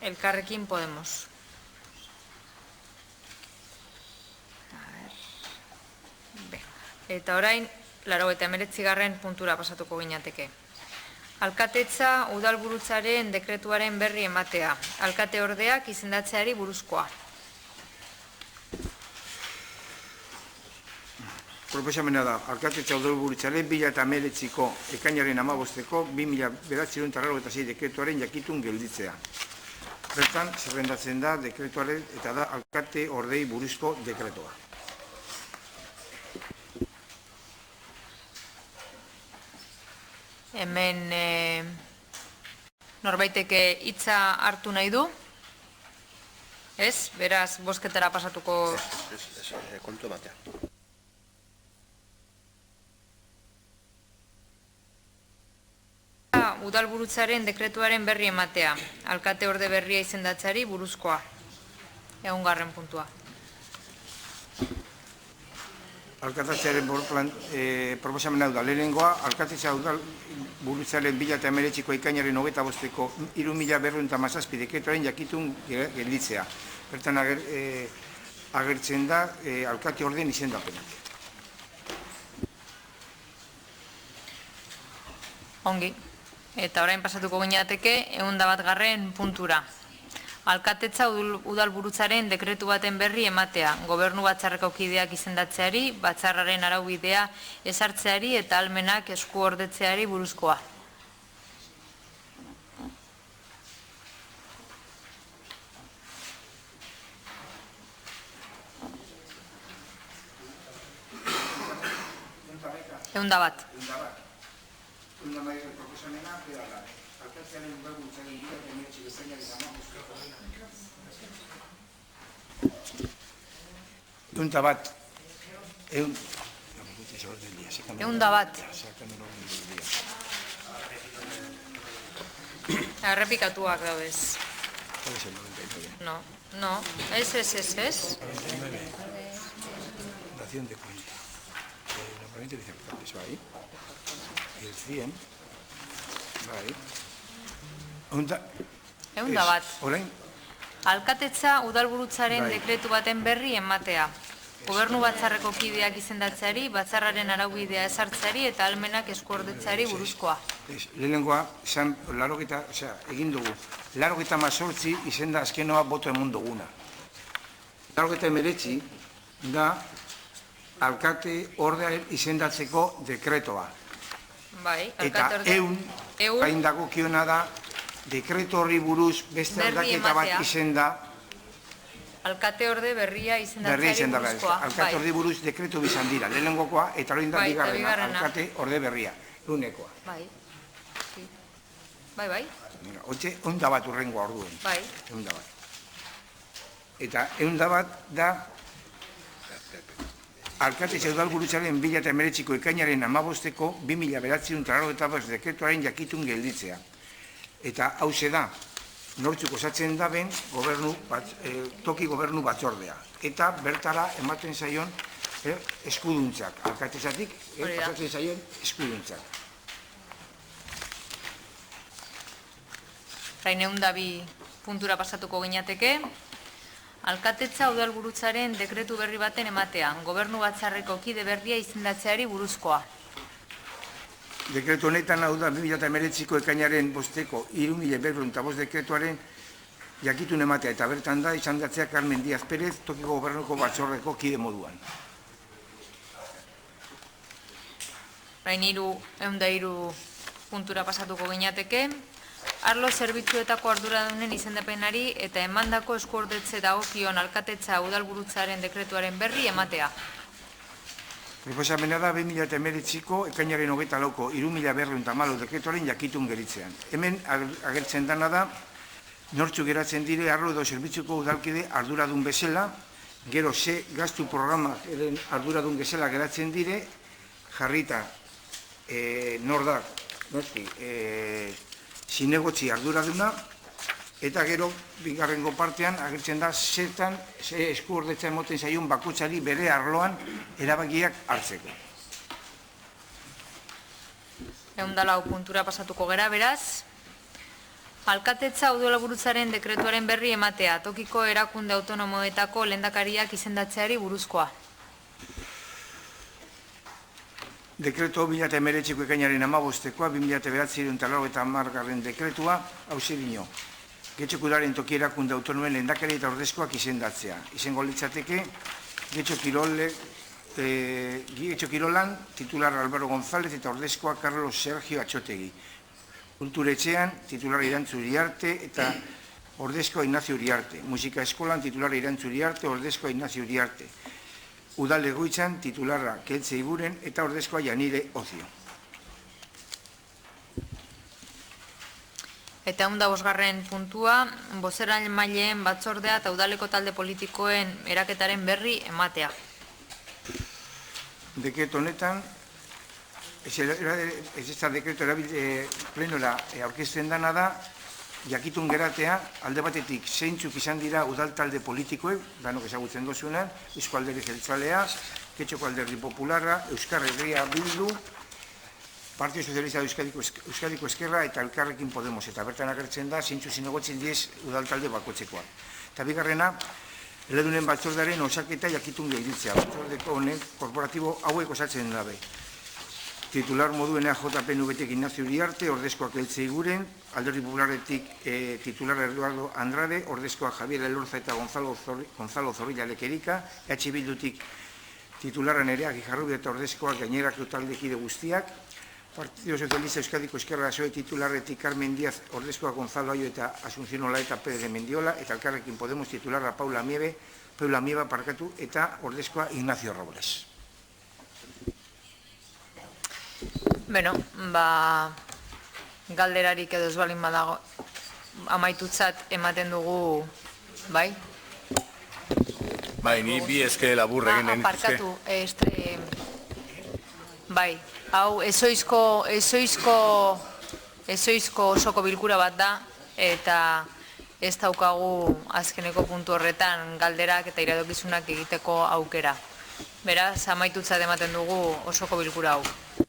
Elkarrekin Podemos. Eta orain, 89. puntura pasatuko ginateke. Alkatetza udalburutzaren dekretuaren berri ematea. Alkate ordeak izendatzeari buruzkoa. Proposamena da, alkatetza udalburutzaren 2019ko ekainaren 15ko 2996 dekretuaren jakitun gelditzea. Bertan, zerrendatzen da dekretuaren eta da alkate ordei buruzko dekretua. Hemen norbaiteke hitza hartu nahi du? Ez? Beraz, bozketara pasatuko... Kontu ematea. Udalburutzaren dekretuaren berri ematea. Alkate orde berria izendatzeari buruzkoa. 1. puntua. Alkatetzearen proposamena da lehenengoa, alkatetza udalburutzaren 2019ko ekainaren 25ko 3217 dekretuaren jakitun gelditzea. Bertan agertzen da alkate orden izendapenak. Ongi. Eta orain pasatuko ginateke 101. puntura. Alkatetza udalburutzaren dekretu baten berri ematea, gobernu batzarreko kideak izendatzeari, batzarraren araubidea ezartzeari eta almenak esku ordetzeari buruzkoa. Eunda bat. Eunda bat. Eunda bat. Errepikatuak daudez. No, ez. rendición de cuenta. Nombramiento de vicealcaldes, bai. El 100, bai. Eunda bat. Orain, Alkatetza udalburutzaren Bai. dekretu baten berri ematea. Gobernu batzarreko kideak izendatzeari, batzarraren araubidea ezartzeari eta almenak eskuordetzeari buruzkoa. lehenengoa, egin dugu, 98 izenda azkenoa boto emun duguna. 89 da alkate ordea izendatzeko dekretoa. Bai, Eta alkate hain dago kiona da, dekreto horri buruz beste Berri aldaketa bat ematea. izenda, alkate orde berria berria izendatzeari izenda da. buruzkoa. Alkate horri buruz dekreto bizan dira, lehenengokoa eta hori da Bai, eta bigarrena, bigarrena. alkate orde berria, lunekoa. Bai. Bai. Hortxe, eunda bat urrengoa orduen. Bai. Eunda bat. Eta eunda bat da alkatetza udalburutzaren 2019ko ekainaren 15ko 2009 dekretuaren jakitun gelditzea. Eta hauze da, nortzuk osatzen daben toki gobernu batzordea. Eta bertara ematen zaion eskuduntzak. Alkatetzatik osatzen zaion eskuduntzak. Orain eunda bi puntura pasatuko gineateke. Alkatetza udalburutzaren dekretu berri baten ematea. Gobernu batzarreko kide berria izendatzeari buruzkoa. Dekretu honetan hau da 2019ko ekainaren 5ko 3.205 dekretuaren jakitun ematea eta bertan da izandatzea Carmen Díaz Pérez tokiko gobernuko batzordeko kide moduan. Orain eunda hiru puntura pasatuko gineateke. Arlo zerbitzuetako arduradunen izendapenari eta emandako eskuordetze dagokion alkatetza udalburutzaren dekretuaren berri ematea. Proposamena da 2019ko ekainaren 24ko 3.214 dekretuaren jakitun geritzean. Hemen agertzen dana da, nortzu geratzen dire arlo edo zerbitzuko udalkide arduradun bezala, gero gastu programak arduradun bezala geratzen dire, jarrita nordak, zinegotzi arduraduna, eta gero, bigarrengo partean, agertzen da, ze eskuordetza emoten zaion bakoitzari bere arloan erabakiak hartzeko. Eundalau puntura pasatuko gera, beraz. Alkatetza udalburutzaren dekretuaren berri ematea, tokiko erakunde autonomoetako lehendakariak izendatzeari buruzkoa. Dekreto 2019ko ekainaren 15koa, 2009-2010 dekretua, hauze dino. Getxoko udalaren toki erakunde autonomen lehendakari eta ordezkoak izendatzea. Izango litzateke, Getxo Kirolan, titular Álvaro González eta ordezkoa Carlos Sergio Atxotegi. Kulturetxean, titular Irantzu Uriarte eta ordezkoa Ignacio Uriarte. Musika eskolan, titular Irantzu Uriarte, ordezkoa Ignacio Uriarte. Udal egoitzan, titularra Keltze Iburen eta ordezkoa Janire Ocio. Eta eunda bosgarren puntua, bozeran maileen batzordea eta udaleko talde politikoen eraketaren berri ematea. Dekreto honetan, ez dekreto plenora aurkezten dana da, jakitun geratea, alde batetik zeintzuk izan dira udal talde politikoek, danok ezagutzen dozuenan, Eusko Alderdi Jeltzalea, Getxoko Alderdi Popularra, Euskal Herria Bildu, Partido Socialista Euskadiko Eskerra eta Elkarrekin Podemos, eta bertan agertzen da, zeintzu zinegotzen diez udal talde bakotzekoa. Eta bigarrena, eledunen batzordaren osaketa jakitun gelditzea, batzordeko honek korporatibo hauek osatzen dabe. Titular moduen AJPNV-tik Ignacio Uriarte, ordezkoak Keltze Iguren, Alderdi Popularretik titular Eduardo Andrade, ordezkoak Javier Elorza eta Gonzalo Zorrilla Lekerika, EH Bildutik titularan ere Agijarrubi eta ordezkoak gainerako taldekide guztiak, Partido Socialista Euskadiko Eskerra Soe titularretik Carmen Díaz, ordezkoak Gonzalo Aio eta Asunción Olaeta Pérez de Mendiola, eta Elkarrekin Podemos titularra Paula Mieva parkatu eta ordezkoa Ignacio Robles. Beno, galderarik edo ez balin badago amaitutzat ematen dugu, bai? Bai, ni bi eske labur egin denituzke. Aparkatu, bai, hau ezoizko osoko bilkura bat da, eta ez daukagu azkeneko puntu horretan galderak eta iradokizunak egiteko aukera. Beraz, amaitutzat ematen dugu osoko bilkura hau.